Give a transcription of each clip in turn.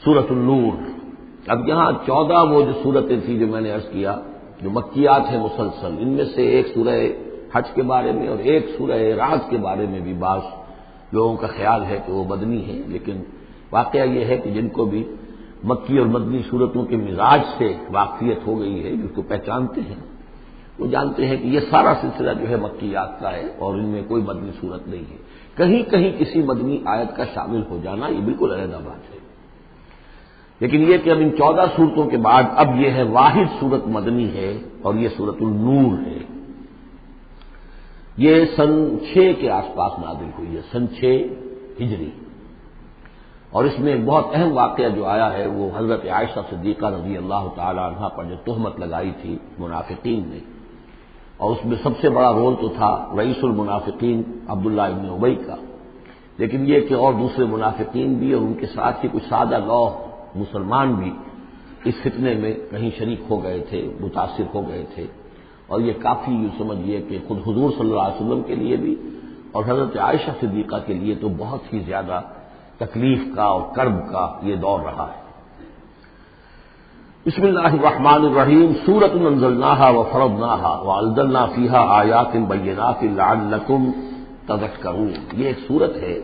سورۃ النور۔ اب یہاں 14 وہ جو صورتیں تھیں جو میں نے عرض کیا جو مکیات ہیں مسلسل، ان میں سے ایک سورہ حج کے بارے میں اور ایک سورہ راز کے بارے میں بھی بعض لوگوں کا خیال ہے کہ وہ مدنی ہے، لیکن واقعہ یہ ہے کہ جن کو بھی مکی اور مدنی صورتوں کے مزاج سے واقفیت ہو گئی ہے، جس کو پہچانتے ہیں وہ جانتے ہیں کہ یہ سارا سلسلہ جو ہے مکیات کا ہے اور ان میں کوئی مدنی صورت نہیں ہے۔ کہیں کہیں کسی مدنی آیت کا شامل ہو جانا یہ بالکل علیحدہ بات ہے، لیکن یہ کہ اب ان 14 صورتوں کے بعد اب یہ ہے واحد صورت مدنی ہے اور یہ سورۃ النور ہے۔ یہ سن 6 کے آس پاس نازل ہوئی ہے، سن 6 ہجری، اور اس میں ایک بہت اہم واقعہ جو آیا ہے وہ حضرت عائشہ صدیقہ رضی اللہ تعالی عنہا پر جو تہمت لگائی تھی منافقین نے، اور اس میں سب سے بڑا رول تو تھا رئیس المنافقین عبداللہ ابن ابی کا، لیکن یہ کہ اور دوسرے منافقین بھی اور ان کے ساتھ ہی کچھ سادہ لوح مسلمان بھی اس فتنے میں کہیں شریک ہو گئے تھے، متاثر ہو گئے تھے، اور یہ کافی یوں سمجھیے کہ خود حضور صلی اللہ علیہ وسلم کے لیے بھی اور حضرت عائشہ صدیقہ کے لیے تو بہت ہی زیادہ تکلیف کا اور کرب کا یہ دور رہا ہے۔ بسم اللہ الرحمن الرحیم، سورۃ انزلناها وفرضناها وانزلنا فیہا آیات بینات لعلکم تذکرون۔ یہ ایک سورت ہے،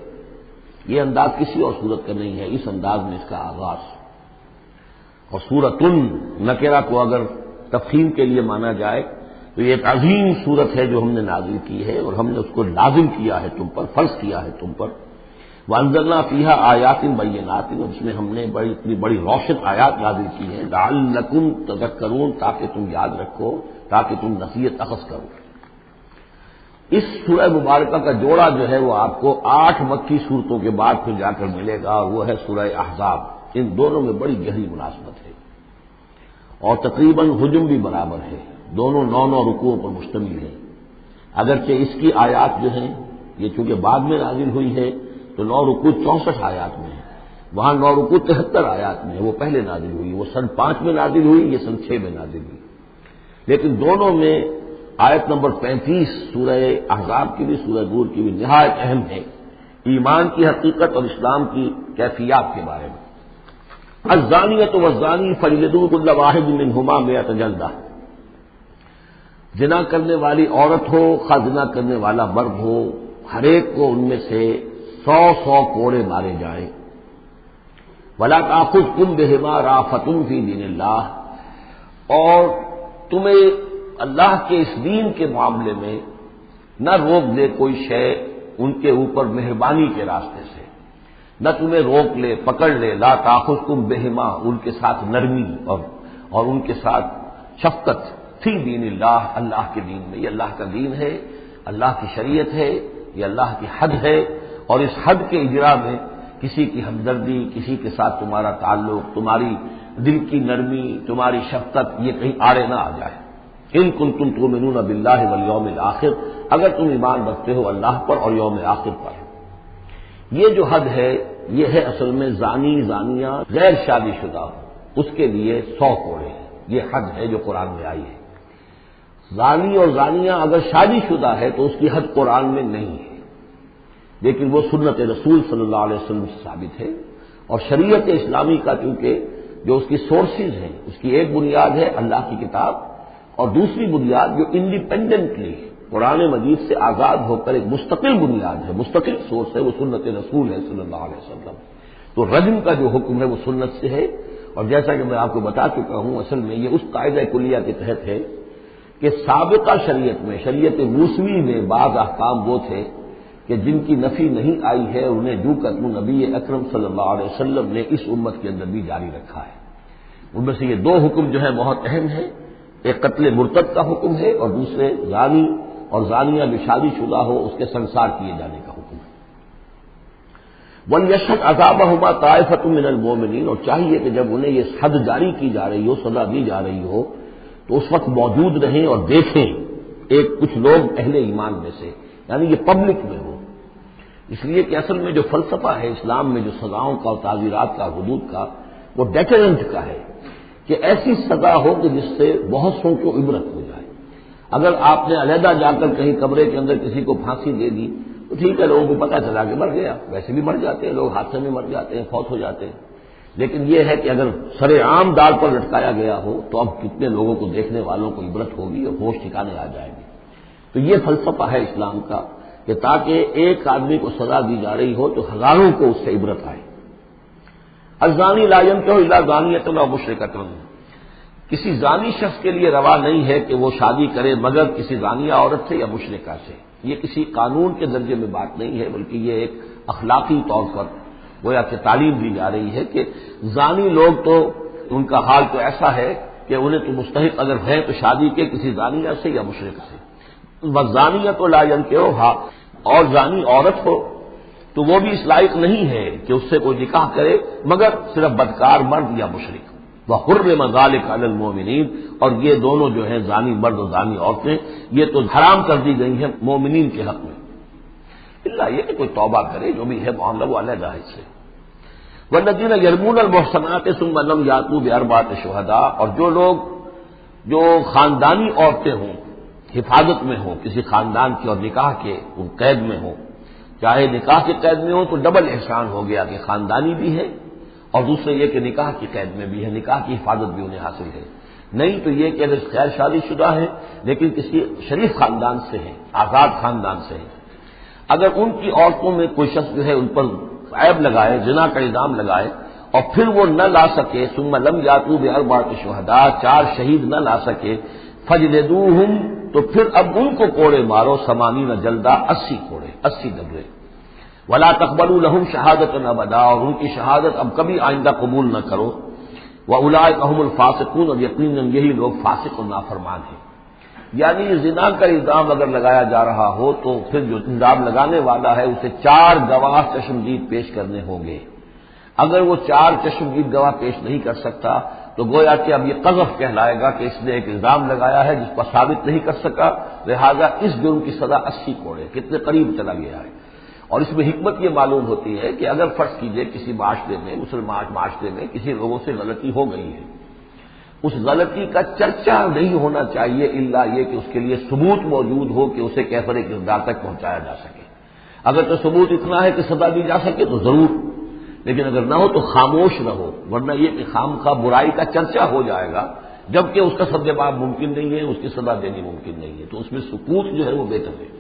یہ انداز کسی اور سورت کا نہیں ہے، اس انداز میں اس کا آغاز، اور سورۃن نکرہ کو اگر تفخیم کے لیے مانا جائے تو یہ ایک عظیم سورت ہے جو ہم نے نازل کی ہے اور ہم نے اس کو لازم کیا ہے تم پر، فرض کیا ہے تم پر۔ وانزلنا فیہا آیات بینات، اور اس میں ہم نے اتنی بڑی روشن آیات نازل کی ہیں لعلکم تذکرون، تاکہ تم یاد رکھو، تاکہ تم نصیحت اخذ کرو۔ اس سورہ مبارکہ کا جوڑا جو ہے وہ آپ کو 8 مکی صورتوں کے بعد پھر جا کر ملے گا، اور وہ ہے سورہ احزاب۔ ان دونوں میں بڑی گہری مناسبت ہے اور تقریباً حجم بھی برابر ہے، دونوں 9 رکوعوں پر مشتمل ہیں، اگرچہ اس کی آیات جو ہیں یہ چونکہ بعد میں نازل ہوئی ہے تو 9 رکوع 64 آیات میں ہے، وہاں 9 رکوع 73 آیات میں ہے، وہ پہلے نازل ہوئی، وہ سن 5 میں نازل ہوئی، یہ سن 6 میں نازل ہوئی، لیکن دونوں میں آیت نمبر 35 سورہ احزاب کی بھی سورہ نور کی بھی نہایت اہم ہے، ایمان کی حقیقت اور اسلام کی کیفیات کے بارے میں۔ الزانیۃ والزانی فاجلدوا كل واحد منهما 100 جلدہ، زنا کرنے والی عورت ہو خواہ زنا کرنے والا مرد ہو، ہر ایک کو ان میں سے 100 کوڑے مارے جائیں۔ ولا تأخذكم بهما رأفۃ فی دین اللہ، اور تمہیں اللہ کے اس دین کے معاملے میں نہ روک دے کوئی شے ان کے اوپر مہربانی کے راستے سے، نہ تمہیں روک لے پکڑ لے، لا تأخذكم بهما، ان کے ساتھ نرمی اور ان کے ساتھ شفقت، فی دین اللہ، اللہ کے دین میں، یہ اللہ کا دین ہے، اللہ کی شریعت ہے، یہ اللہ کی حد ہے، اور اس حد کے اجرا میں کسی کی ہمدردی، کسی کے ساتھ تمہارا تعلق، تمہاری دل کی نرمی، تمہاری شفقت یہ کہیں آڑے نہ آ جائے۔ ان کنتم تؤمنون باللہ والیوم الآخر، اگر تم ایمان رکھتے ہو اللہ پر اور یوم آخر پر۔ یہ جو حد ہے یہ ہے اصل میں زانی زانیہ غیر شادی شدہ اس کے لیے 100 کوڑے ہیں، یہ حد ہے جو قرآن میں آئی ہے۔ زانی اور زانیہ اگر شادی شدہ ہے تو اس کی حد قرآن میں نہیں ہے، لیکن وہ سنت رسول صلی اللہ علیہ وسلم سے ثابت ہے، اور شریعت اسلامی کا چونکہ جو اس کی سورسز ہیں، اس کی ایک بنیاد ہے اللہ کی کتاب، اور دوسری بنیاد جو انڈیپینڈنٹلی قرآن مجید سے آزاد ہو کر ایک مستقل بنیاد ہے، مستقل سورس ہے، وہ سنت رسول ہے صلی اللہ علیہ وسلم۔ تو رجم کا جو حکم ہے وہ سنت سے ہے، اور جیسا کہ میں آپ کو بتا چکا ہوں اصل میں یہ اس قاعدہ کلیہ کے تحت ہے کہ سابقہ شریعت میں، شریعت موسوی میں بعض احکام وہ تھے کہ جن کی نفی نہیں آئی ہے، انہیں جو قتل نبی اکرم صلی اللہ علیہ وسلم نے اس امت کے اندر بھی جاری رکھا ہے۔ ان میں سے یہ 2 حکم جو ہے بہت اہم ہے، ایک قتل مرتد کا حکم ہے اور دوسرے زانی اور زانیہ جو شادی شدہ ہو اس کے سنسار کیے جانے کا حکم ہے۔ وَلْيَشْهَدْ عَذَابَهُمَا طَائِفَةٌ مِّنَ الْمُؤْمِنِينَ، اور چاہیے کہ جب انہیں یہ حد جاری کی جا رہی ہو، سزا دی جا رہی ہو، تو اس وقت موجود رہیں اور دیکھیں کچھ لوگ اہل ایمان میں سے، یعنی یہ پبلک میں ہو، اس لیے کہ اصل میں جو فلسفہ ہے اسلام میں جو سزاؤں کا اور تعزیرات کا حدود کا، وہ ڈیٹرنٹ کا ہے کہ ایسی سزا ہو کہ جس سے بہت سو کو عبرت ہو جائے۔ اگر آپ نے علیحدہ جا کر کہیں کمرے کے اندر کسی کو پھانسی دے دی تو ٹھیک ہے، لوگوں کو پتہ چلا کہ مر گیا، ویسے بھی مر جاتے ہیں لوگ، حادثے میں مر جاتے ہیں، فوت ہو جاتے ہیں، لیکن یہ ہے کہ اگر سر عام دار پر لٹکایا گیا ہو تو اب کتنے لوگوں کو، دیکھنے والوں کو عبرت ہوگی اور ہوش ٹھکانے آ جائے گی۔ تو یہ فلسفہ ہے اسلام کا کہ تاکہ ایک آدمی کو سزا دی جا رہی ہو تو ہزاروں کو اس سے عبرت آئے۔ الزانی لا ينكح الا زانیۃ او مشرکۃ، کسی زانی شخص کے لیے روا نہیں ہے کہ وہ شادی کرے مگر کسی زانیہ عورت سے یا مشرکہ سے۔ یہ کسی قانون کے درجے میں بات نہیں ہے، بلکہ یہ ایک اخلاقی طور پر گویا کہ تعلیم دی جا رہی ہے کہ زانی لوگ تو ان کا حال تو ایسا ہے کہ انہیں تو مستحق اگر ہے تو شادی کے کسی زانیہ سے یا مشرکہ سے۔ والزانیۃ لا ينكحها، اور زانی عورت ہو تو وہ بھی اس لائق نہیں ہے کہ اس سے کوئی نکاح کرے مگر صرف بدکار مرد یا مشرک۔ وحرم ذلک علی المؤمنین، اور یہ دونوں جو ہیں زانی مرد اور زانی عورتیں یہ تو حرام کر دی گئی ہیں مومنین کے حق میں، الا یہ کہ کوئی توبہ کرے، جو بھی ہے معاملہ وہ علیحدہ ہے سے۔ والذین یرمون المحصنات ثم لم یاتوا باربعۃ شہداء، اور جو لوگ جو خاندانی عورتیں ہوں، حفاظت میں ہوں کسی خاندان کی اور نکاح کے ان قید میں ہوں، چاہے نکاح کی قید میں ہو تو ڈبل احسان ہو گیا کہ خاندانی بھی ہے اور دوسرے یہ کہ نکاح کی قید میں بھی ہے، نکاح کی حفاظت بھی انہیں حاصل ہے۔ نہیں تو یہ کہ اگر غیر شادی شدہ ہے لیکن کسی شریف خاندان سے ہے، آزاد خاندان سے ہے، اگر ان کی عورتوں میں کوئی شخص جو ہے ان پر عیب لگائے، زنا کا الزام لگائے اور پھر وہ نہ لا سکے، ثم لم یاتوا باربعۃ شہداء، 4 شہید نہ لا سکے، فجلدوہم، تو پھر اب ان کو کوڑے مارو، 80 جلدہ، 80 کوڑے، 80 دبرے۔ ولا تقبلوا لهم شہادۃ ابدا، اور ان کی شہادت اب کبھی آئندہ قبول نہ کرو۔ واولئک هم الفاسقون، اور یقیناً یہی لوگ فاسق اور نافرمان ہیں۔ یعنی زنا کا الزام اگر لگایا جا رہا ہو تو پھر جو الزام لگانے والا ہے اسے 4 گواہ چشمدید پیش کرنے ہوں گے۔ اگر وہ 4 چشمدید گواہ پیش نہیں کر سکتا تو گویا کہ اب یہ قذف کہلائے گا کہ اس نے ایک الزام لگایا ہے جس پر ثابت نہیں کر سکا، لہذا اس جرم کی سزا 80 کوڑے، کتنے قریب چلا گیا ہے۔ اور اس میں حکمت یہ معلوم ہوتی ہے کہ اگر فرض کیجئے کسی معاشرے میں، مسلمان معاشرے میں کسی لوگوں سے غلطی ہو گئی ہے، اس غلطی کا چرچا نہیں ہونا چاہیے الا یہ کہ اس کے لیے ثبوت موجود ہو کہ اسے کیفر کردار تک پہنچایا جا سکے۔ اگر تو ثبوت اتنا ہے کہ سزا دی جا سکے تو ضرور، لیکن اگر نہ ہو تو خاموش رہو، ورنہ یہ کہ خامخواہ برائی کا چرچا ہو جائے گا جبکہ اس کا سد باب ممکن نہیں ہے، اس کی سزا دینی ممکن نہیں ہے، تو اس میں سکوت جو ہے وہ بہتر ہے۔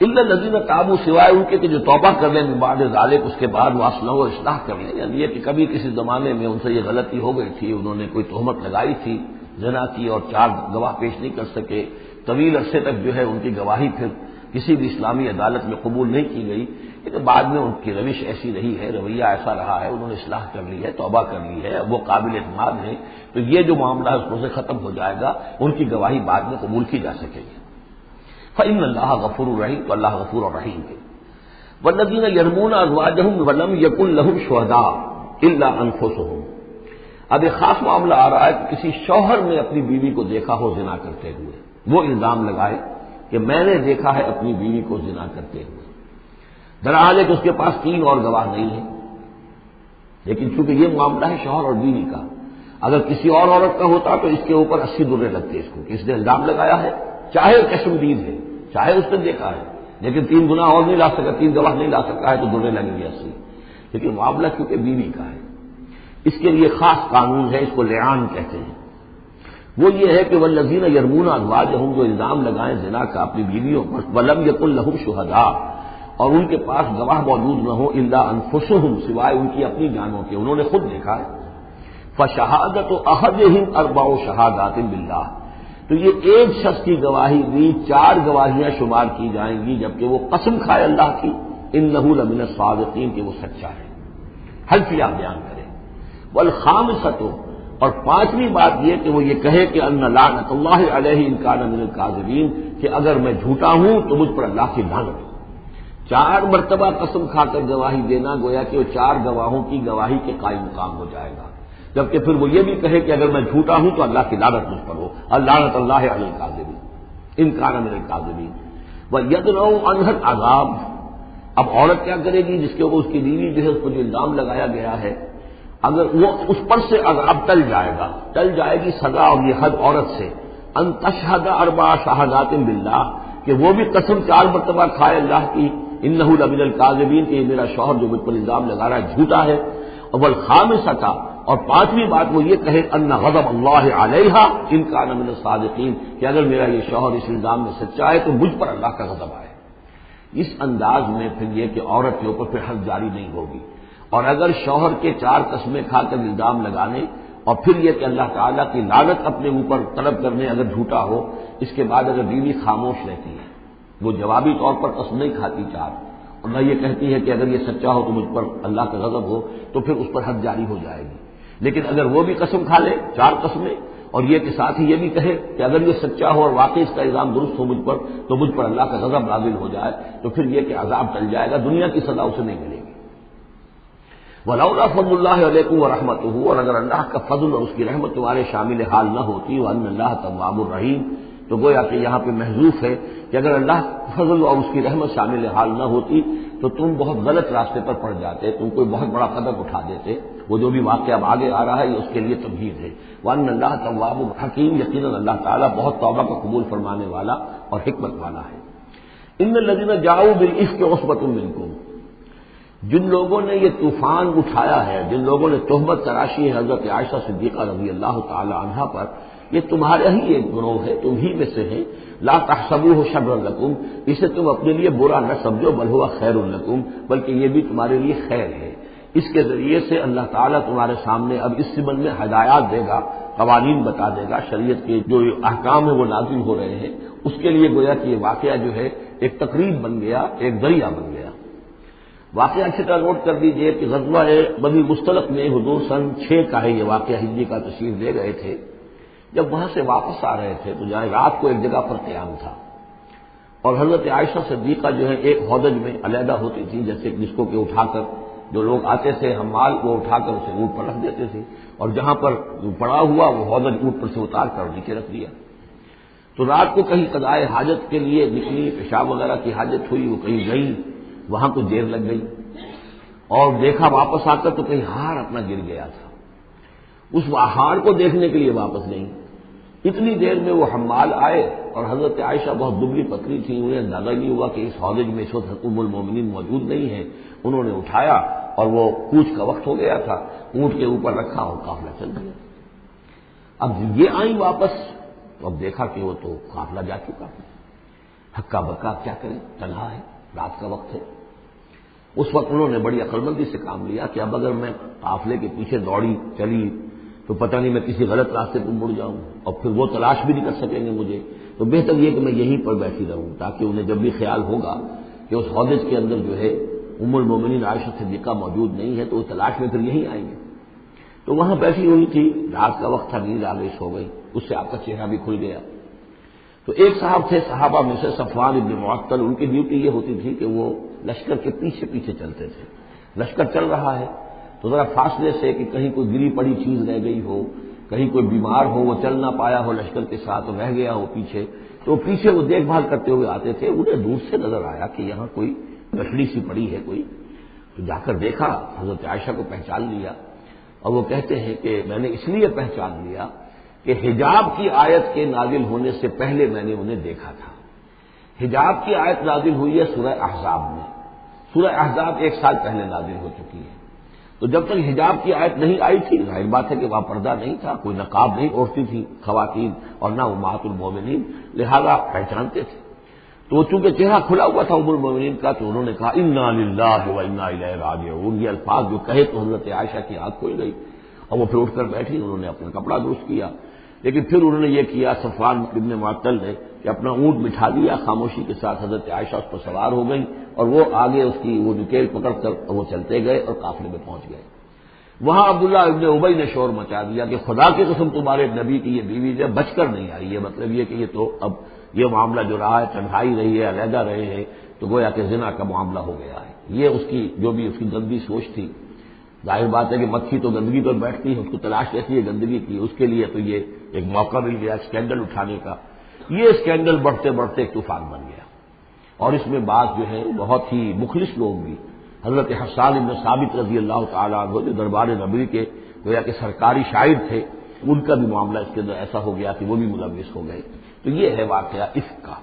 الا الذین تابوا، سوائے ان کے کہ جو توبہ کر لیں من بعد ذلک، اس کے بعد وہ اصلاح و اصلاح کر لیں، یعنی یہ کہ کبھی کسی زمانے میں ان سے یہ غلطی ہو گئی تھی، انہوں نے کوئی تہمت لگائی تھی زنا کی اور 4 گواہ پیش نہیں کر سکے، طویل عرصے تک جو ہے ان کی گواہی پھر کسی بھی اسلامی عدالت میں قبول نہیں کی گئی، لیکن بعد میں ان کی روش ایسی رہی ہے، رویہ ایسا رہا ہے، انہوں نے اصلاح کر لی ہے، توبہ کر لی ہے، وہ قابل اعتماد ہے، تو یہ جو معاملہ ہے اس کو سے ختم ہو جائے گا، ان کی گواہی بعد میں قبول کی جا سکے گی۔ فإن اللہ غفور رحیم، تو اللہ غفور اور رحیم ہے۔ والذین یرمون ازواجہم ولم یکن لہم شہداء الا انفسہم، اب ایک خاص معاملہ آ رہا ہے کہ کسی شوہر نے اپنی بیوی کو دیکھا ہو زنا کرتے ہوئے، وہ الزام لگائے کہ میں نے دیکھا ہے اپنی بیوی کو زنا کرتے ہوئے، درحال ہے کہ اس کے پاس 3 اور گواہ نہیں ہیں، لیکن چونکہ یہ معاملہ ہے شوہر اور بیوی کا، اگر کسی اور عورت کا ہوتا تو اس کے اوپر 80 درے لگتے اس کو کہ اس نے الزام لگایا ہے، چاہے چشمدید ہے، چاہے اس نے دیکھا ہے، لیکن 3 گناہ اور نہیں لا سکا، 3 گواہ نہیں لا سکا ہے تو درے لگیں گے 80۔ لیکن معاملہ کیونکہ بیوی کا ہے، اس کے لیے خاص قانون ہے، اس کو لعان کہتے ہیں۔ وہ یہ ہے کہ والذین یرمون ازواجہم، جو الزام لگائیں زنا کا اپنی بیویوں پر، ولم یکن لہم شہداء، اور ان کے پاس گواہ موجود نہ ہو، الا انفسہم، سوائے ان کی اپنی جانوں کے، انہوں نے خود دیکھا ہے، فشہادۃ احدہم 4 شہادات باللہ، تو یہ ایک شخص کی گواہی بھی 4 گواہیاں شمار کی جائیں گی جبکہ وہ قسم کھائے اللہ کی، انہ لمن الصادقین، کہ وہ سچا ہے، حلفیہ بیان کرے۔ والخامسۃ، اور 5ویں بات یہ کہ وہ یہ کہے کہ ان لعنت اللہ علیہ ان کان من الکاذبین، کہ اگر میں جھوٹا ہوں تو مجھ پر اللہ کی لعنت ہے۔ 4 مرتبہ قسم کھا کر گواہی دینا گویا کہ وہ 4 گواہوں کی گواہی کے قائم مقام ہو جائے گا، جبکہ پھر وہ یہ بھی کہے کہ اگر میں جھوٹا ہوں تو اللہ کی لعنت مجھ پر ہو، لعنت اللہ علی الکاذبین ان کان من الکاذبین۔ وَيَدْرَؤُ عَنْهَا الْعَذَابَ، اب عورت کیا کرے گی جس کے اوپر اس کی بیوی جو ہے اس پر جو الزام لگایا گیا ہے، اگر وہ اس پر سے عذاب ٹل جائے گی سزا اور یہ حد عورت سے، ان تشہد 4 شہادات باللہ، کہ وہ بھی قسم 4 مرتبہ کھائے اللہ کی، انہ لمن الکاذبین کہ یہ میرا شوہر جو مجھ پر الزام لگا رہا ہے جھوٹا ہے. والخامسۃ اور پانچویں بات وہ یہ کہے ان غضب اللہ علیہا ان کان من الصادقین کہ اگر میرا یہ شوہر اس الزام میں سچا ہے تو مجھ پر اللہ کا غضب آئے. اس انداز میں پھر یہ کہ عورت کے اوپر پھر حد جاری نہیں ہوگی. اور اگر شوہر کے 4 قسمیں کھا کر الزام لگانے اور پھر یہ کہ اللہ تعالیٰ کی لعنت اپنے اوپر طلب کرنے اگر جھوٹا ہو، اس کے بعد اگر بیوی خاموش رہتی ہے، وہ جوابی طور پر قسم نہیں کھاتی 4 اور نہ یہ کہتی ہے کہ اگر یہ سچا ہو تو مجھ پر اللہ کا غضب ہو، تو پھر اس پر حد جاری ہو جائے گی. لیکن اگر وہ بھی قسم کھا لے 4 قسمیں اور یہ کہ ساتھ ہی یہ بھی کہے کہ اگر یہ سچا ہو اور واقعی اس کا الزام درست ہو مجھ پر تو مجھ پر اللہ کا غضب نازل ہو جائے، تو پھر یہ کہ عذاب ٹل جائے گا، دنیا کی سزا اسے نہیں ملے گی. وَلَوْلَا فَضْلُ اللَّهِ عَلَيْكُمْ وَرَحْمَتُهُ اور اگر اللہ کا فضل اور اس کی رحمت تمہارے شامل حال نہ ہوتی وَأَنَّ اللَّهَ تَوَّابٌ رَحِيمٌ تو گویا کہ یہاں پہ محذوف ہے کہ اگر اللہ فضل اور اس کی رحمت شامل حال نہ ہوتی تو تم بہت غلط راستے پر پڑ جاتے، تم کوئی بہت بڑا قدم اٹھا دیتے. وہ جو بھی واقعہ اب آگے آ رہا ہے یہ اس کے لیے تمہید ہے. وَأَنَّ اللَّهَ تَوَّابٌ حَكِيمٌ یقیناً اللہ تعالیٰ بہت توبہ کا قبول فرمانے والا اور حکمت والا ہے. إِنَّ الَّذِينَ جَاءُوا بِالْإِفْكِ عُصْبَةٌ مِّنكُمْ جن لوگوں نے یہ طوفان اٹھایا ہے، جن لوگوں نے تہمت تراشی ہے حضرت عائشہ صدیقہ رضی اللہ تعالی عنہا پر، یہ تمہارا ہی ایک گروہ ہے، تم ہی میں سے ہے. لا تحسبوه شرا لکم اسے تم اپنے لیے برا نہ سمجھو بل هو خیر لکم بلکہ یہ بھی تمہارے لیے خیر ہے. اس کے ذریعے سے اللہ تعالیٰ تمہارے سامنے اب اس سبل میں ہدایات دے گا، قوانین بتا دے گا، شریعت کے جو احکام ہیں وہ نازل ہو رہے ہیں. اس کے لیے گویا کہ یہ واقعہ جو ہے ایک تقریب بن گیا، ایک ذریعہ بن گیا. واقعہ اچھی طرح نوٹ کر دیجئے کہ غزوہ بنی مستلق میں حضور سن 6 کا ہے یہ واقعہ، ہجری کا تشریف لے گئے تھے. جب وہاں سے واپس آ رہے تھے تو جہاں رات کو ایک جگہ پر قیام تھا اور حضرت عائشہ صدیقہ جو ہے ایک ہودج میں علیحدہ ہوتی تھی، جیسے جس کو کہ اٹھا کر جو لوگ آتے تھے حمال وہ اٹھا کر اسے اونٹ پر رکھ دیتے تھے اور جہاں پر پڑا ہوا وہ ہودج اونٹ پر سے اتار کر نیچے رکھ دیا. تو رات کو کہیں قضائے حاجت کے لیے نکلی، پیشاب وغیرہ کی حاجت ہوئی، وہ کہیں گئی، وہاں کو دیر لگ گئی اور دیکھا واپس آ کر تو کہیں ہار اپنا گر گیا تھا. اس ہار کو دیکھنے کے لیے واپس گئی. اتنی دیر میں وہ حمال آئے اور حضرت عائشہ بہت دبلی پتلی تھی، انہیں اندازہ نہیں ہوا کہ اس ہودج میں اس وقت ام المومنین موجود نہیں ہے. انہوں نے اٹھایا اور وہ کوچ کا وقت ہو گیا تھا، اونٹ کے اوپر رکھا اور قافلہ چل گیا. اب یہ آئیں واپس تو اب دیکھا کہ وہ تو قافلہ جا چکا، ہکا بکا کیا کریں، تنہا ہے، رات کا وقت ہے. اس وقت انہوں نے بڑی عقلمندی سے کام لیا کہ اب اگر میں قافلے کے پیچھے دوڑی چلی تو پتہ نہیں میں کسی غلط راستے پر مڑ جاؤں اور پھر وہ تلاش بھی نہیں کر سکیں گے مجھے، تو بہتر یہ کہ میں یہیں پر بیٹھی رہوں تاکہ انہیں جب بھی خیال ہوگا کہ اس ہودج کے اندر جو ہے ام المومنین عائشہ صدیقہ موجود نہیں ہے تو وہ تلاش میں پھر یہیں آئیں گے. تو وہاں بیٹھی ہوئی تھی، رات کا وقت تھا، نیند آ گئی، سو گئی. اس سے آپ کا چہرہ بھی کھل گیا. تو ایک صاحب تھے صحابہ میں سے صفوان ابن معطل، ان کی ڈیوٹی یہ ہوتی تھی کہ وہ لشکر کے پیچھے پیچھے چلتے تھے. لشکر چل رہا ہے تو ذرا فاصلے سے کہ کہیں کوئی گری پڑی چیز رہ گئی ہو، کہیں کوئی بیمار ہو وہ چل نہ پایا ہو لشکر کے ساتھ رہ گیا ہو پیچھے، تو پیچھے وہ دیکھ بھال کرتے ہوئے آتے تھے. انہیں دور سے نظر آیا کہ یہاں کوئی لکڑی سی پڑی ہے کوئی، تو جا کر دیکھا، حضرت عائشہ کو پہچان لیا. اور وہ کہتے ہیں کہ میں نے اس لیے پہچان لیا کہ حجاب کی آیت کے نازل ہونے سے پہلے میں نے انہیں دیکھا تھا. حجاب کی آیت نازل ہوئی ہے سورہ احزاب میں. سورہ احزاب 1 سال پہلے نازل ہو چکی ہے. تو جب تک حجاب کی آیت نہیں آئی تھی، ظاہر بات ہے کہ وہاں پردہ نہیں تھا، کوئی نقاب نہیں اوڑھتی تھی خواتین اور نہ امہات المومنین، لہذا پہچانتے تھے. تو وہ چونکہ چہرہ کھلا ہوا تھا ام المومنین کا تو انہوں نے کہا انا للہ و انا الیہ راجعون. یہ الفاظ جو کہے تو حضرت عائشہ کی آنکھ کھل گئی اور وہ پھر اٹھ کر بیٹھی. انہوں نے اپنا کپڑا درست کیا، لیکن پھر انہوں نے یہ کیا صفوان ابن معطل نے کہ اپنا اونٹ بٹھا دیا خاموشی کے ساتھ. حضرت عائشہ اس پر سوار ہو گئی اور وہ آگے اس کی وہ نکیل پکڑ کر وہ چلتے گئے اور قافلے میں پہنچ گئے. وہاں عبداللہ ابن ابی نے شور مچا دیا کہ خدا کی قسم تمہارے نبی کی یہ بیوی جب بچ کر نہیں آئی ہے، مطلب یہ کہ یہ تو اب یہ معاملہ جو رہا ہے تنہائی رہی ہے، علیحدہ رہے ہیں، تو گویا کہ زنا کا معاملہ ہو گیا ہے. یہ اس کی جو بھی اس کی گندی سوچ تھی. ظاہر بات ہے کہ مکھی تو گندگی پر بیٹھتی ہے، اس کو تلاش رہتی ہے گندگی کی، اس کے لیے تو یہ ایک موقع مل گیا اسکینڈل اٹھانے کا. یہ اسکینڈل بڑھتے بڑھتے ایک طوفان بن گیا اور اس میں بعض جو ہے بہت ہی مخلص لوگ بھی، حضرت حسان بن ثابت رضی اللہ تعالیٰ عنہ جو دربار نبوی کے گویا کہ سرکاری شاعر تھے، ان کا بھی معاملہ اس کے اندر ایسا ہو گیا کہ وہ بھی ملوث ہو گئے. تو یہ ہے واقعہ عفق کا.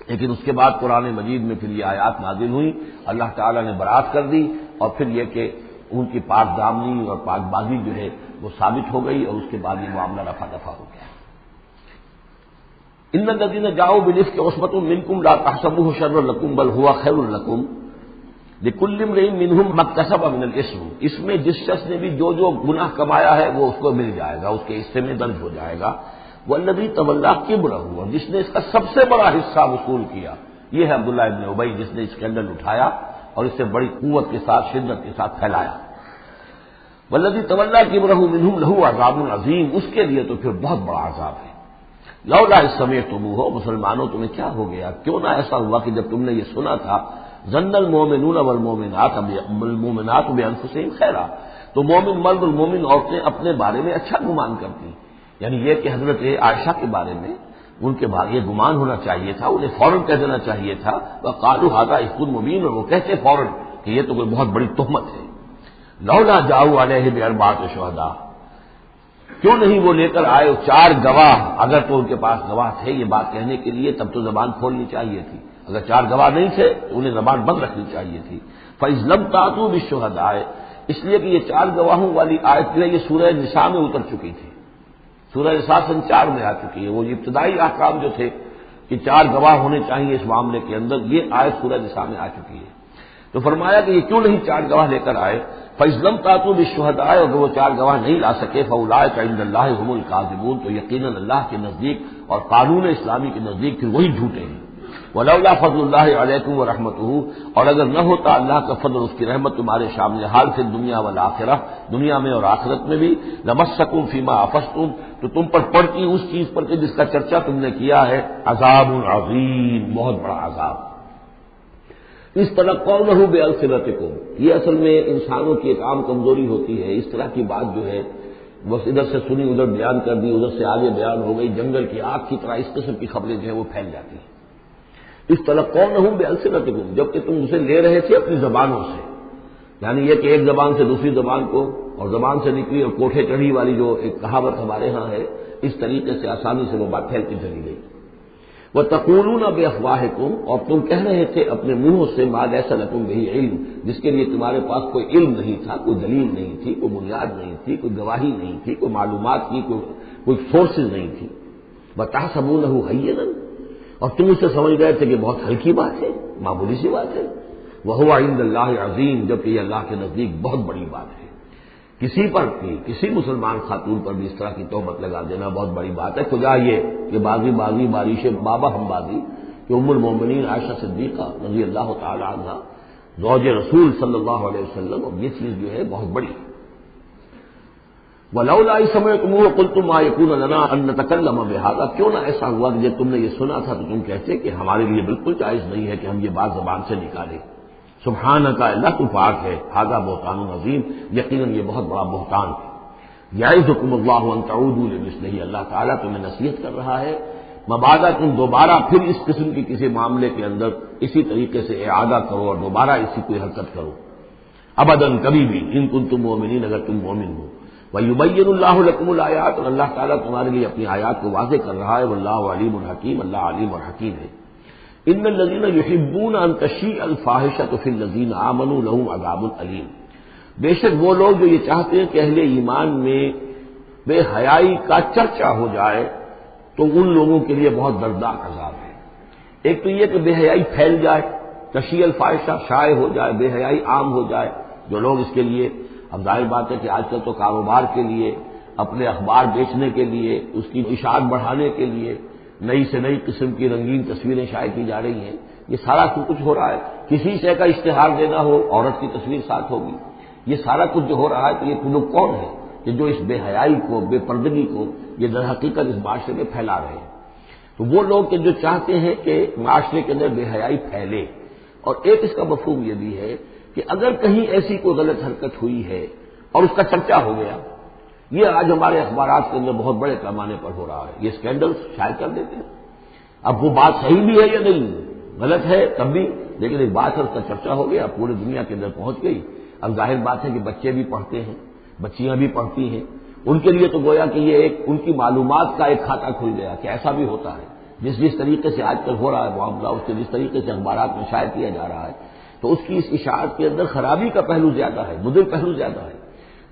لیکن اس کے بعد قرآن مجید میں پھر یہ آیات نازل ہوئی، اللہ تعالیٰ نے برات کر دی، اور پھر یہ کہ ان کی پاک دامنی اور پاک بازی جو ہے وہ ثابت ہو گئی، اور اس کے بعد یہ معاملہ رفع دفع ہو گیا۔ ان الذین جاؤوا بالافک عصبۃ منکم لا تحسبوه شرا لکم بل هو خیر لکم لکل امرئ منهم ما اکتسب من الاثم، اس میں جس شخص نے بھی جو گناہ کمایا ہے وہ اس کو مل جائے گا، اس کے حصے میں درج ہو جائے گا۔ والذی تولی کبرہ، اور جس نے اس کا سب سے بڑا حصہ وصول کیا، یہ ہے عبداللہ ابن ابی جس نے اسکینڈل اٹھایا اور اسے بڑی قوت کے ساتھ شدت کے ساتھ پھیلایا۔ والذی تولی کبرہ منہم لہ عذاب عظیم، اس کے لیے تو پھر بہت بڑا عذاب ہے۔ لولا اذ سمعتموہ، مسلمانوں تمہیں کیا ہو گیا، کیوں نہ ایسا ہوا کہ جب تم نے یہ سنا تھا، ظن المؤمنون والمؤمنات بانفسہم خیرا، تو مومن مرد اور مومن عورتیں اپنے بارے میں اچھا گمان کرتی، یعنی یہ کہ حضرت عائشہ کے بارے میں ان کے بارے یہ گمان ہونا چاہیے تھا، انہیں فوراً کہہ دینا چاہیے تھا، وقالوا ھذا افک مبین، اور وہ کہتے فوراً کہ یہ تو کوئی بہت بڑی تہمت ہے۔ لولا جاؤوا علیہ باربعۃ شہداء، کیوں نہیں وہ لے کر آئے 4 گواہ، اگر تو ان کے پاس گواہ تھے یہ بات کہنے کے لیے تب تو زبان کھولنی چاہیے تھی، اگر 4 گواہ نہیں تھے تو انہیں زبان بند رکھنی چاہیے تھی۔ فَإِذْ لَمْ تَأْتُوا بِالشُّهَدَاءِ، اس لیے کہ یہ 4 گواہوں والی آیت یہ سورہ نساء میں اتر چکی تھی، سورہ نساء سن 4 میں آ چکی ہے، وہ ابتدائی احکام جو تھے کہ 4 گواہ ہونے چاہیے اس معاملے کے اندر، یہ آیت سورہ نساء میں آ چکی ہے۔ تو فرمایا کہ یہ کیوں نہیں 4 گواہ لے کر آئے، فَإِذْ لَمْ تَأْتُوا بِالشُّهَدَاءِ، اگر وہ 4 گواہ نہیں لا سکے، فَأُولَٰئِکَ عِندَ اللَّهِ هُمُ الْكَاذِبُونَ، تو یقیناً اللہ کے نزدیک اور قانون اسلامی کے نزدیک پھر وہی جھوٹے ہیں۔ وَلَوْلَا فَضْلُ اللَّهِ عَلَيْكُمْ وَرَحْمَتُهُ، اور اگر نہ ہوتا اللہ کا فضل اور اس کی رحمت تمہارے سامنے حال سے دنیا والآخرہ، دنیا میں اور آخرت میں بھی، لَمَسَّكُمْ فِيمَا أَفَضْتُمْ، تو تم پر پڑتی اس چیز پر کہ جس کا چرچا تم نے کیا ہے، عذاب عظیم، بہت بڑا عذاب۔ اس طرح قولہ بألسنتکم، یہ اصل میں انسانوں کی ایک عام کمزوری ہوتی ہے، اس طرح کی بات جو ہے بس ادھر سے سنی ادھر بیان کر دی، ادھر سے آگے بیان ہو گئی، جنگل کی آگ کی طرح اس قسم کی خبریں جو ہیں وہ پھیل جاتی ہیں۔ اس طرح قولہ بألسنتکم، جبکہ تم اسے لے رہے تھے اپنی زبانوں سے، یعنی یہ کہ ایک زبان سے دوسری زبان کو، اور زبان سے نکلی اور کوٹھے چڑھی والی جو ایک کہاوت ہمارے ہاں ہے، اس طریقے سے آسانی سے وہ بات پھیلتی چلی گئی۔ وَتَقُولُونَ بِأَفْوَاهِكُمْ، اور تم کہہ رہے تھے اپنے منہوں سے مَا لَيْسَ لَكُمْ بِهِ عِلْم، جس کے لیے تمہارے پاس کوئی علم نہیں تھا، کوئی دلیل نہیں تھی، کوئی بنیاد نہیں تھی، کوئی گواہی نہیں تھی، کوئی معلومات کی کوئی سورسز نہیں تھی۔ وَتَحْسَبُونَهُ هَيِّنًا، اور تم اسے سمجھ گئے تھے کہ بہت ہلکی بات ہے، معمولی سی بات ہے۔ وَهُوَ عِندَ اللَّهِ عَظِيمٌ، جبکہ یہ اللہ کے نزدیک بہت بڑی بات ہے۔ کسی پر بھی، کسی مسلمان خاتون پر بھی اس طرح کی تہمت لگا دینا بہت بڑی بات ہے، خدا یہ کہ بازی بارش بابا ہم بازی کہ ام المومنین عائشہ صدیقہ رضی اللہ تعالی عنہا زوج رسول صلی اللہ علیہ وسلم، اور یہ چیز جو ہے بہت بڑی ہے۔ وَلَوْلَا إِذْ سَمِعْتُمُوهُ قُلْتُم مَّا يَكُونُ لَنَا أَن نَّتَكَلَّمَ بِهَٰذَا، کیوں نہ ایسا ہوا کہ جب تم نے یہ سنا تھا تو تم کہتے کہ ہمارے لیے بالکل جائز نہیں ہے کہ ہم یہ بات زبان سے نکالیں۔ سبحانک، اللہ تو پاک ہے، ھذا بہتان عظیم، یقیناً یہ بہت بڑا بہتان ہے۔ یعظکم اللہ ان تعودوا لمثلہ، اللہ تعالیٰ تمہیں نصیحت کر رہا ہے مبادا تم دوبارہ پھر اس قسم کی کسی معاملے کے اندر اسی طریقے سے اعادہ کرو اور دوبارہ اسی کوئی حرکت کرو، ابداً کبھی بھی، ان کنتم مؤمنین، اگر تم مومن ہو۔ وَيُبَيِّنُ اللَّهُ لَكُمُ الْآيَاتِ، اور اللہ تعالیٰ تمہارے لیے اپنی آیات کو واضح کر رہا ہے، واللہ علیم حکیم، اللہ علیم اور حکیم ہے۔ ان الذین یحبون ان تشیع الفاحشۃ فی الذین آمنوا لہم عذاب علیم، بے شک وہ لوگ جو یہ چاہتے ہیں کہ اہل ایمان میں بے حیائی کا چرچا ہو جائے تو ان لوگوں کے لیے بہت دردناک عذاب ہے۔ ایک تو یہ کہ بے حیائی پھیل جائے، تشیع الفاحشہ شائع ہو جائے، بے حیائی عام ہو جائے، جو لوگ اس کے لیے، اب ظاہر بات ہے کہ آج کل تو کاروبار کے لیے، اپنے اخبار بیچنے کے لیے، اس کی اشاعت بڑھانے کے لیے نئی سے نئی قسم کی رنگین تصویریں شائع کی جا رہی ہیں، یہ سارا کچھ ہو رہا ہے۔ کسی شے کا اشتہار دینا ہو، عورت کی تصویر ساتھ ہوگی، یہ سارا کچھ جو ہو رہا ہے، تو یہ لوگ کون ہے کہ جو اس بے حیائی کو، بے پردگی کو یہ در حقیقت اس معاشرے میں پھیلا رہے ہیں؟ تو وہ لوگ کہ جو چاہتے ہیں کہ معاشرے کے اندر بے حیائی پھیلے، اور ایک اس کا مفہوم یہ بھی ہے کہ اگر کہیں ایسی کوئی غلط حرکت ہوئی ہے اور اس کا چرچا ہو گیا، یہ آج ہمارے اخبارات کے اندر بہت بڑے پیمانے پر ہو رہا ہے، یہ اسکینڈل شائع کر دیتے ہیں۔ اب وہ بات صحیح بھی ہے یا نہیں، غلط ہے تب بھی، لیکن ایک بات ہے، اس کا چرچا ہو گیا، پوری دنیا کے اندر پہنچ گئی۔ اب ظاہر بات ہے کہ بچے بھی پڑھتے ہیں، بچیاں بھی پڑھتی ہیں، ان کے لیے تو گویا کہ یہ ایک ان کی معلومات کا ایک کھاتا کھل گیا کہ ایسا بھی ہوتا ہے۔ جس طریقے سے آج کل ہو رہا ہے معاملہ، اس کے جس طریقے سے اخبارات میں شائع کیا جا رہا ہے، تو اس کی اس اشاعت کے اندر خرابی کا پہلو زیادہ ہے، مضر پہلو زیادہ ہے۔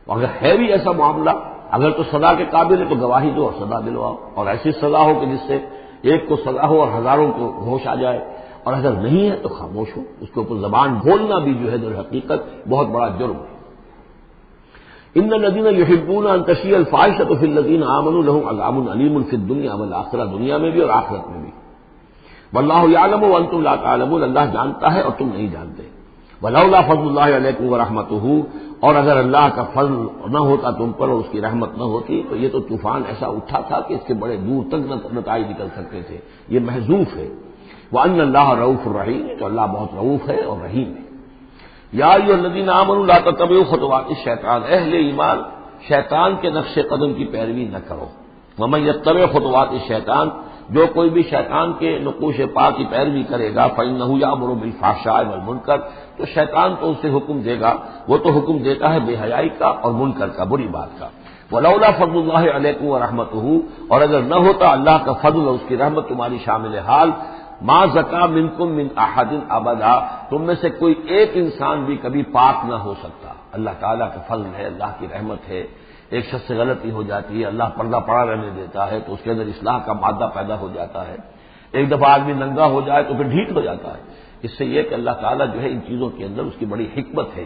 اگر ہے بھی ایسا معاملہ، اگر تو سزا کے قابل ہے تو گواہی دو اور سزا دلواؤ، اور ایسی سزا ہو کہ جس سے ایک کو سزا ہو اور ہزاروں کو ہوش آ جائے، اور اگر نہیں ہے تو خاموش ہو، اس کے اوپر زبان بولنا بھی جو ہے در حقیقت بہت بڑا جرم ہے۔ ان الذين يحبون ان تشيع الفاحشة في الذين آمنوا لهم عذاب أليم في الدنيا والآخرة، دنیا میں بھی اور آخرت میں بھی۔ واللہ یعلم وانتم لا تعلمون، اللہ جانتا ہے اور تم نہیں جانتے۔ ولولا فضل اللہ علیکم ورحمتہ، اور اگر اللہ کا فضل نہ ہوتا تم پر اور اس کی رحمت نہ ہوتی تو یہ تو طوفان ایسا اٹھا تھا کہ اس کے بڑے دور تک نتائج نکل سکتے تھے، یہ محذوف ہے۔ وان اللہ رؤوف الرحیم، تو اللہ بہت رؤوف ہے اور رحیم ہے۔ یا ایھا الذین آمنوا لا تتبعوا خطوات الشیطان، اہل ایمان شیطان کے نقش قدم کی پیروی نہ کرو۔ ومن یتبع خطوات الشیطان، جو کوئی بھی شیطان کے نقوش پا کی پیروی کرے گا فإنہ یأمر بالفحشاء والمنکر، تو شیطان تو اسے حکم دے گا، وہ تو حکم دیتا ہے بے حیائی کا اور منکر کا، بری بات کا۔ ولولا فضل اللہ علیکم ورحمتہ، اور اگر نہ ہوتا اللہ کا فضل اور اس کی رحمت تمہاری شامل حال، ما زکا منکم من احد ابدا، تم میں سے کوئی ایک انسان بھی کبھی پاک نہ ہو سکتا۔ اللہ تعالیٰ کا فضل ہے، اللہ کی رحمت ہے، ایک شخص سے غلطی ہو جاتی ہے، اللہ پردہ پڑا رہنے دیتا ہے تو اس کے اندر اصلاح کا مادہ پیدا ہو جاتا ہے۔ ایک دفعہ آدمی ننگا ہو جائے تو پھر ڈھیٹ ہو جاتا ہے۔ اس سے یہ کہ اللہ تعالیٰ جو ہے ان چیزوں کے اندر اس کی بڑی حکمت ہے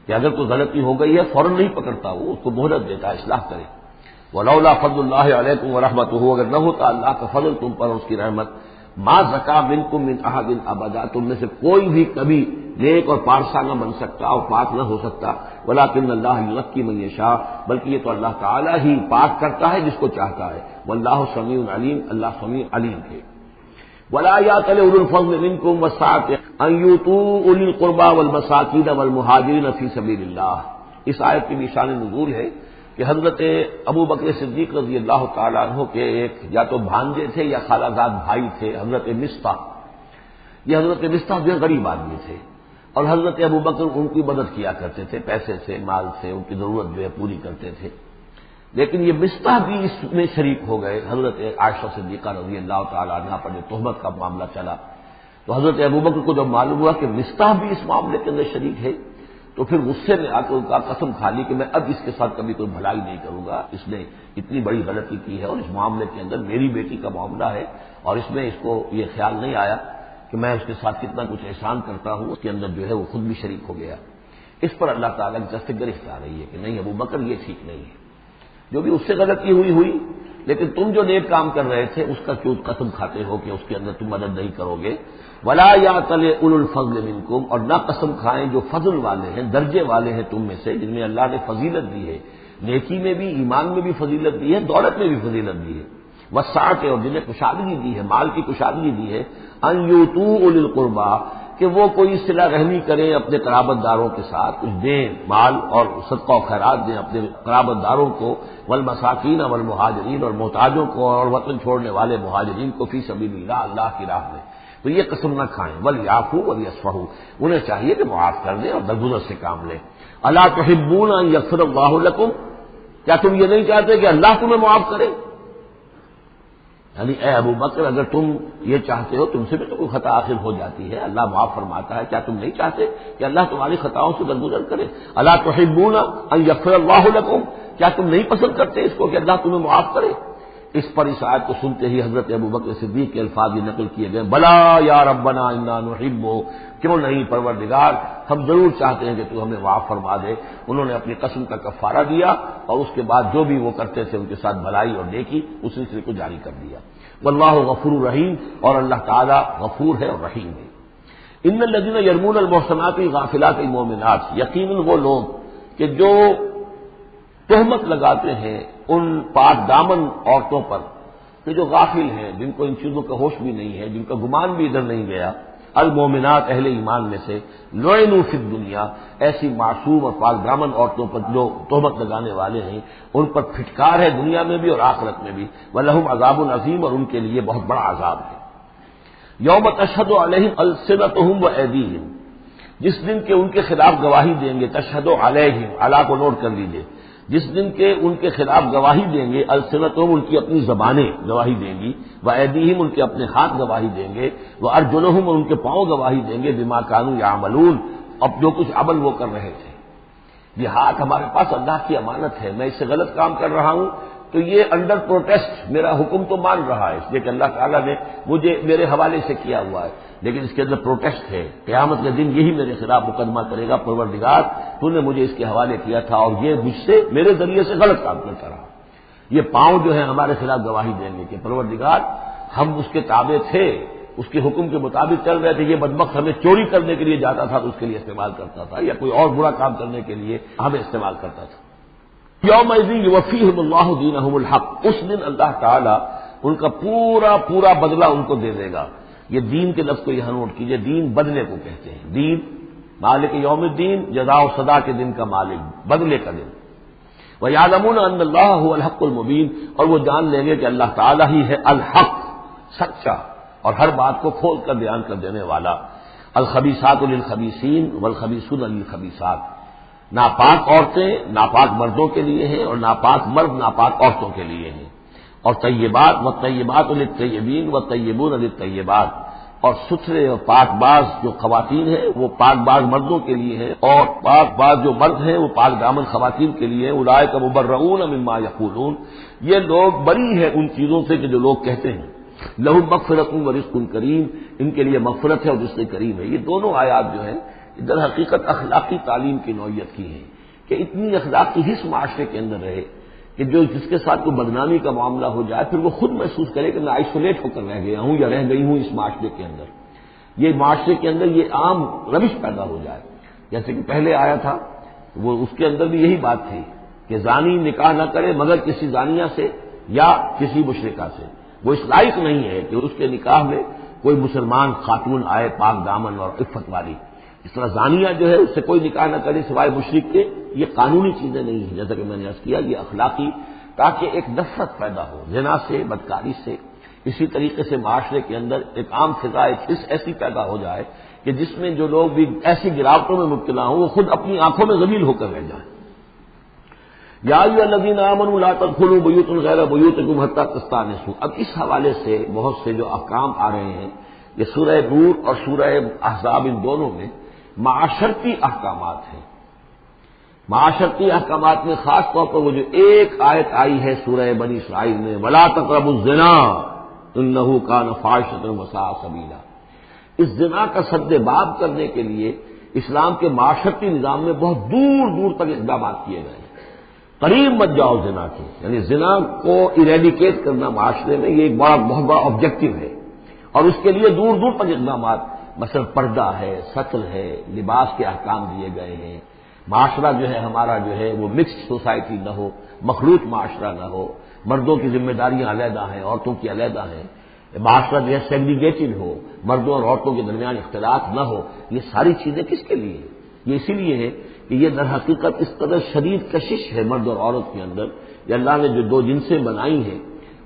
کہ اگر کوئی غلطی ہو گئی ہے فوراً نہیں پکڑتا، وہ اس کو مہلت دیتا ہے، اصلاح کرے۔ ولولا فضل اللہ علیکم ورحمتہ، اگر نہ ہوتا اللہ کا فضل تم پر اور اس کی رحمت، ما زکا منکم من احد ابدا، تم میں سے کوئی بھی کبھی نیک اور پارسا نہ بن سکتا اور پاک نہ ہو سکتا۔ ولکن اللہ یزکی من یشاء، بلکہ یہ تو اللہ تعالیٰ ہی پاک کرتا ہے جس کو چاہتا ہے۔ واللہ سمیع علیم، اللہ سمیع علیم ہے۔ ولا یأتل اولو الفضل منکم والسعة ان یؤتوا اولی القربى والمساکین والمہاجرین فی سبیل اللہ، اس آیت کی بھی شان نزول ہے کہ حضرت ابو بکر صدیق رضی اللہ تعالیٰ عنہ کے ایک یا تو بھانجے تھے یا خالہ زاد بھائی تھے، حضرت مصطح۔ یہ حضرت مصطح جو غریب آدمی تھے اور حضرت ابو بکر ان کی مدد کیا کرتے تھے، پیسے سے، مال سے ان کی ضرورت جو ہے پوری کرتے تھے۔ لیکن یہ مصطح بھی اس میں شریک ہو گئے۔ حضرت عائشہ صدیقہ رضی اللہ تعالیٰ عنہ پر جو تہمت کا معاملہ چلا تو حضرت ابو بکر کو جب معلوم ہوا کہ مصطح بھی اس معاملے کے اندر شریک ہے تو پھر غصے میں آ کے ان کا قسم کھا لی کہ میں اب اس کے ساتھ کبھی کوئی بھلائی نہیں کروں گا، اس نے اتنی بڑی غلطی کی ہے اور اس معاملے کے اندر میری بیٹی کا معاملہ ہے اور اس میں اس کو یہ خیال نہیں آیا کہ میں اس کے ساتھ کتنا کچھ احسان کرتا ہوں، اس کے اندر جو ہے وہ خود بھی شریک ہو گیا۔ اس پر اللہ تعالیٰ کی طرف سے گرفت آ رہی ہے کہ نہیں ابو بکر یہ ٹھیک نہیں ہے، جو بھی اس سے غلطی ہوئی، لیکن تم جو نیک کام کر رہے تھے اس کا کیوں قسم کھاتے ہو کہ اس کے اندر تم مدد نہیں کرو گے۔ ولا یأتل اولو الفضل منکم، اور نہ قسم کھائیں جو فضل والے ہیں، درجے والے ہیں تم میں سے، جن میں اللہ نے فضیلت دی ہے، نیکی میں بھی، ایمان میں بھی فضیلت دی ہے، دولت میں بھی فضیلت دی ہے، وسعت، اور جنہیں کشادگی دی ہے، مال کی کشادگی دی ہے، ان یؤتوا اولی القربى، کہ وہ کوئی صلہ رحمی کریں اپنے قرابت داروں کے ساتھ، کچھ دیں مال اور صدقہ و خیرات دیں اپنے قرابت داروں کو، والمساکین والمہاجرین، اور محتاجوں کو اور وطن چھوڑنے والے مہاجرین کو، فی سبیل اللہ، اللہ کی راہ میں۔ تو یہ قسم نہ کھائیں، ولیعفوا ولیصفحوا، انہیں چاہیے کہ معاف کر دیں اور درگزر سے کام لیں۔ الا تحبون ان یغفر اللہ لکم، کیا تم یہ نہیں چاہتے کہ اللہ تمہیں معاف کرے؟ یعنی اے ابو بکر اگر تم یہ چاہتے ہو، تم سے بھی تو کوئی خطا آخر ہو جاتی ہے، اللہ معاف فرماتا ہے، کیا تم نہیں چاہتے کہ اللہ تمہاری خطاؤں سے درگزر کرے؟ الا تحبون ان یغفر اللہ لکم، کیا تم نہیں پسند کرتے اس کو کہ اللہ تمہیں معاف کرے؟ اس پر اس آیت کو سنتے ہی حضرت ابو بکر صدیق کے الفاظ یہ نقل کیے گئے، بلا یا ربنا انا نحب، کیوں نہیں پروردگار، ہم ضرور چاہتے ہیں کہ تو ہمیں معاف فرما دے۔ انہوں نے اپنی قسم کا کفارہ دیا اور اس کے بعد جو بھی وہ کرتے تھے ان کے ساتھ بھلائی اور نیکی اس سلسلے کو جاری کر دیا۔ واللہ غفور رحیم، اور اللہ تعالیٰ غفور ہے اور رحیم ہے۔ ان الذین یرمون المحصنات الغافلات المؤمنات، یقیناً وہ لوگ کہ جو تہمت لگاتے ہیں ان پاک دامن عورتوں پر کہ جو غافل ہیں، جن کو ان چیزوں کا ہوش بھی نہیں ہے، جن کا گمان بھی ادھر نہیں گیا، المومنات، اہل ایمان میں سے، لعنوا فی الدنیا، ایسی معصوم اور پاک دامن عورتوں پر جو تہمت لگانے والے ہیں ان پر پھٹکار ہے دنیا میں بھی اور آخرت میں بھی، ولہم عذاب عظیم، اور ان کے لیے بہت بڑا عذاب ہے۔ یوم تشہد علیہم السنتہم وایدیہم، جس دن کے ان کے خلاف گواہی دیں گے، تشہد علیہم، علی کو نوٹ کر لیجیے، جس دن کے ان کے خلاف گواہی دیں گے، السنتہم ان کی اپنی زبانیں گواہی دیں گی، وایدیہم ان کے اپنے ہاتھ گواہی دیں گے، وارجلہم اور ان کے پاؤں گواہی دیں گے، بما کانوا یعملون، اب جو کچھ عمل وہ کر رہے تھے۔ یہ ہاتھ ہمارے پاس اللہ کی امانت ہے، میں اس سے غلط کام کر رہا ہوں تو یہ انڈر پروٹیسٹ میرا حکم تو مان رہا ہے، اس لیے کہ اللہ تعالیٰ نے مجھے میرے حوالے سے کیا ہوا ہے، لیکن اس کے اندر پروٹیسٹ ہے، قیامت کے دن یہی میرے خلاف مقدمہ کرے گا، پروردگار تو نے مجھے اس کے حوالے کیا تھا اور یہ مجھ سے میرے ذریعے سے غلط کام کرتا رہا۔ یہ پاؤں جو ہے ہمارے خلاف گواہی دیں گے کہ پروردگار ہم اس کے تابع تھے، اس کے حکم کے مطابق چل رہے تھے، یہ بدبخت ہمیں چوری کرنے کے لیے جاتا تھا تو اس کے لیے استعمال کرتا تھا، یا کوئی اور برا کام کرنے کے لیے ہمیں استعمال کرتا تھا۔ یومئذ یوفیہم اللہ دینہم الحق، اس دن اللہ تعالیٰ ان کا پورا پورا بدلہ ان کو دے دے گا۔ یہ دین کے لفظ کو یہاں نوٹ کیجئے، دین بدلے کو کہتے ہیں، دین مالک یوم الدین، جزا و سزا کے دن کا مالک، بدلے کا دن۔ وَيَعْلَمُونَ أَنَّ اللَّهَ هُوَ الْحَقُّ الْمُبِينُ، اور وہ جان لیں گے کہ اللہ تعالیٰ ہی ہے الحق، سچا اور ہر بات کو کھول کر بیان کر دینے والا۔ الخبیثات للخبیثین والخبیثون للخبیثات، ناپاک عورتیں ناپاک مردوں کے لیے ہیں اور ناپاک مرد ناپاک عورتوں کے لیے ہیں، اور طیبات والطیبات للطیبین والطیبون للطیبات، اور ستھرے اور پاک باز جو خواتین ہیں وہ پاک باز مردوں کے لیے ہیں، اور پاک باز جو مرد ہیں وہ پاک دامن خواتین کے لیے ہیں۔ اولئک مبرؤون مما یقولون، یہ لوگ بری ہیں ان چیزوں سے کہ جو لوگ کہتے ہیں۔ لہم مغفرۃ ورزق کریم، ان کے لیے مغفرت ہے اور رزق کریم ہے۔ یہ دونوں آیات جو ہیں در حقیقت اخلاقی تعلیم کی نوعیت کی ہیں کہ اتنی اخلاقی حس معاشرے کے اندر رہے کہ جو جس کے ساتھ کوئی بدنامی کا معاملہ ہو جائے پھر وہ خود محسوس کرے کہ میں آئسولیٹ ہو کر رہ گیا ہوں یا رہ گئی ہوں اس معاشرے کے اندر، یہ معاشرے کے اندر یہ عام روش پیدا ہو جائے۔ جیسے کہ پہلے آیا تھا وہ اس کے اندر بھی یہی بات تھی کہ زانی نکاح نہ کرے مگر کسی زانیہ سے یا کسی مشرکہ سے، وہ اس لائق نہیں ہے کہ اس کے نکاح میں کوئی مسلمان خاتون آئے پاک دامن اور عفت والی، اس طرح زانیہ جو ہے اس سے کوئی نکاح نہ کرے سوائے مشرک کے، یہ قانونی چیزیں نہیں ہیں، جیسا کہ میں نے عرض کیا یہ اخلاقی، تاکہ ایک نفرت پیدا ہو زنا سے بدکاری سے۔ اسی طریقے سے معاشرے کے اندر ایک عام فضا، ایک حس ایسی پیدا ہو جائے کہ جس میں جو لوگ بھی ایسی گراوٹوں میں مبتلا ہوں وہ خود اپنی آنکھوں میں ذلیل ہو کر رہ جائیں۔ یا ایھا الذین آمنوا لا تدخلوا بیوتا غیر بیوتکم حتی تستأنسوا، اب اس حوالے سے بہت سے جو احکام آ رہے ہیں، یہ سورہ نور اور سورہ احزاب ان دونوں میں معاشرتی احکامات ہیں۔ معاشرتی احکامات میں خاص طور پر وہ جو ایک آیت آئی ہے سورہ بنی اسرائیل میں، وَلَا تَقْرَبُوا الزِّنَا إِنَّهُ كَانَ فَاحِشَةً وَسَاءَ سَبِيلًا، اس زنا کا سد باب کرنے کے لیے اسلام کے معاشرتی نظام میں بہت دور دور تک اقدامات کیے گئے ہیں۔ قریب مت جاؤ زنا کے، یعنی زنا کو ایریڈیکیٹ کرنا معاشرے میں یہ ایک بہت بڑا آبجیکٹو ہے، اور اس کے لیے دور دور تک اقدامات، مثلا پردہ ہے، سطر ہے، لباس کے احکام دیے گئے ہیں، معاشرہ جو ہے ہمارا جو ہے وہ مکسڈ سوسائٹی نہ ہو، مخلوط معاشرہ نہ ہو، مردوں کی ذمہ داریاں علیحدہ ہیں، عورتوں کی علیحدہ ہیں، معاشرہ جو ہے سیگریگیٹڈ ہو، مردوں اور عورتوں کے درمیان اختلاط نہ ہو۔ یہ ساری چیزیں کس کے لیے؟ یہ اسی لیے ہے کہ یہ در حقیقت اس قدر شدید کشش ہے مرد اور عورت کے اندر، یہ اللہ نے جو دو جنسیں بنائی ہیں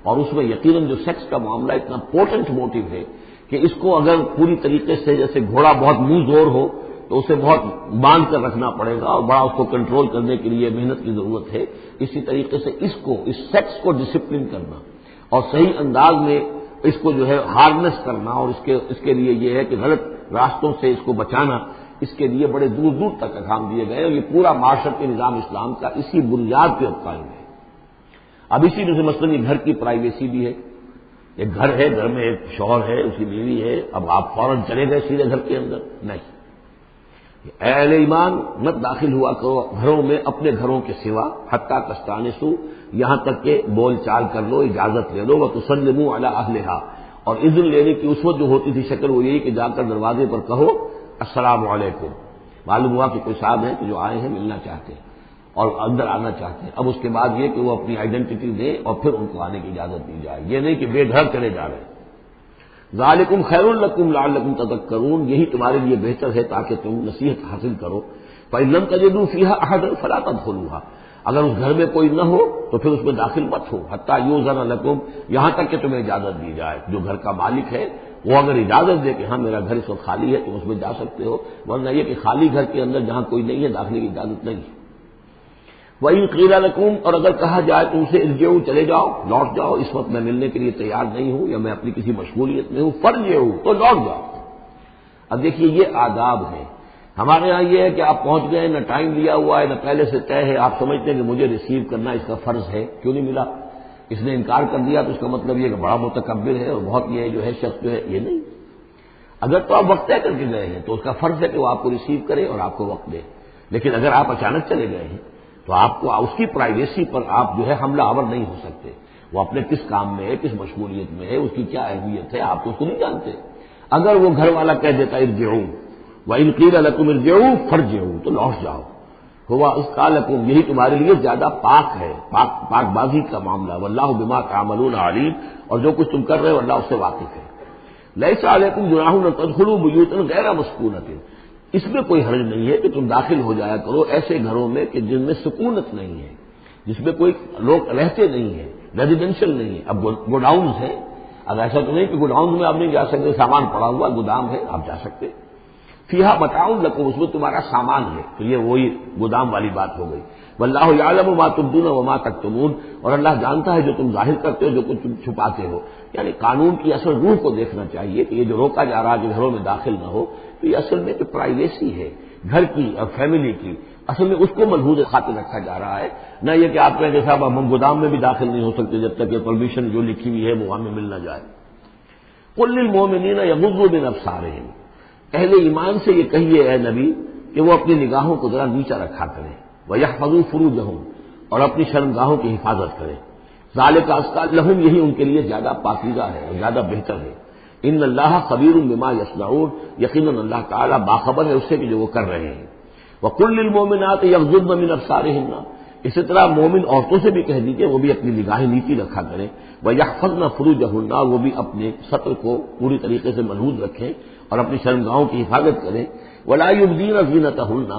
اور اس میں یقیناً جو سیکس کا معاملہ اتنا پوٹنٹ موٹو ہے کہ اس کو اگر پوری طریقے سے جیسے گھوڑا بہت منہ زور ہو تو اسے بہت باندھ کر رکھنا پڑے گا اور بڑا اس کو کنٹرول کرنے کے لیے محنت کی ضرورت ہے، اسی طریقے سے اس سیکس کو ڈسپلن کرنا اور صحیح انداز میں اس کو جو ہے ہارنس کرنا اور اس کے لیے یہ ہے کہ غلط راستوں سے اس کو بچانا، اس کے لیے بڑے دور دور تک احکام دیے گئے اور یہ پورا معاشرتی نظام اسلام کا اسی بنیاد پہ قائم ہے۔ اب اسی میں سے مثلاً یہ گھر کی پرائیویسی بھی ہے، ایک گھر ہے، گھر میں ایک شوہر ہے، اس کی بیوی ہے، اب آپ فوراً چلے گئے سیدھے گھر کے اندر، نہیں، اے اہل ایمان مت داخل ہوا کرو گھروں میں اپنے گھروں کے سوا، حتیٰ تستانسوا، یہاں تک کہ بول چال کر لو، اجازت لے لو، وتسلموا علی اہلہا، اور اذن لینے کی اس وقت جو ہوتی تھی شکل وہ یہی کہ جا کر دروازے پر کہو السلام علیکم، معلوم ہوا کہ کوئی صاحب ہیں کہ جو آئے ہیں ملنا چاہتے ہیں اور اندر آنا چاہتے ہیں۔ اب اس کے بعد یہ کہ وہ اپنی آئیڈینٹی دیں اور پھر ان کو آنے کی اجازت دی جائے، یہ نہیں کہ بے گھر چلے جا رہے ہیں۔ ذالکم خیر لکم لعلکم تذکرون، یہی تمہارے لیے بہتر ہے تاکہ تم نصیحت حاصل کرو۔ فإن لم تجدوا فیہا احدا فلا تدخلوها، اگر اس گھر میں کوئی نہ ہو تو پھر اس میں داخل مت ہو، حتی یؤذن لکم، یہاں تک کہ تمہیں اجازت دی جائے، جو گھر کا مالک ہے وہ اگر اجازت دے کہ ہاں میرا گھر اس وقت خالی ہے تم اس میں جا سکتے ہو، ورنہ یہ کہ خالی گھر کے اندر جہاں کوئی نہیں ہے داخلے کی اجازت نہیں ہے۔ وَإِنْ قِيلَ لَكُمْ، اور اگر کہا جائے تم سے ارجعوا، چلے جاؤ، لوٹ جاؤ، اس وقت میں ملنے کے لیے تیار نہیں ہوں یا میں اپنی کسی مشغولیت میں ہوں، فارجعوا، تو لوٹ جاؤ۔ اب دیکھیے یہ آداب ہیں۔ ہمارے ہاں یہ ہے کہ آپ پہنچ گئے، نہ ٹائم لیا ہوا ہے نہ پہلے سے طے ہے، آپ سمجھتے ہیں کہ مجھے ریسیو کرنا اس کا فرض ہے، کیوں نہیں ملا؟ اس نے انکار کر دیا تو اس کا مطلب یہ کہ بڑا متکبر ہے اور بہت یہ جو ہے شخص جو ہے، یہ نہیں۔ اگر تو آپ وقت طے کر کے گئے ہیں تو اس کا فرض ہے کہ وہ آپ کو ریسیو کرے اور آپ کو وقت دے، لیکن اگر آپ اچانک چلے گئے ہیں تو آپ کو اس کی پرائیویسی پر آپ جو ہے حملہ آور نہیں ہو سکتے۔ وہ اپنے کس کام میں ہے، کس مشغولیت میں ہے، اس کی کیا اہمیت ہے، آپ تو اس کو نہیں جانتے۔ اگر وہ گھر والا کہہ دیتا ارجعوا وَإِنْ قِيلَ لَكُمْ ارْجِعُوا فَارْجِعُوا، تو لوٹ جاؤ، ہوا اَزْكَىٰ لَكُمْ، یہی تمہارے لیے زیادہ پاک ہے، پاک بازی کا معاملہ، وَاللَّهُ بِمَا تَعْمَلُونَ عَلِيمٌ، اور جو کچھ تم کر رہے ہو اللہ اس سے واقف ہے۔ لَيْسَ عَلَيْكُمْ جُنَاحٌ أَن تَدْخُلُوا بُيُوتًا غَيْرَ مَسْكُونَةٍ، اس میں کوئی حرج نہیں ہے کہ تم داخل ہو جایا کرو ایسے گھروں میں کہ جن میں سکونت نہیں ہے، جس میں کوئی لوگ رہتے نہیں ہیں، ریزیڈینشل نہیں ہے۔ اب گوڈاؤنز ہیں، اب ایسا تو نہیں کہ گوڈاؤنز میں آپ نہیں جا سکتے، سامان پڑا ہوا گودام ہے، آپ جا سکتے۔ فیہا متاع لکم، اس میں تمہارا سامان ہے، تو یہ وہی گودام والی بات ہو گئی۔ واللہ یعلم ما تبدون وما تکتمون، اور اللہ جانتا ہے جو تم ظاہر کرتے ہو جو کچھ تم چھپاتے ہو۔ یعنی قانون کی اصل روح کو دیکھنا چاہیے کہ یہ جو روکا جا رہا ہے کہ گھروں میں داخل نہ ہو، تو یہ اصل میں جو پرائیویسی ہے گھر کی اور فیملی کی، اصل میں اس کو ملحوظ خاطر رکھا جا رہا ہے، نہ یہ کہ آپ کہیں کہ صاحب ہم گودام میں بھی داخل نہیں ہو سکتے جب تک یہ پرمیشن جو لکھی ہوئی ہے وہ ہمیں مل نہ جائے۔ قل للمؤمنین یغضوا من ابصارہم، اہل ایمان سے یہ کہیے اے نبی کہ وہ اپنی نگاہوں کو ذرا نیچا رکھا کریں، وَيَحْفَظُوا فُرُوجَهُمْ، اور اپنی شرمگاہوں کی حفاظت کریں۔ ذَلِكَ أَزْكَىٰ لَهُمْ، یہی ان کے لیے زیادہ پاکیزہ ہے اور زیادہ بہتر ہے۔ ان اللہ خبیر بما یصنعون، یقیناً اللہ تعالیٰ باخبر ہے اس سے کہ جو وہ کر رہے ہیں۔ وَقُل لِّلْمُؤْمِنَاتِ يَغْضُضْنَ مِنْ أَبْصَارِهِنَّ، اسی طرح مومن عورتوں سے بھی کہہ دیجیے وہ بھی اپنی نگاہیں نیچی رکھا کریں، وَيَحْفَظْنَ فُرُوجَهُنَّ، وہ بھی اپنے سطر کو پوری طریقے سے ملحوظ رکھیں اور اپنی شرمگاہوں کی حفاظت کریں۔ وَلَا يُبْدِينَ زِينَتَهُنَّ،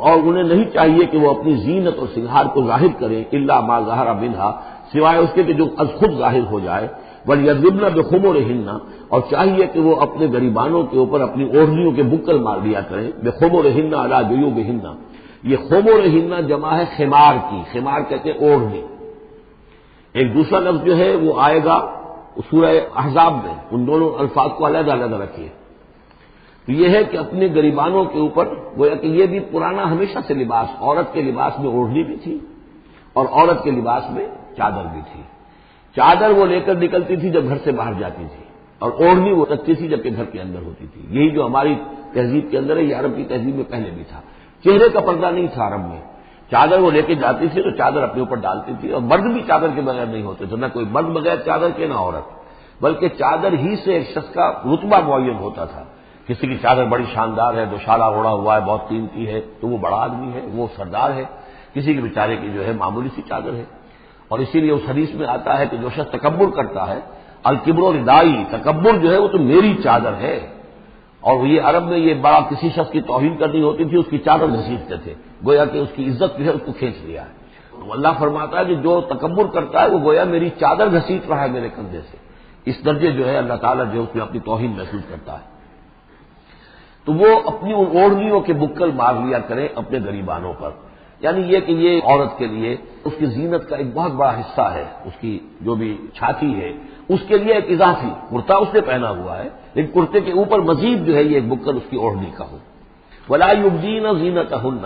اور انہیں نہیں چاہیے کہ وہ اپنی زینت اور سنگھار کو ظاہر کریں، الا ما ظہر منہا، سوائے اس کے کہ جو از خود ظاہر ہو جائے۔ وَلْيَضْرِبْنَ بِخُمُرِهِنَّ، اور چاہیے کہ وہ اپنے گریبانوں کے اوپر اپنی اوڑھنیوں کے بکل مار دیا کریں، بِخُمُرِهِنَّ عَلَىٰ جُيُوبِهِنَّ، یہ خمرہن جمع ہے خمار کی، خمار کہتے ہیں اوڑھنی۔ ایک دوسرا لفظ جو ہے وہ آئے گا سورہ احزاب میں، ان دونوں الفاظ کو علیحدہ علیحدہ رکھیے۔ تو یہ ہے کہ اپنے گریبانوں کے اوپر، گویا کہ یہ بھی پرانا ہمیشہ سے لباس، عورت کے لباس میں اوڑھنی بھی تھی اور عورت کے لباس میں چادر بھی تھی۔ چادر وہ لے کر نکلتی تھی جب گھر سے باہر جاتی تھی، اور اوڑھنی وہ رکھتی تھی جبکہ گھر کے اندر ہوتی تھی۔ یہی جو ہماری تہذیب کے اندر ہے، یہ عرب کی تہذیب میں پہلے بھی تھا۔ چہرے کا پردہ نہیں تھا عرب میں، چادر وہ لے کے جاتی تھی تو چادر اپنے اوپر ڈالتی تھی، اور مرد بھی چادر کے بغیر نہیں ہوتے تھے، نہ کوئی مرد بغیر چادر کے نہ عورت، بلکہ چادر ہی سے ایک شخص کا رتبہ معین ہوتا تھا۔ کسی کی چادر بڑی شاندار ہے، دوشالہ اوڑھا ہوا ہے، بہت قیمتی ہے، تو وہ بڑا آدمی ہے، وہ سردار ہے۔ کسی کے بیچارے کی جو ہے معمولی سی چادر ہے، اور اسی لیے اس حدیث میں آتا ہے کہ جو شخص تکبر کرتا ہے، الکبر ردائی، تکبر جو ہے وہ تو میری چادر ہے۔ اور یہ عرب میں یہ بڑا کسی شخص کی توہین کرنی ہوتی تھی، اس کی چادر گھسیٹتے تھے، گویا کہ اس کی عزت جو ہے اس کو کھینچ لیا ہے۔ تو اللہ فرماتا ہے کہ جو تکبر کرتا ہے وہ گویا میری چادر گھسیٹ رہا ہے میرے کندھے سے، اس درجے جو ہے اللہ تعالیٰ جو اس میں اپنی توہین محسوس کرتا ہے۔ تو وہ اپنی ان اوڑھنیوں کے بکل مار لیا کریں اپنے گریبانوں پر، یعنی یہ کہ یہ عورت کے لیے اس کی زینت کا ایک بہت بڑا حصہ ہے، اس کی جو بھی چھاتی ہے اس کے لیے ایک اضافی کرتا اس نے پہنا ہوا ہے، لیکن کرتے کے اوپر مزید جو ہے یہ ایک بکل اس کی اوڑھنی کا ہو۔ ولا یبدین زینتہن،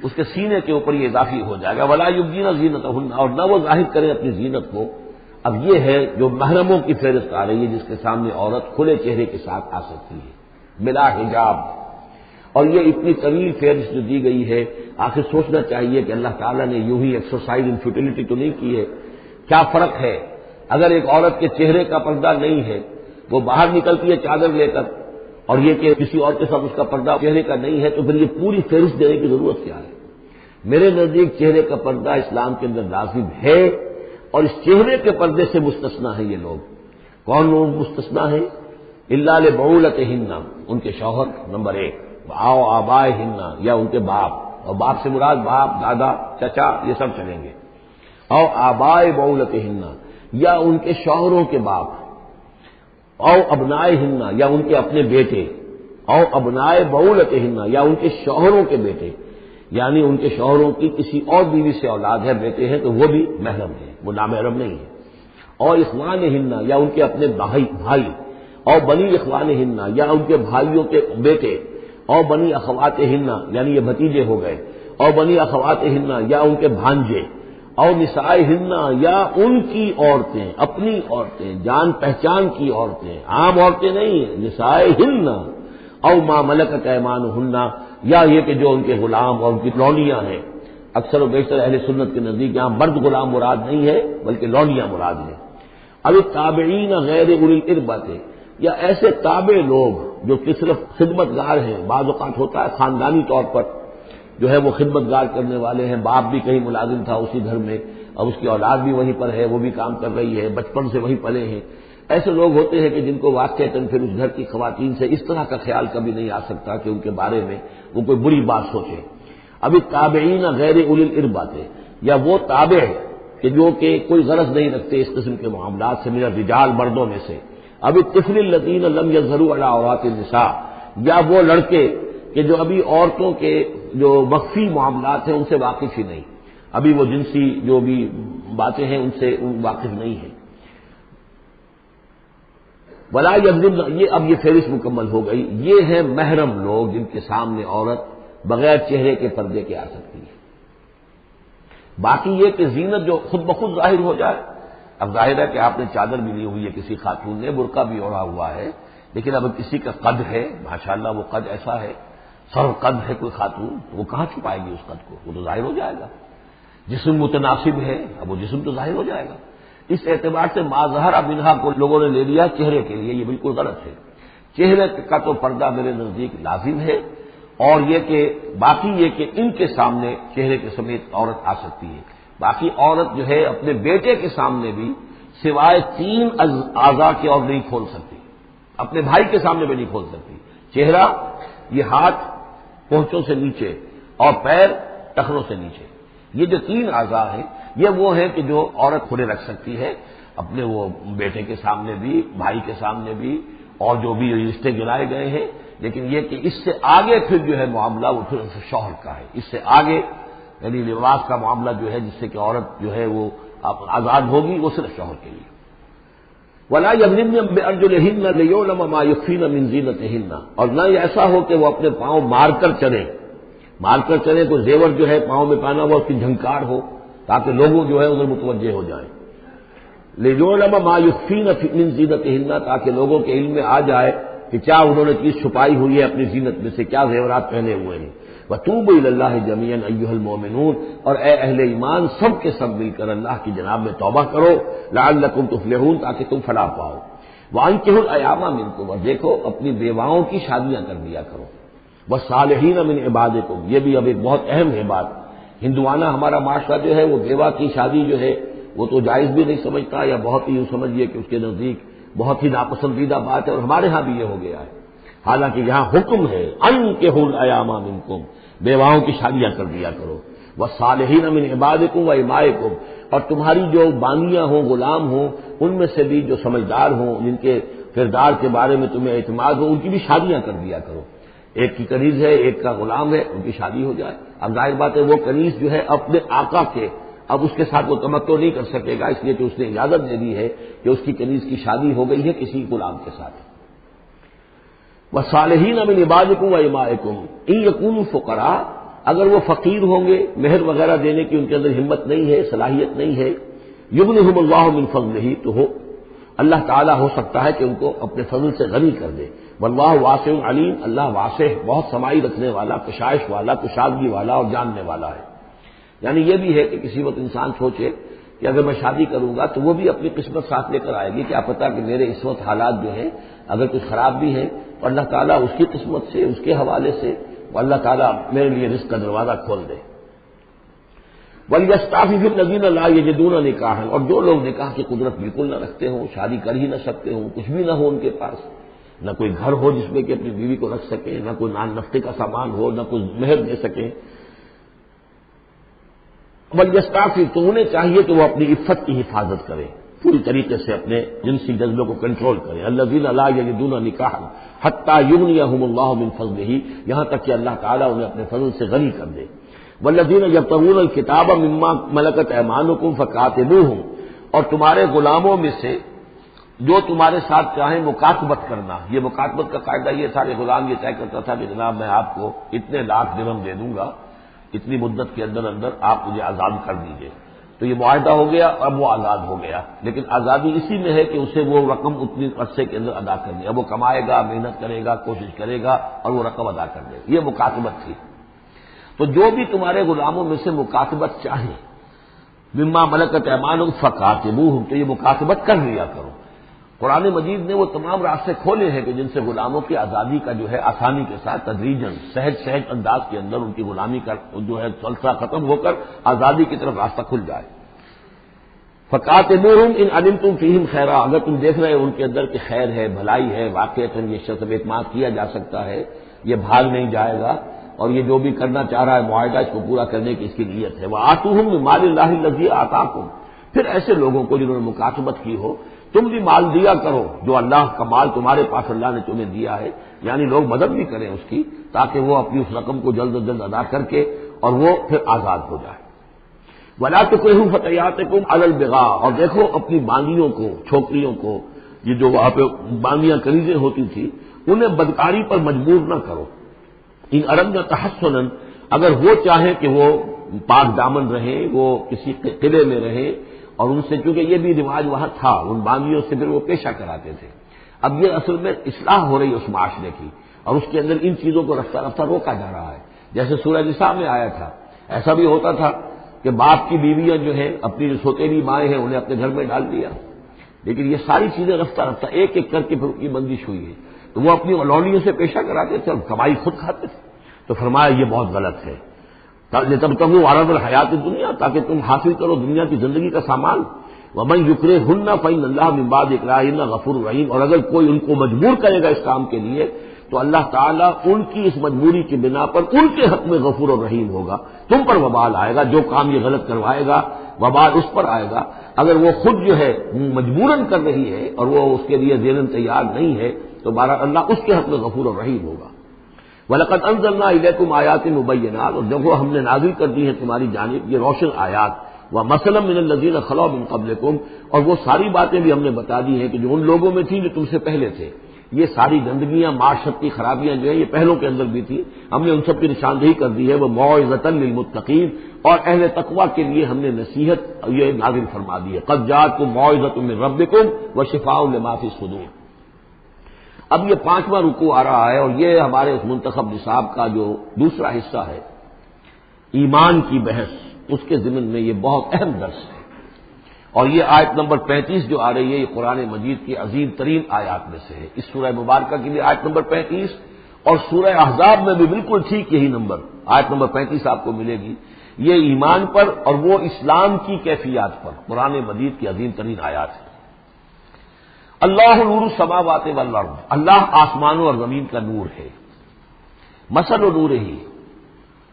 اس کے سینے کے اوپر یہ اضافی ہو جائے گا، ولا یبدین زینتہن، اور نہ وہ ظاہر کریں اپنی زینت کو۔ اب یہ ہے جو محرموں کی فہرست آ رہی ہے جس کے سامنے عورت کھلے چہرے کے ساتھ آ سکتی ہے بلا حجاب، اور یہ اتنی طویل فہرست جو دی گئی ہے، آخر سوچنا چاہیے کہ اللہ تعالیٰ نے یوں ہی ایکسرسائز ان فیوٹیلٹی تو نہیں کی ہے۔ کیا فرق ہے اگر ایک عورت کے چہرے کا پردہ نہیں ہے، وہ باہر نکلتی ہے چادر لے کر، اور یہ کہ کسی اور کے ساتھ اس کا پردہ چہرے کا نہیں ہے، تو پھر یہ پوری فہرست دینے کی ضرورت کیا ہے؟ میرے نزدیک چہرے کا پردہ اسلام کے اندر لازم ہے، اور اس چہرے کے پردے سے مستثنا ہیں یہ لوگ۔ کون لوگ مستثنا ہیں؟ الا لبعولتہن، ان کے شوہر نمبر 1، او آبائہن، یا ان کے باپ، اور باپ سے مراد باپ، دادا، چچا، یہ سب چلیں گے۔ او آبائے بعولتہن، یا ان کے شوہروں کے باپ، او ابنائہن، یا ان کے اپنے بیٹے، او ابنائے بعولتہن، یا ان کے شوہروں کے بیٹے۔ یعنی ان کے شوہروں کی کسی اور بیوی سے اولاد ہے، بیٹے ہیں، تو وہ بھی محرم ہے، وہ نامحرم نہیں ہے۔ اور اخوانہن یا ان کے اپنے بھائی، اور بنی اخوانہن یا ان کے بھائیوں کے بیٹے، اور بنی اخواتہن یعنی یہ بھتیجے ہو گئے، اور بنی اخواتہن یا ان کے بھانجے، اور نسائہن یا ان کی عورتیں، اپنی عورتیں، جان پہچان کی عورتیں، عام عورتیں نہیں ہیں، نسائہن، او ما ملکت ایمانہن یا یہ کہ جو ان کے غلام اور ان کی لونیاں ہیں۔ اکثر و بیشتر اہل سنت کے نزدیک یہاں مرد غلام مراد نہیں ہے بلکہ لونیاں مراد ہیں۔ اب تابعین غیر اولی الاربۃ یا ایسے تابع لوگ جو کہ صرف خدمت گار ہیں، بعض اوقات ہوتا ہے خاندانی طور پر جو ہے وہ خدمت گار کرنے والے ہیں، باپ بھی کہیں ملازم تھا اسی گھر میں، اب اس کی اولاد بھی وہیں پر ہے، وہ بھی کام کر رہی ہے، بچپن سے وہیں پلے ہیں۔ ایسے لوگ ہوتے ہیں کہ جن کو واقعتاً پھر اس گھر کی خواتین سے اس طرح کا خیال کبھی نہیں آ سکتا کہ ان کے بارے میں وہ کوئی بری بات سوچے۔ ابھی تابعین غیر اولی الاربۃ یا وہ تابع کہ جو کہ کوئی غرض نہیں رکھتے اس قسم کے معاملات سے، من الرجال مردوں میں سے، ابھی الطفل الذین لم یظہروا علی عورات النساء یا وہ لڑکے کہ جو ابھی عورتوں کے جو مخفی معاملات ہیں ان سے واقف ہی نہیں، ابھی وہ جنسی جو بھی باتیں ہیں ان سے واقف نہیں ہیں۔ ولا یضربن، یہ اب یہ فہرست مکمل ہو گئی، یہ ہیں محرم لوگ جن کے سامنے عورت بغیر چہرے کے پردے کے آ سکتی ہے۔ باقی یہ کہ زینت جو خود بخود ظاہر ہو جائے، اب ظاہر ہے کہ آپ نے چادر بھی لی ہوئی ہے، کسی خاتون نے برقع بھی اوڑھا ہوا ہے، لیکن اب کسی کا قد ہے، ماشاءاللہ وہ قد ایسا ہے، سر قد ہے کوئی خاتون، تو وہ کہاں چھپائے گی اس قد کو، وہ تو ظاہر ہو جائے گا۔ جسم متناسب ہے، اب وہ جسم تو ظاہر ہو جائے گا۔ اس اعتبار سے ما ظہر منہا کو لوگوں نے لے لیا چہرے کے لیے، یہ بالکل غلط ہے۔ چہرے کا تو پردہ میرے نزدیک لازم ہے، اور یہ کہ باقی یہ کہ ان کے سامنے چہرے کے سمیت عورت آ سکتی ہے۔ باقی عورت جو ہے اپنے بیٹے کے سامنے بھی سوائے 3 اعضاء کے اور نہیں کھول سکتی، اپنے بھائی کے سامنے بھی نہیں کھول سکتی۔ چہرہ، یہ ہاتھ پونچھوں سے نیچے، اور پیر ٹخنوں سے نیچے، یہ جو 3 اعضاء ہیں یہ وہ ہیں کہ جو عورت کھلے رکھ سکتی ہے، اپنے وہ بیٹے کے سامنے بھی، بھائی کے سامنے بھی، اور جو بھی رشتے گرائے گئے ہیں۔ لیکن یہ کہ اس سے آگے پھر جو ہے معاملہ وہ پھر شوہر کا ہے، اس سے آگے یعنی لباس کا معاملہ جو ہے جس سے کہ عورت جو ہے وہ آزاد ہوگی، وہ صرف شوہر کے لیے۔ ولا یضربن بارجلہن لیعلم ما یخفین من زینتہن، اور نہ ایسا ہو کہ وہ اپنے پاؤں مار کر چلیں، مار کر چلیں تو زیور جو ہے پاؤں میں پہنا ہوا اس کی جھنکار ہو تاکہ لوگوں جو ہے ادھر متوجہ ہو جائیں۔ لیعلم ما یخفین من زینتہن، تاکہ لوگوں کے علم میں آ جائے کہ کیا انہوں نے چیز چھپائی ہوئی ہے اپنی زینت میں سے، کیا زیورات پہنے ہوئے ہیں۔ وَتُوبُوا إِلَى اللَّهِ جَمِيعًا أَيُّهَا الْمُؤْمِنُونَ، اور اے اہل ایمان سب کے سب مل کر اللہ کی جناب میں توبہ کرو، لعلکم تفلحون، تاکہ تم فلاح پاؤ۔ وَأَنكِحُوا الْأَيَامَ مِنكُمْ، اور دیکھو اپنی بیواؤں کی شادیاں کر دیا کرو۔ وَالصَّالِحِينَ مِنْ عِبَادِكُمْ، یہ بھی اب ایک بہت اہم ہے بات۔ ہندوانہ ہمارا معاشرہ جو ہے وہ بیوہ کی شادی جو ہے وہ تو جائز بھی نہیں سمجھتا، یا بہت ہی یوں سمجھیے کہ اس کے نزدیک بہت ہی ناپسندیدہ بات ہے، اور ہمارے ہاں بھی یہ ہو گیا ہے۔ حالانکہ یہاں حکم ہے انکحوا الایام منکم، بیواؤں کی شادیاں کر دیا کرو۔ والصالحین من عبادکم و امائکم، اور تمہاری جو بانیاں ہوں، غلام ہوں، ان میں سے بھی جو سمجھدار ہوں، جن کے کردار کے بارے میں تمہیں اعتماد ہو، ان کی بھی شادیاں کر دیا کرو۔ ایک کی کنیز ہے، ایک کا غلام ہے، ان کی شادی ہو جائے۔ اب ظاہر بات ہے وہ کنیز جو ہے اپنے آقا کے، اب اس کے ساتھ وہ تمتع نہیں کر سکے گا، اس لیے کہ اس نے اجازت دے دی ہے کہ اس کی کنیز کی شادی ہو گئی ہے کسی غلام کے ساتھ۔ وَالصَّالِحِينَ مِنْ عِبَادِكُمْ وَإِمَائِكُمْ إِنْ يَكُونُوا فُقَرَاءَ، اگر وہ فقیر ہوں گے، مہر وغیرہ دینے کی ان کے اندر ہمت نہیں ہے، صلاحیت نہیں ہے، يُغْنِهُمُ اللَّهُ مِنْ فَضْلِهِ، تو ہو اللہ تعالیٰ ہو سکتا ہے کہ ان کو اپنے فضل سے غنی کر دے۔ واللہ واسع علیم، اللہ واسع بہت سمائی رکھنے والا، کشائش والا، کشادگی والا اور جاننے والا ہے۔ یعنی یہ بھی ہے کہ کسی وقت انسان سوچے کہ اگر میں شادی کروں گا تو وہ بھی اپنی قسمت ساتھ لے کر آئے گی، کیا پتہ کہ میرے اس وقت حالات جو ہیں اگر کچھ خراب بھی ہیں، تو اللہ تعالیٰ اس کی قسمت سے، اس کے حوالے سے وہ اللہ تعالیٰ میرے لیے رزق کا دروازہ کھول دے۔ وَلْيَسْتَعْفِفِ الَّذِينَ لَا يَجِدُونَ نِكَاحًا، اور جو لوگ نکاح کی قدرت بالکل نہ رکھتے ہوں، شادی کر ہی نہ سکتے ہوں، کچھ بھی نہ ہو ان کے پاس، نہ کوئی گھر ہو جس میں کہ اپنی بیوی کو رکھ سکیں، نہ کوئی نان نفقے کا سامان ہو، نہ کوئی مہر دے سکیں، وَلْيَسْتَعْفِفْ، تو انہیں چاہیے کہ وہ اپنی عفت کی حفاظت کریں، پوری طریقے سے اپنے جنسی جذبے کو کنٹرول کریں۔ الَّذِينَ لَا يَجِدُونَ نِكَاحًا حَتَّىٰ يُغْنِيَهُمُ اللَّهُ مِنْ فَضْلِهِ، یہاں تک کہ اللہ تعالیٰ انہیں اپنے فضل سے غنی کر دے۔ والذین یبتغون الکتاب مما ملکت ایمانکم فکاتبوہم، اور تمہارے غلاموں میں سے جو تمہارے ساتھ چاہیں مکاتبت کرنا. یہ مکاتبت کا قاعدہ یہ تھا کہ غلام یہ طے کرتا تھا کہ جناب میں آپ کو اتنے لاکھ درہم دے دوں گا، اتنی مدت کے اندر اندر آپ مجھے آزاد کر دیجئے. تو یہ معاہدہ ہو گیا، اب وہ آزاد ہو گیا. لیکن آزادی اسی میں ہے کہ اسے وہ رقم اتنی عرصے کے اندر ادا کرنی ہے. اب وہ کمائے گا، محنت کرے گا، کوشش کرے گا اور وہ رقم ادا کر دے گا. یہ مکاتبت تھی. تو جو بھی تمہارے غلاموں میں سے مکاتبت چاہے مما ملکت ایمانکم فکاتبوہم، تو یہ مکاتبت کر لیا کرو. قرآن مجید نے وہ تمام راستے کھولے ہیں کہ جن سے غلاموں کی آزادی کا جو ہے آسانی کے ساتھ تدریجاً سہج انداز کے اندر ان کی غلامی کا جو ہے سلسلہ ختم ہو کر آزادی کی طرف راستہ کھل جائے. فقاتلوہم ان علمتم فیہم خیرا، اگر تم دیکھ رہے ہو ان کے اندر کہ خیر ہے، بھلائی ہے، واقعتاً یہ شخص اعتماد کیا جا سکتا ہے، یہ بھاگ نہیں جائے گا اور یہ جو بھی کرنا چاہ رہا ہے معاہدہ اس کو پورا کرنے کی اس کی نیت ہے. وآتوہم من مال اللہ الذی آتاکم، پھر ایسے لوگوں کو جنہوں نے مکاتبت کی ہو تم بھی مال دیا کرو جو اللہ کا مال تمہارے پاس اللہ نے تمہیں دیا ہے. یعنی لوگ مدد بھی کریں اس کی تاکہ وہ اپنی اس رقم کو جلد از جلد ادا کر کے اور وہ پھر آزاد ہو جائے. وَلَا تُكْرِهُوا فَتَيَاتِكُمْ عَلَى الْبِغَاءِ، اور دیکھو اپنی باندیوں کو، چھوکریوں کو، یہ جو وہاں پہ باندیاں کنیزیں ہوتی تھی انہیں بدکاری پر مجبور نہ کرو. ان اردنا تحسنا، اگر وہ چاہیں کہ وہ پاک دامن رہیں، وہ کسی قلعے میں رہیں، اور ان سے چونکہ یہ بھی رواج وہاں تھا، ان باندیوں سے پھر وہ پیشہ کراتے تھے. اب یہ اصل میں اصلاح ہو رہی ہے اس معاشرے کی اور اس کے اندر ان چیزوں کو رفتہ رفتہ روکا جا رہا ہے. جیسے سورہ نساء میں آیا تھا، ایسا بھی ہوتا تھا کہ باپ کی بیویاں جو ہیں اپنی جو سوتیلی مائیں ہیں انہیں اپنے گھر میں ڈال دیا. لیکن یہ ساری چیزیں رفتہ رفتہ ایک ایک کر کے پھر ان کی بندش ہوئی ہے. تو وہ اپنی اولادیوں سے پیشہ کراتے تھے اور کمائی خود کھاتے تھے. تو فرمایا یہ بہت غلط ہے. لتبتغوا عرض الحیات الدنیا، تاکہ تم حاصل کرو دنیا کی زندگی کا سامان. ومن یکرہن فإن اللہ من بعد اکراہہن غفور رحیم، اور اگر کوئی ان کو مجبور کرے گا اس کام کے لیے تو اللہ تعالیٰ ان کی اس مجبوری کی بنا پر ان کے حق میں غفور و رحیم ہوگا. تم پر وبال آئے گا، جو کام یہ غلط کروائے گا وبال اس پر آئے گا. اگر وہ خود جو ہے مجبوراً کر رہی ہے اور وہ اس کے لیے ذہناً تیار نہیں ہے تو بہرحال اللہ اس کے حق میں غفور و رحیم ہوگا. وَلَقَدْ أَنزَلْنَا إِلَيْكُمْ آيَاتٍ مُبَيِّنَاتٍ، اور دیکھو ہم نے نازل کر دی ہے تمہاری جانب یہ روشن آیات. وَمَثَلًا مِّنَ الَّذِينَ خَلَوْا مِن قَبْلِكُمْ، اور وہ ساری باتیں بھی ہم نے بتا دی ہیں کہ جو ان لوگوں میں تھیں جو تم سے پہلے تھے. یہ ساری گندگیاں، معاشرتی خرابیاں جو ہیں یہ پہلوں کے اندر بھی تھیں، ہم نے ان سب کی نشاندہی کر دی ہے. وہ موعظۃ للمتقین، اور اہل تقویٰ کے لیے ہم نے نصیحت یہ نازل فرما دی ہے. قد جاءتکم موعظۃ من ربکم وشفاء لما فی الصدور. اب یہ 5واں رکوع آ رہا ہے اور یہ ہمارے اس منتخب نصاب کا جو دوسرا حصہ ہے ایمان کی بحث، اس کے ضمن میں یہ بہت اہم درس ہے. اور یہ آیت نمبر 35 جو آ رہی ہے یہ قرآن مجید کی عظیم ترین آیات میں سے ہے. اس سورہ مبارکہ کی بھی آیت نمبر 35 اور سورہ احزاب میں بھی بالکل ٹھیک یہی نمبر آیت نمبر 35 آپ کو ملے گی. یہ ایمان پر اور وہ اسلام کی کیفیات پر قرآن مجید کی عظیم ترین آیات ہے. اللہ نور السماوات والارض، اللہ آسمانوں اور زمین کا نور ہے. مثل نور ہی،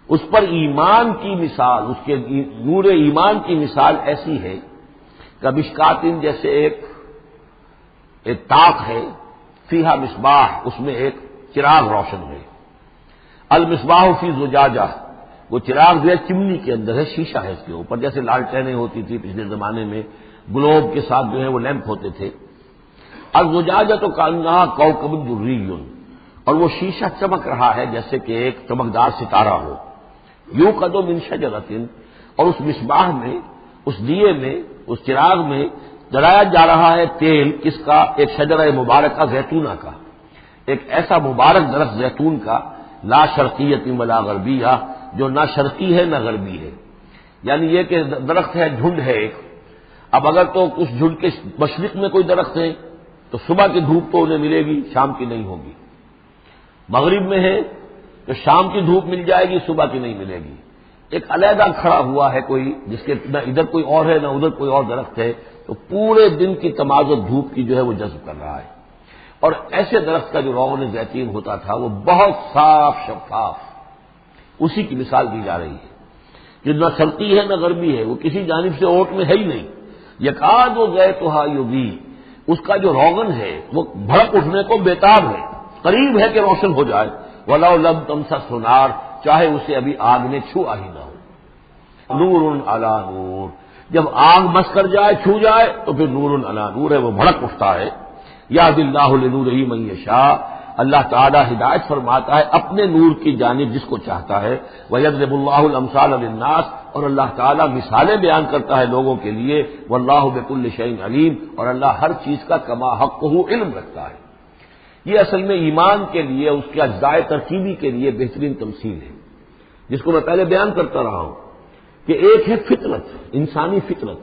اس پر ایمان کی مثال، اس کے نور ایمان کی مثال ایسی ہے کہ مشکاتن، جیسے ایک طاق ہے، فیہا مصباح، اس میں ایک چراغ روشن ہے. المصباح فی زجاجہ، وہ چراغ جو ہے چمنی کے اندر ہے، شیشہ ہے اس کے اوپر، جیسے لالٹینیں ہوتی تھی پچھلے زمانے میں، گلوب کے ساتھ جو ہے وہ لیمپ ہوتے تھے. الزجاجہ تو کانہا کوکب دری، اور وہ شیشہ چمک رہا ہے جیسے کہ ایک چمکدار ستارہ ہو. یوقد من شجرۃ، اور اس مصباح میں، اس دیے میں، اس چراغ میں جلایا جا رہا ہے تیل، کس کا؟ ایک شجرہ مبارکہ زیتونہ کا، ایک ایسا مبارک درخت زیتون کا، لا شرقیۃ ولا غربیہ، جو نہ شرقی ہے نہ غربی ہے. یعنی یہ کہ درخت ہے، جھنڈ ہے ایک. اب اگر تو اس جھنڈ کے مشرق میں کوئی درخت ہے تو صبح کی دھوپ تو انہیں ملے گی، شام کی نہیں ہوگی. مغرب میں ہے تو شام کی دھوپ مل جائے گی، صبح کی نہیں ملے گی. ایک علیحدہ کھڑا ہوا ہے کوئی، جس کے نہ ادھر کوئی اور ہے نہ ادھر کوئی اور درخت ہے، تو پورے دن کی تمازت دھوپ کی جو ہے وہ جذب کر رہا ہے. اور ایسے درخت کا جو روغن زیتون ہوتا تھا وہ بہت صاف شفاف، اسی کی مثال دی جا رہی ہے. جو نہ شرقی ہے نہ غربی ہے، وہ کسی جانب سے اوٹ میں ہے ہی نہیں. یکاد زیتھا یضیء، اس کا جو روغن ہے وہ بھڑک اٹھنے کو بیتاب ہے، قریب ہے کہ روشن ہو جائے. ولو لم تمسسہ نار، چاہے اسے ابھی آگ نے چھوا ہی نہ ہو. نور علی نور، جب آگ مس کر جائے، چھو جائے تو پھر نور علی نور ہے، وہ بھڑک اٹھتا ہے۔ یہد اللہ لنورہ من یشاء، اللہ تعالی ہدایت فرماتا ہے اپنے نور کی جانب جس کو چاہتا ہے۔ وَيَضْرِبُ اللَّهُ الْأَمْثَالَ لِلنَّاسِ، اور اللہ تعالی مثالیں بیان کرتا ہے لوگوں کے لیے۔ وَاللَّهُ بِكُلِّ شَيْءٍ عَلِيمٌ، اور اللہ ہر چیز کا کما حقہ علم رکھتا ہے۔ یہ اصل میں ایمان کے لیے، اس کے اجزائے ترکیبی کے لیے بہترین تمثیل ہے، جس کو میں پہلے بیان کرتا رہا ہوں کہ ایک ہے فطرت، انسانی فطرت۔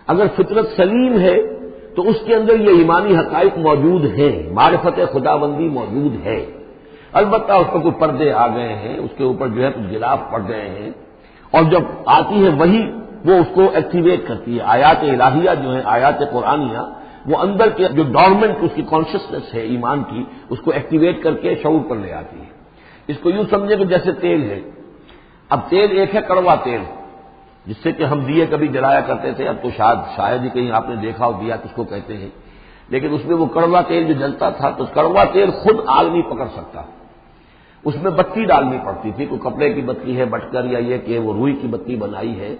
اگر فطرت سلیم ہے تو اس کے اندر یہ ایمانی حقائق موجود ہیں، معرفت خداوندی موجود ہے۔ البتہ اس پر کوئی پردے آ گئے ہیں، اس کے اوپر جو ہے کچھ غلاف پڑ گئے ہیں، اور جب آتی ہے وہی وہ اس کو ایکٹیویٹ کرتی ہے۔ آیات الہیہ جو ہیں، آیات قرآنیہ، وہ اندر کے جو ڈورمنٹ اس کی کانشیسنس ہے ایمان کی، اس کو ایکٹیویٹ کر کے شعور پر لے آتی ہے۔ اس کو یوں سمجھے کہ جیسے تیل ہے۔ اب تیل ایک ہے کڑوا تیل، جس سے کہ ہم دیے کبھی جلایا کرتے تھے، اب تو شاید ہی کہیں آپ نے دیکھا ہو دیا کس کو کہتے ہیں، لیکن اس میں وہ کڑوا تیل جو جلتا تھا تو کڑوا تیل خود آگ نہیں پکڑ سکتا، اس میں بتی ڈالنی پڑتی تھی، کوئی کپڑے کی بتی ہے بٹکر، یا یہ کہ وہ روئی کی بتی بنائی ہے،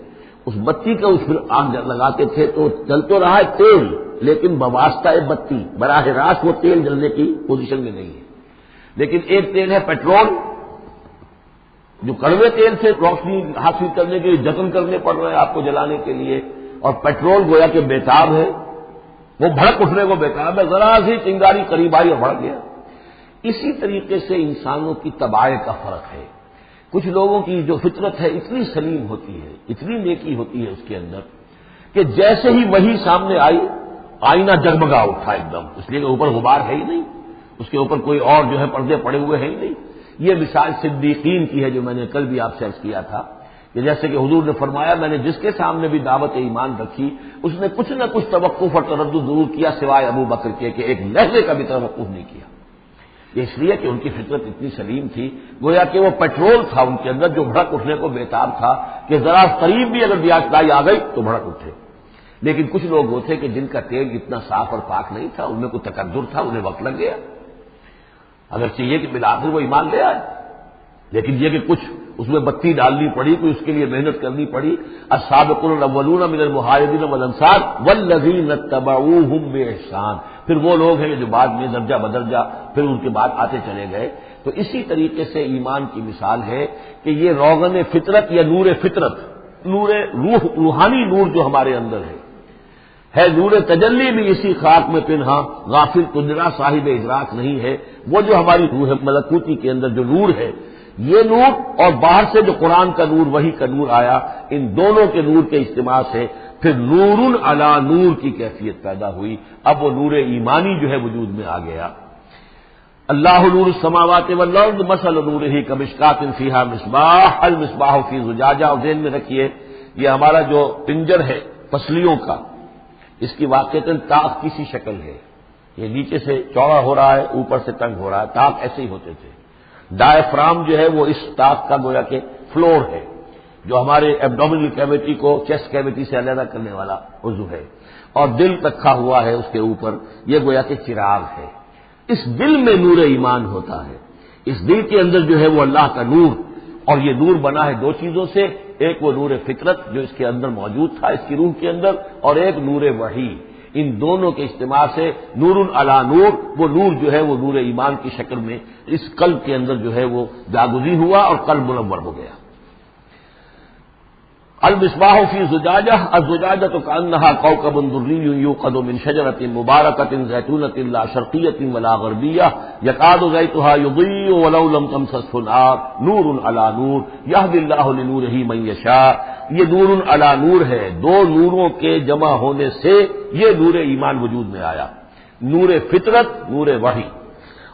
اس بتی کا اس پھر آگ لگاتے تھے تو چل تو رہا ہے تیل، لیکن بواسطہ بتی، براہ راست وہ تیل جلنے کی پوزیشن میں نہیں ہے۔ لیکن ایک تیل ہے پیٹرول، جو کڑوے تیل سے روشنی حاصل کرنے کے لیے جتن کرنے پڑ رہے ہیں آپ کو جلانے کے لیے، اور پیٹرول گویا کہ بیتاب ہے، وہ بھڑک اٹھنے کو بیتاب ہے، ذرا سی چنگاری قریب آئی اور بھڑک گیا۔ اسی طریقے سے انسانوں کی طباع کا فرق ہے۔ کچھ لوگوں کی جو فطرت ہے اتنی سلیم ہوتی ہے، اتنی نیکی ہوتی ہے اس کے اندر، کہ جیسے ہی وہی سامنے آئی آئینہ جگمگا اٹھا ایک دم، اس لیے کہ اوپر غبار ہے ہی نہیں، اس کے اوپر کوئی اور جو ہے پردے پڑے ہوئے ہیں ہی نہیں۔ یہ مثال صدیقین کی ہے جو میں نے کل بھی آپ سے عرض کیا تھا، کہ جیسے کہ حضور نے فرمایا میں نے جس کے سامنے بھی دعوت ایمان رکھی اس نے کچھ نہ کچھ توقف اور تردد ضرور کیا، سوائے ابو بکر کے کہ ایک لحظے کا بھی توقف نہیں کیا۔ یہ اس لیے کہ ان کی فطرت اتنی سلیم تھی، گویا کہ وہ پیٹرول تھا ان کے اندر جو بھڑک اٹھنے کو بیتاب تھا، کہ ذرا قریب بھی اگر دیاچلائی آ گئی تو بھڑک اٹھے۔ لیکن کچھ لوگ وہ تھے کہ جن کا تیل اتنا صاف اور پاک نہیں تھا، ان میں کوئی تکدر تھا، انہیں وقت لگ گیا، اگر چاہیے کہ بالآخر وہ ایمان لے آئے، لیکن یہ کہ کچھ اس میں بتی ڈالنی پڑی، کوئی اس کے لیے محنت کرنی پڑی۔ السابقون الاولون من المہاجرین والانصار والذین اتبعوہم باحسان، پھر وہ لوگ ہیں جو بعد میں درجہ بدرجہ پھر ان کے بعد آتے چلے گئے۔ تو اسی طریقے سے ایمان کی مثال ہے کہ یہ روغن فطرت یا نور فطرت، نور روح، روحانی نور جو ہمارے اندر ہے نور تجلی بھی اسی خاک میں پنہاں، غافل قدرہ صاحب ادراک نہیں ہے۔ وہ جو ہماری روح ملکوتی کے اندر جو نور ہے، یہ نور اور باہر سے جو قرآن کا نور، وحی کا نور آیا، ان دونوں کے نور کے اجتماع سے پھر نور علی نور کی کیفیت پیدا ہوئی۔ اب وہ نور ایمانی جو ہے وجود میں آ گیا۔ اللہ نور السماوات والارض مثل نورہ کمشکاۃ فیہا مصباح المصباح فی زجاجہ، اور ذہن میں رکھیے یہ ہمارا جو پنجر ہے پسلیوں کا، اس کی واقعتاً تاق کی سی شکل ہے، یہ نیچے سے چوڑا ہو رہا ہے، اوپر سے تنگ ہو رہا ہے، تاق ایسے ہی ہوتے تھے۔ ڈائفرام جو ہے وہ اس تاق کا گویا کہ فلور ہے، جو ہمارے ایبڈومینل کیویٹی کو چیسٹ کیویٹی سے علیحدہ کرنے والا عضو ہے، اور دل رکھا ہوا ہے اس کے اوپر، یہ گویا کہ چراغ ہے۔ اس دل میں نور ایمان ہوتا ہے، اس دل کے اندر جو ہے وہ اللہ کا نور، اور یہ نور بنا ہے دو چیزوں سے، ایک وہ نور فطرت جو اس کے اندر موجود تھا اس کی روح کے اندر، اور ایک نور وحی۔ ان دونوں کے اجتماع سے نور علی نور، وہ نور جو ہے وہ نور ایمان کی شکل میں اس قلب کے اندر جو ہے وہ جاگزی ہوا اور قلب منور ہو گیا۔ المصباح فی زجاجہ، الزجاجہ کأنہا کوکب دری یوقد من شجرۃ مبارکۃ زیتونۃ لا شرقیۃ ولا غربیہ یکاد زیتها یضیء ولو لم تمسسہ نار نور علی نور یہدی اللہ لنورہ من یشاء۔ یہ نور علی نور ہے، دو نوروں کے جمع ہونے سے یہ نور ایمان وجود میں آیا، نور فطرت، نور وحی۔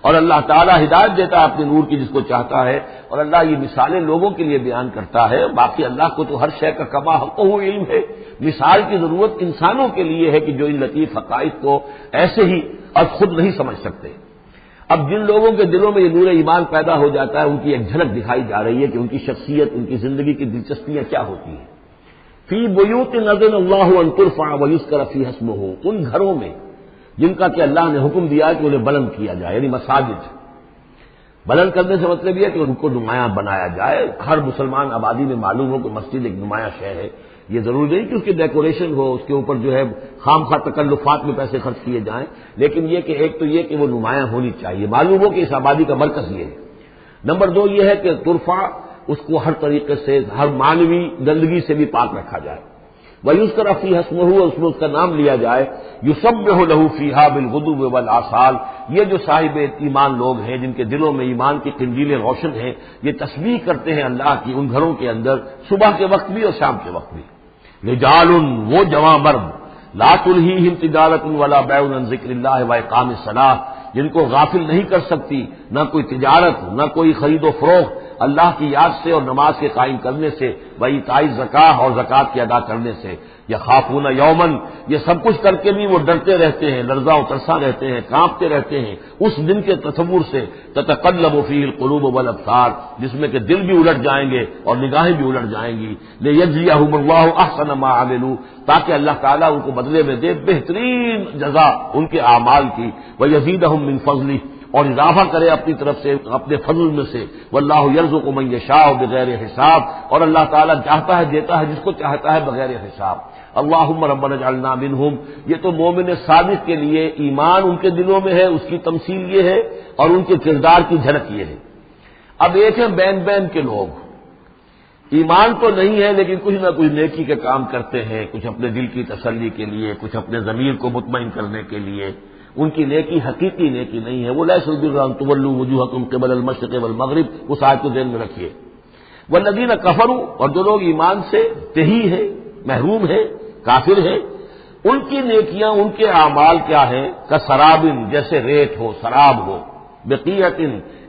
اور اللہ تعالیٰ ہدایت دیتا ہے اپنے نور کی جس کو چاہتا ہے، اور اللہ یہ مثالیں لوگوں کے لیے بیان کرتا ہے۔ باقی اللہ کو تو ہر شے کا کما حقہ علم ہے، مثال کی ضرورت انسانوں کے لیے ہے کہ جو ان لطیف حقائق کو ایسے ہی اور خود نہیں سمجھ سکتے۔ اب جن لوگوں کے دلوں میں یہ نور ایمان پیدا ہو جاتا ہے، ان کی ایک جھلک دکھائی جا رہی ہے کہ ان کی شخصیت، ان کی زندگی کی دلچسپیاں کیا ہوتی ہیں۔ فی بیوت اذن اللہ ان ترفع ویذکر فیہا اسمہ، ان گھروں میں جن کا کہ اللہ نے حکم دیا کہ انہیں بلند کیا جائے، یعنی مساجد۔ بلند کرنے سے مطلب یہ ہے کہ ان کو نمایاں بنایا جائے، ہر مسلمان آبادی میں معلوم ہو کہ مسجد ایک نمایاں شے ہے، یہ ضروری نہیں کہ اس کی ڈیکوریشن ہو، اس کے اوپر جو ہے خام خواہ تکلفات میں پیسے خرچ کیے جائیں، لیکن یہ کہ ایک تو یہ کہ وہ نمایاں ہونی چاہیے، معلوم ہو کہ اس آبادی کا مرکز یہ ہے۔ نمبر دو یہ ہے کہ ترفع، اس کو ہر طریقے سے ہر معنوی گندگی سے بھی پاک رکھا جائے، وَيُذْكَرَ فِيهَا اسْمُهُ، اور اس میں اس کا نام لیا جائے، يُسَبِّحُ لَهُ فِيهَا بِالْغُدُوِّ وَالْآصَالِ، یہ جو صاحب ایمان لوگ ہیں جن کے دلوں میں ایمان کی قندیلیں روشن ہیں، یہ تسبیح کرتے ہیں اللہ کی ان گھروں کے اندر صبح کے وقت بھی اور شام کے وقت بھی۔ رجال، وہ جواں مرد، لا تلہیہم تجارۃ ولا بیع عن ذکر اللہ واقام الصلاۃ، جن کو غافل نہیں کر سکتی نہ کوئی تجارت نہ کوئی خرید و فروخت اللہ کی یاد سے اور نماز کے قائم کرنے سے، وایتاء الزکاۃ اور زکوٰۃ کے ادا کرنے سے، یخافون یومن، یہ سب کچھ کر کے بھی وہ ڈرتے رہتے ہیں، لرزاں و ترساں رہتے ہیں، کانپتے رہتے ہیں اس دن کے تصور سے، تتقلب فیہ القلوب والابصار، جس میں کہ دل بھی الٹ جائیں گے اور نگاہیں بھی الٹ جائیں گی، لیجزیہم اللہ احسن ما عملوا، تاکہ اللہ تعالیٰ ان کو بدلے میں دے بہترین جزا ان کے اعمال کی، ویزیدہم من فضلہ، اور اضافہ کرے اپنی طرف سے اپنے فضل میں سے، واللہ یرزق من یشاء بغیر حساب، اور اللہ تعالیٰ چاہتا ہے دیتا ہے جس کو چاہتا ہے بغیر حساب۔ اللہم ربنا اجعلنا منہم، یہ تو مومن صادق کے لیے ایمان ان کے دلوں میں ہے، اس کی تمثیل یہ ہے، اور ان کے کردار کی جھلک یہ ہے۔ اب ایک ہے بین بین کے لوگ، ایمان تو نہیں ہے لیکن کچھ نہ کچھ نیکی کے کام کرتے ہیں، کچھ اپنے دل کی تسلی کے لیے، کچھ اپنے ضمیر کو مطمئن کرنے کے لیے، ان کی نیکی حقیقی نیکی نہیں ہے، وہ لیس البر ان تولوا وجوہکم قبل المشرق والمغرب، اس آیت کو ذہن میں رکھیے۔ والذین کفروا، اور جو لوگ ایمان سے تہی ہیں، محروم ہیں، کافر ہیں، ان کی نیکیاں، ان کے اعمال کیا ہیں؟ کسراب، جیسے ریت ہو، سراب ہو، بقیعۃ،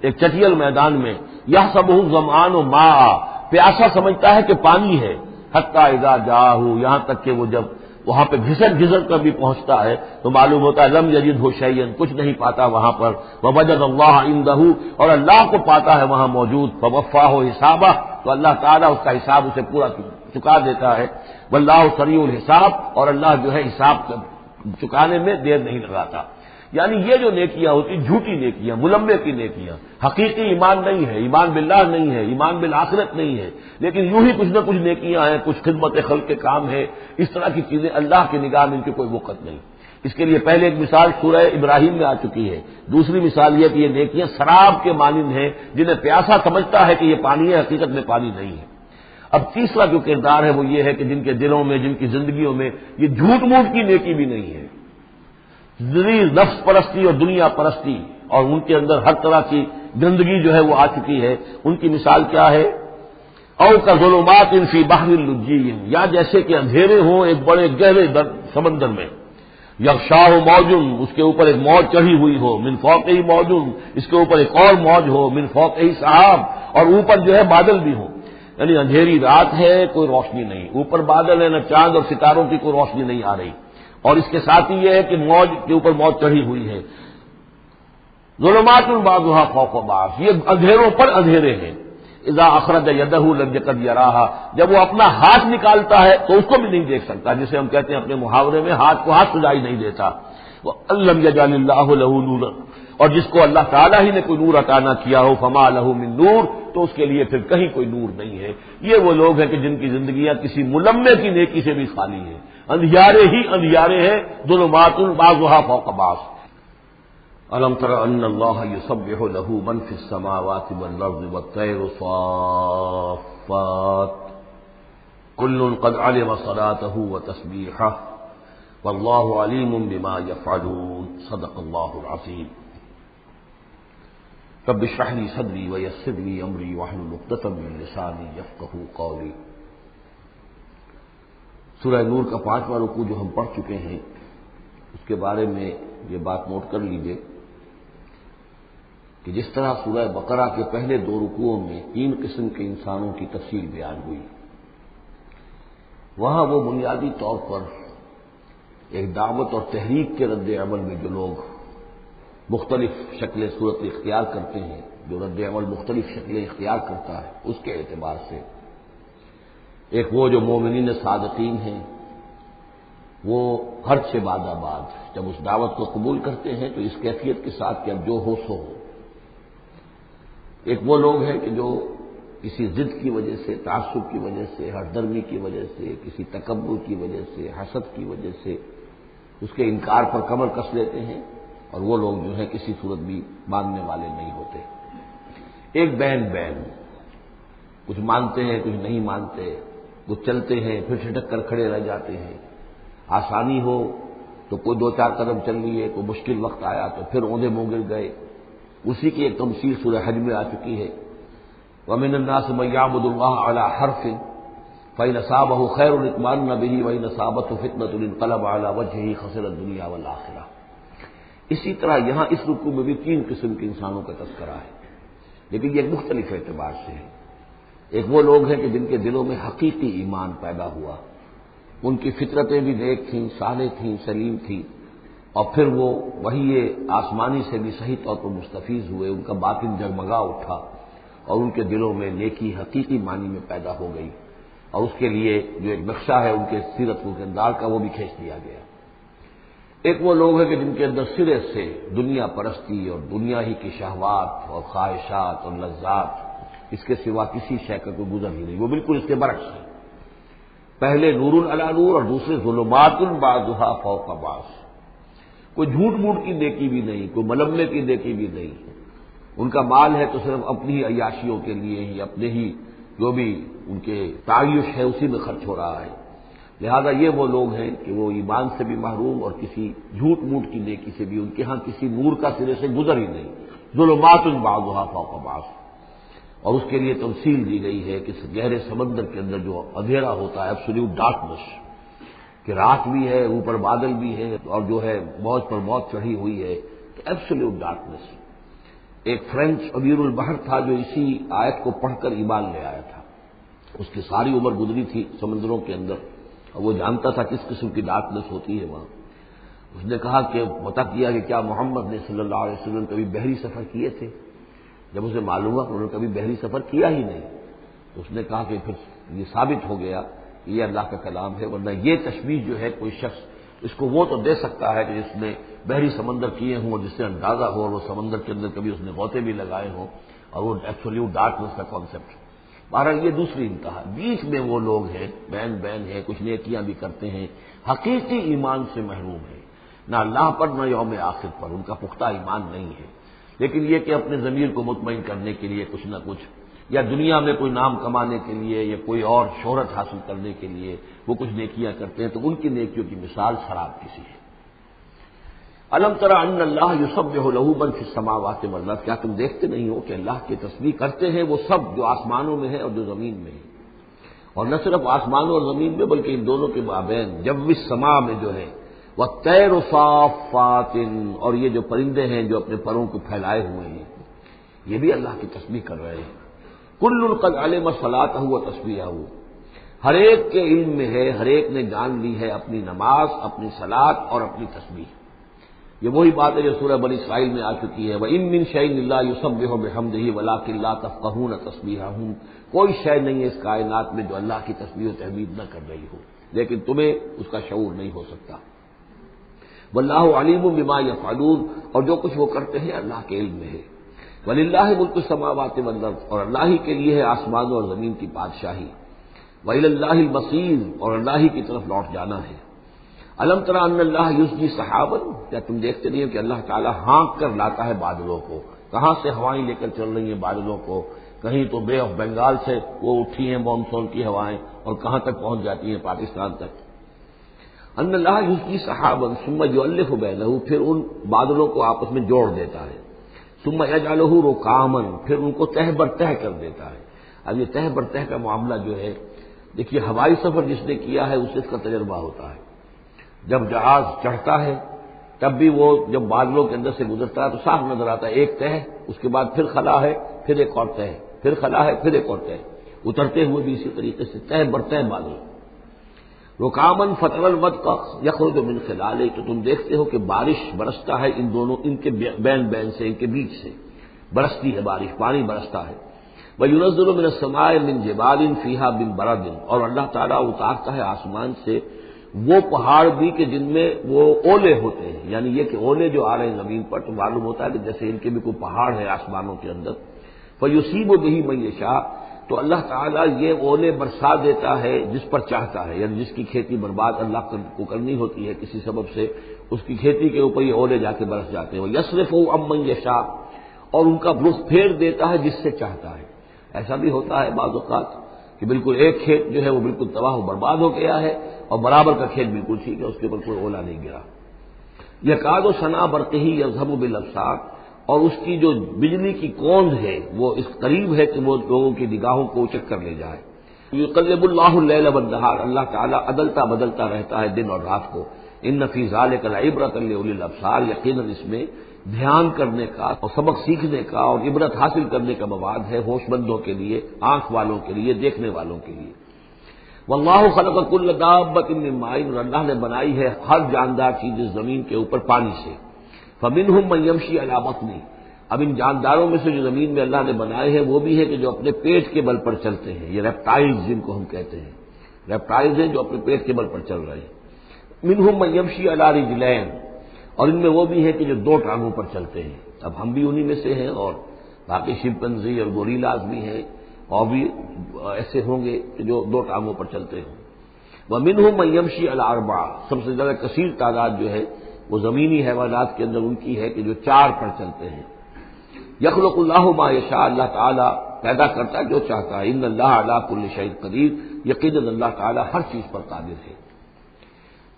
ایک چٹیل میدان میں، یحسبہ الظمآن ماء، پیاسا سمجھتا ہے کہ پانی ہے، حتی اذا جاءہ، یہاں تک کہ وہ جب وہاں پہ گھسٹ کر بھی پہنچتا ہے تو معلوم ہوتا ہے لم یجدہ شیئا، کچھ نہیں پاتا وہاں پر، ووجد اللہ عندہ، اور اللہ کو پاتا ہے وہاں موجود، فوفاہ حسابہ، تو اللہ تعالیٰ اس کا حساب اسے پورا چکا دیتا ہے، واللہ سریع الحساب، اور اللہ جو ہے حساب چکانے میں دیر نہیں لگاتا۔ یعنی یہ جو نیکیاں ہوتی جھوٹی نیکیاں، ملمے کی نیکیاں، حقیقی ایمان نہیں ہے، ایمان باللہ نہیں ہے، ایمان بالآخرت نہیں ہے، لیکن یوں ہی کچھ نہ کچھ نیکیاں ہیں، کچھ خدمت خلق کے کام ہے، اس طرح کی چیزیں اللہ کی نگاہ میں ان کی کوئی وقت نہیں۔ اس کے لیے پہلے ایک مثال سورہ ابراہیم میں آ چکی ہے، دوسری مثال یہ کہ یہ نیکیاں سراب کے مانند ہیں، جنہیں پیاسا سمجھتا ہے کہ یہ پانی ہے، حقیقت میں پانی نہیں ہے۔ اب تیسرا جو کردار ہے وہ یہ ہے کہ جن کے دلوں میں، جن کی زندگیوں میں یہ جھوٹ موٹ کی نیکی بھی نہیں ہے، نفس پرستی اور دنیا پرستی، اور ان کے اندر ہر طرح کی گندگی جو ہے وہ آ چکی ہے، ان کی مثال کیا ہے؟ او کا ظلمات فی بحر اللجی، یا جیسے کہ اندھیرے ہوں ایک بڑے گہرے سمندر میں، یغشاہ موج، اس کے اوپر ایک موج چڑھی ہوئی ہو، من فوقہ موج، اس کے اوپر ایک اور موج ہو، من فوقہ سحاب، اور اوپر جو ہے بادل بھی ہوں، یعنی اندھیری رات ہے، کوئی روشنی نہیں، اوپر بادل ہے، نہ چاند اور ستاروں کی کوئی روشنی نہیں آ رہی، اور اس کے ساتھ ہی یہ ہے کہ موج کے اوپر موج چڑھی ہوئی ہے، ظلمات بعضها فوق بعض، یہ اندھیروں پر اندھیرے ہیں، اذا اخرج یدہ لم یکد یراہا، جب وہ اپنا ہاتھ نکالتا ہے تو اس کو بھی نہیں دیکھ سکتا، جسے ہم کہتے ہیں اپنے محاورے میں ہاتھ کو ہاتھ سجائی نہیں دیتا، وَأَلَّمْ يَجْعَلِ اللَّهُ لَهُ نُورًا، اور جس کو اللہ تعالیٰ ہی نے کوئی نور عطا نہ کیا ہو، فما لہ من نور، تو اس کے لیے پھر کہیں کوئی نور نہیں ہے۔ یہ وہ لوگ ہیں کہ جن کی زندگیاں کسی ملمے کی نیکی سے بھی خالی ہیں، اندھیارے ہی اندھیارے ہیں، ظلمات بعضها فوق بعض۔ الم تر ان اللہ یسبح له من فی السماوات والارض والطیر صافات کل قد علم صلاته وتسبیحه واللہ علیم بما یفعلون، صدق اللہ العظیم۔ رب اشرح لي صدری ویسر لي امری واحلل عقدۃ من لسانی یفقهوا قولی۔ سورہ نور کا 5واں رکوع جو ہم پڑھ چکے ہیں، اس کے بارے میں یہ بات نوٹ کر لیجئے کہ جس طرح سورہ بقرہ کے پہلے 2 رکوعوں میں 3 قسم کے انسانوں کی تفصیل بیان ہوئی، وہاں وہ بنیادی طور پر ایک دعوت اور تحریک کے رد عمل میں جو لوگ مختلف شکلیں صورت اختیار کرتے ہیں، جو رد عمل مختلف شکلیں اختیار کرتا ہے، اس کے اعتبار سے ایک وہ جو مومنین صادقین ہیں، وہ ہر چھ بعد جب اس دعوت کو قبول کرتے ہیں تو اس کیفیت کے ساتھ کہ اب جو ہو سو ہو، ایک وہ لوگ ہیں کہ جو کسی ضد کی وجہ سے، تعصب کی وجہ سے، ہردرمی کی وجہ سے، کسی تکبر کی وجہ سے، حسد کی وجہ سے اس کے انکار پر کمر کس لیتے ہیں، اور وہ لوگ جو ہے کسی صورت بھی ماننے والے نہیں ہوتے۔ ایک بین کچھ مانتے ہیں کچھ نہیں مانتے، کچھ چلتے ہیں پھر چھٹک کر کھڑے رہ جاتے ہیں، آسانی ہو تو کوئی دو چار قدم چل لیے، کوئی مشکل وقت آیا تو پھر اوندے منہ گر گئے۔ اسی کی ایک تمثیل سورہ حج میں آ چکی ہے، وَمِنَ النَّاسِ مَن يَعْبُدُ اللَّهَ عَلَىٰ حَرْفٍ فَإِنْ أَصَابَهُ خَيْرٌ اطْمَأَنَّ بِهِ وَإِنْ أَصَابَتْهُ فِتْنَةٌ انقلب عَلَىٰ وَجْهِهِ خَسِرَ الدُّنْيَا وَالْآخِرَةَ۔ اسی طرح یہاں اس رکوع میں بھی تین قسم کے انسانوں کا تذکرہ ہے، لیکن یہ مختلف اعتبار سے ہے۔ ایک وہ لوگ ہیں کہ جن کے دلوں میں حقیقی ایمان پیدا ہوا، ان کی فطرتیں بھی نیک تھیں، صالح تھیں، سلیم تھیں، اور پھر وہ وہی آسمانی سے بھی صحیح طور پر مستفیض ہوئے، ان کا باطن جگمگا اٹھا اور ان کے دلوں میں نیکی حقیقی معنی میں پیدا ہو گئی، اور اس کے لیے جو ایک نقشہ ہے ان کے سیرت و کردار کا وہ بھی کھینچ دیا گیا۔ ایک وہ لوگ ہیں کہ جن کے اندر سرے سے دنیا پرستی اور دنیا ہی کی شہوات اور خواہشات اور لذات، اس کے سوا کسی شے کا کوئی گزر ہی نہیں، وہ بالکل اس کے برعکس ہے۔ پہلے نور علی نور اور دوسرے ظلمات بعضها فوق بعض۔ کوئی جھوٹ موٹ کی نیکی بھی نہیں، کوئی ملمے کی نیکی بھی نہیں، ان کا مال ہے تو صرف اپنی ہی عیاشیوں کے لیے ہی، اپنے ہی جو بھی ان کے تعیش ہے اسی میں خرچ ہو رہا ہے۔ لہذا یہ وہ لوگ ہیں کہ وہ ایمان سے بھی محروم اور کسی جھوٹ موٹ کی نیکی سے بھی ان کے ہاں کسی نور کا سرے سے گزر ہی نہیں، ظلمات بعضها فوق بعض۔ اور اس کے لیے تمثیل دی گئی ہے کہ گہرے سمندر کے اندر جو اندھیرا ہوتا ہے، ایبسولوٹ ڈارکنس، کہ رات بھی ہے، اوپر بادل بھی ہے، اور جو ہے موج پر موج چڑھی ہوئی ہے، تو ایبسولوٹ ڈارکنس۔ ایک فرینچ امیر البحر تھا جو اسی آیت کو پڑھ کر ایمان لے آیا تھا، اس کی ساری عمر گزری تھی سمندروں کے اندر، اور وہ جانتا تھا کس قسم کی ڈارکنس ہوتی ہے وہاں۔ اس نے کہا کہ بتا کیا کہ کیا محمد نے صلی اللہ علیہ وسلم کبھی بحری سفر کیے تھے؟ جب اسے معلوم ہوا کہ انہوں نے کبھی بحری سفر کیا ہی نہیں، تو اس نے کہا کہ پھر یہ ثابت ہو گیا کہ یہ اللہ کا کلام ہے، ورنہ یہ تشبیہ جو ہے کوئی شخص اس کو وہ تو دے سکتا ہے کہ جس نے بحری سمندر کیے ہوں اور جس سے اندازہ ہو، اور وہ سمندر کے اندر کبھی اس نے غوطے بھی لگائے ہوں، اور وہ ایبسولوٹ ڈارکنس کا کانسیپٹ۔ بہرحال یہ دوسری انتہا، بیچ میں وہ لوگ ہیں، بین ہے، کچھ نیکیاں بھی کرتے ہیں، حقیقی ایمان سے محروم ہے، نہ اللہ پر نہ یوم آخر پر ان کا پختہ ایمان نہیں ہے، لیکن یہ کہ اپنے ضمیر کو مطمئن کرنے کے لیے کچھ نہ کچھ، یا دنیا میں کوئی نام کمانے کے لیے یا کوئی اور شہرت حاصل کرنے کے لیے وہ کچھ نیکیاں کرتے ہیں، تو ان کی نیکیوں کی مثال شراب کسی ہے۔ الم تر ان اللہ یسبح لہ من فی السماوات والارض، کیا تم دیکھتے نہیں ہو کہ اللہ کی تسبیح کرتے ہیں وہ سب جو آسمانوں میں ہے اور جو زمین میں ہے، اور نہ صرف آسمانوں اور زمین میں بلکہ ان دونوں کے مابین جو السماء میں جو ہے، والطیر صافات، اور یہ جو پرندے ہیں جو اپنے پروں کو پھیلائے ہوئے ہیں یہ بھی اللہ کی تسبیح کر رہے ہیں۔ کل قد علم صلاتہ و تسبیحہ، ہر ایک کے علم میں ہے، ہر ایک نے جان لی ہے اپنی نماز، اپنی صلاۃ اور اپنی تسبیح۔ یہ وہی بات ہے جو سورہ بنی اسرائیل میں آ چکی ہے، وَإِن مِّن شَيْءٍ إِلَّا يُسَبِّحُ بِحَمْدِهِ وَلَٰكِن لَّا تَفْقَهُونَ تَسْبِيحَهُمْ، کوئی شے نہیں ہے اس کائنات میں جو اللہ کی تسبیح و تحمید نہ کر رہی ہو، لیکن تمہیں اس کا شعور نہیں ہو سکتا۔ واللہ علیم بما یفعلون، اور جو کچھ وہ کرتے ہیں اللہ کے علم میں ہے۔ وللہ ملک السماوات والارض، اور اللہ ہی کے لیے ہے آسمانوں اور زمین کی بادشاہی۔ وإلی اللہ المصیر، اور اللہ ہی کی طرف لوٹ جانا ہے۔ الم تر ان اللہ یزجی سحابا، کیا تم دیکھتے نہیں ہو کہ اللہ تعالیٰ ہانک کر لاتا ہے بادلوں کو، کہاں سے ہوائیں لے کر چل رہی ہیں بادلوں کو، کہیں تو بے آف بنگال سے وہ اٹھی ہیں مانسون کی ہوائیں اور کہاں تک پہنچ جاتی ہیں پاکستان تک۔ ان اللہ یزجی سحابا ثم یؤلف بینہ، پھر ان بادلوں کو آپس میں جوڑ دیتا ہے، ثم یجعلہ رکاما، پھر ان کو تہ بر تہ کر دیتا ہے۔ اب یہ تہ بر تہ کا معاملہ جو ہے، دیکھیے ہوائی سفر جس نے کیا ہے اسے اس کا تجربہ ہوتا ہے، جب جہاز چڑھتا ہے تب بھی وہ جب بادلوں کے اندر سے گزرتا ہے تو صاف نظر آتا ہے ایک تہ، اس کے بعد پھر خلا ہے، پھر ایک اور تہ، پھر خلا ہے، پھر ایک اور تہ، اترتے ہوئے بھی اسی طریقے سے تہ بر تہ بادل۔ رکامن فتر الودق یخرج من خلالہ، تو تم دیکھتے ہو کہ بارش برستا ہے ان دونوں، ان کے بین سے، ان کے بیچ سے برستی ہے بارش، پانی برستا ہے۔ وَيُنَزِّلُ مِنَ السَّمَاءِ مِن جِبَالٍ فِيهَا مِن بَرَدٍ، اور اللہ تعالیٰ اتارتا ہے آسمان سے وہ پہاڑ بھی کہ جن میں وہ اولے ہوتے ہیں، یعنی یہ کہ اولے جو آ رہے ہیں زمین پر تو معلوم ہوتا ہے کہ جیسے ان کے بھی کوئی پہاڑ ہے آسمانوں کے اندر۔ فیصیب بہ من یشاء، تو اللہ تعالیٰ یہ اولے برسا دیتا ہے جس پر چاہتا ہے، یعنی جس کی کھیتی برباد اللہ کو کرنی ہوتی ہے کسی سبب سے، اس کی کھیتی کے اوپر یہ اولے جا کے برس جاتے ہیں. یصرفہ عن من یشاء، اور ان کا رخ پھیر دیتا ہے جس سے چاہتا ہے. ایسا بھی ہوتا ہے بعض اوقات کہ بالکل ایک کھیت جو ہے وہ بالکل تباہ و برباد ہو گیا ہے اور برابر کا کھیت بالکل ٹھیک ہے، اس کے اوپر کوئی اولا نہیں گرا. یکاد ثنا برقہ یذھب بالابصار، اور اس کی جو بجلی کی کوند ہے وہ اس قریب ہے کہ وہ لوگوں کی نگاہوں کو اچک کر لے جائے. یقلب اللہ اللیل والنہار، اللہ تعالیٰ عدلتا بدلتا رہتا ہے دن اور رات کو. ان فی ذلک لعبرۃ لاولی الابصار، یقیناً اس میں دھیان کرنے کا اور سبق سیکھنے کا اور عبرت حاصل کرنے کا مواد ہے ہوش مندوں کے لیے، آنکھ والوں کے لیے، دیکھنے والوں کے لیے. واللہ خلق کل دابۃ من ماء، اور اللہ نے بنائی ہے ہر جاندار چیز اس زمین کے اوپر پانی سے. فمنہم من یمشی علی بطنہ، اب ان جانداروں میں سے جو زمین میں اللہ نے بنائے ہیں وہ بھی ہے کہ جو اپنے پیٹ کے بل پر چلتے ہیں، یہ ریپٹائلز جن کو ہم کہتے ہیں، ریپٹائلز ہیں جو اپنے پیٹ کے بل پر چل رہے ہیں. منہم من یمشی علی رجلین، اور ان میں وہ بھی ہے کہ جو دو ٹانگوں پر چلتے ہیں. اب ہم بھی انہی میں سے ہیں، اور باقی شمپنزی اور گوریلاز بھی ہیں، اور بھی ایسے ہوں گے کہ جو دو ٹانگوں پر چلتے ہوں. ومنہم من یمشی علی اربع، سب سے زیادہ کثیر تعداد جو ہے وہ زمینی حیوانات کے اندر ان کی ہے کہ جو چار پر چلتے ہیں. یخلق اللہ ما یشاء، اللہ تعالیٰ پیدا کرتا ہے جو چاہتا ہے. ان اللہ علی کل شیء قدیر، یقیناً اللہ تعالیٰ ہر چیز پر قادر ہے.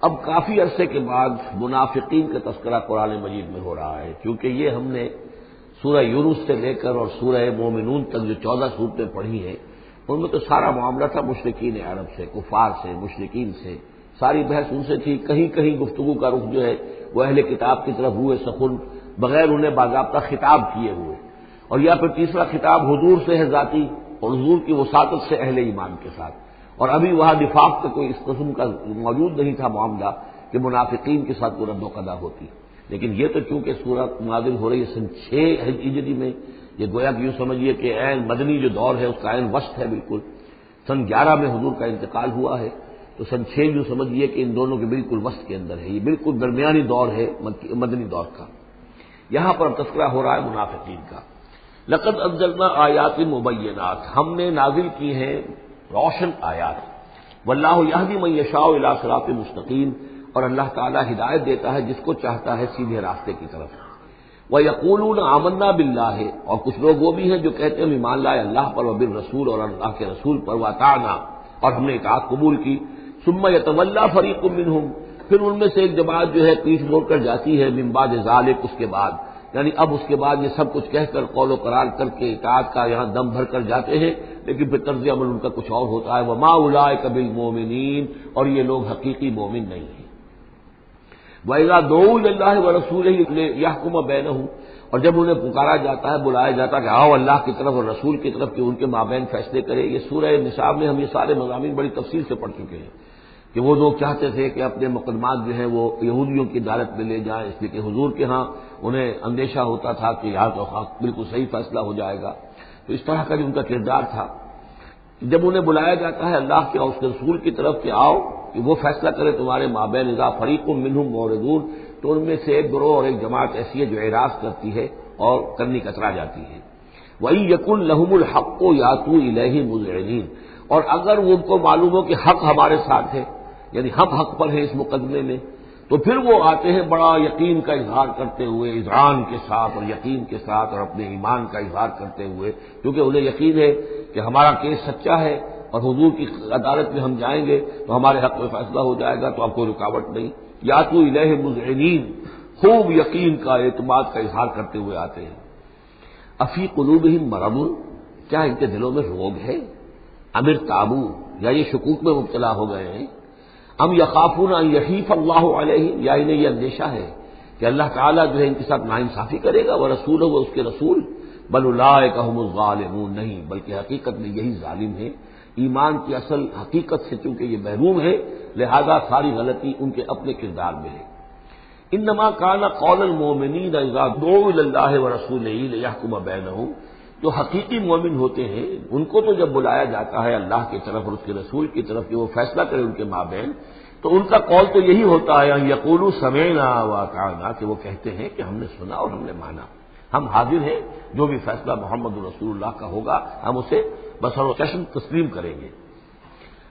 اب کافی عرصے کے بعد منافقین کا تذکرہ قرآن مجید میں ہو رہا ہے، کیونکہ یہ ہم نے سورہ یونس سے لے کر اور سورہ مومنون تک جو 14 سورتیں پڑھی ہیں ان میں تو سارا معاملہ تھا مشرکین عرب سے، کفار سے، مشرکین سے. ساری بحث ان سے تھی. کہیں کہیں گفتگو کا رخ جو ہے وہ اہل کتاب کی طرف ہوئے سخن، بغیر انہیں باضابطہ خطاب کیے ہوئے. اور یا پھر تیسرا خطاب حضور سے ہے ذاتی، اور حضور کی وساطت سے اہل ایمان کے ساتھ. اور ابھی وہاں نفاق کا کوئی اس قسم کا موجود نہیں تھا معاملہ کہ منافقین کے ساتھ کوئی رد و قضا ہوتی. لیکن یہ تو چونکہ سورت نازل ہو رہی ہے سن 6 ہجری میں، یہ گویا کہ یوں سمجھیے کہ عین مدنی جو دور ہے اس کا عین وسط ہے. بالکل سن 11 میں حضور کا انتقال ہوا ہے، تو سن 6 یوں سمجھیے کہ ان دونوں کے بالکل وسط کے اندر ہے. یہ بالکل درمیانی دور ہے مدنی دور کا. یہاں پر تذکرہ ہو رہا ہے منافقین کا. لقد انزلنا آیات مبینات، ہم نے نازل کی ہیں روشن آیات. واللہ یہدی من یشاء الی صراط مستقیم، اور اللہ تعالیٰ ہدایت دیتا ہے جس کو چاہتا ہے سیدھے راستے کی طرف. وَيَقُولُونَ آمَنَّا بِاللَّهِ، اور کچھ لوگ وہ بھی ہیں جو کہتے ہیں ہم ایمان لائے اللہ پر، وبالرسول، اور اللہ کے رسول پر، وَأَطَعْنَا، اور ہم نے اطاعت قبول کی. ثُمَّ يَتَوَلَّىٰ فَرِيقٌ مِّنْهُمْ، پھر ان میں سے ایک جماعت جو ہے پیٹھ موڑ کر جاتی ہے. من بعد ذالک، اس کے بعد، یعنی اب اس کے بعد یہ سب کچھ کہہ کر قول و قرار کر کے اطاعت کا یہاں دم بھر کر جاتے ہیں، لیکن پھر طرز عمل ان کا کچھ اور ہوتا ہے. وَمَا أُولَٰئِكَ بِالْمُؤْمِنِينَ، اور یہ لوگ حقیقی مومن نہیں ہیں. وَإِذَا دُعُوا إِلَى اللَّهِ وَرَسُولِهِ لِيَحْكُمَ بَيْنَهُمْ، اور جب انہیں پکارا جاتا ہے، بلایا جاتا ہے کہ آؤ اللہ کی طرف اور رسول کی طرف کہ ان کے مابین فیصلے کرے. یہ سورہ نساء میں ہم یہ سارے مضامین بڑی تفصیل سے پڑھ چکے ہیں کہ وہ لوگ چاہتے تھے کہ اپنے مقدمات جو ہیں وہ یہودیوں کی عدالت میں لے جائیں، اس لیے کہ حضور کے ہاں انہیں اندیشہ ہوتا تھا کہ یہاں تو بالکل صحیح فیصلہ ہو جائے گا. تو اس طرح کا جو ان کا کردار تھا، جب انہیں بلایا جاتا ہے اللہ کے اور اس کے رسول کی طرف کہ آؤ کہ وہ فیصلہ کرے تمہارے مابین، اذا فریق منہم معرضون، تو ان میں سے ایک گروہ اور ایک جماعت ایسی ہے جو اعراض کرتی ہے اور کرنی کترا جاتی ہے. وَإِن يَكُن لَّهُمُ الْحَقُّ يَأْتُوا إِلَيْهِ مُذْعِنِينَ، اور اگر ان کو معلوم ہو کہ حق ہمارے ساتھ ہے، یعنی ہم حق پر ہیں اس مقدمے میں، تو پھر وہ آتے ہیں بڑا یقین کا اظہار کرتے ہوئے، اذعان کے ساتھ اور یقین کے ساتھ اور اپنے ایمان کا اظہار کرتے ہوئے، کیونکہ انہیں یقین ہے کہ ہمارا کیس سچا ہے اور حضور کی عدالت میں ہم جائیں گے تو ہمارے حق میں فیصلہ ہو جائے گا، تو اب کوئی رکاوٹ نہیں. یاتوا الیہ مذعنین، خوب یقین کا اعتماد کا اظہار کرتے ہوئے آتے ہیں. افی قلوبہم مرض، کیا ان کے دلوں میں روگ ہے؟ ام ارتابوا، یا یہ شکوک میں مبتلا ہو گئے ہیں؟ ام یخافون ان یحیف اللہ علیہم، یا انہیں یہ اندیشہ ہے کہ اللہ تعالیٰ جو ہے ان کے ساتھ ناانصافی کرے گا، ورسولہ، وہ اس کے رسول. بل اولئک هم الظالمون، نہیں بلکہ حقیقت میں یہی ظالم ہیں. ایمان کی اصل حقیقت سے چونکہ یہ محروم ہے، لہذا ساری غلطی ان کے اپنے کردار میں ہے. انما کان قول المؤمنین اذا دعوا الی اللہ ورسولہ لیحکم بینہم، جو حقیقی مومن ہوتے ہیں ان کو تو جب بلایا جاتا ہے اللہ کی طرف اور اس کے رسول کی طرف کہ وہ فیصلہ کرے ان کے مابین، تو ان کا قول تو یہی ہوتا ہے ان یقولوا سمعنا واطعنا، کہ وہ کہتے ہیں کہ ہم نے سنا اور ہم نے مانا. ہم حاضر ہیں، جو بھی فیصلہ محمد رسول اللہ کا ہوگا ہم اسے بصر و چشم تسلیم کریں گے۔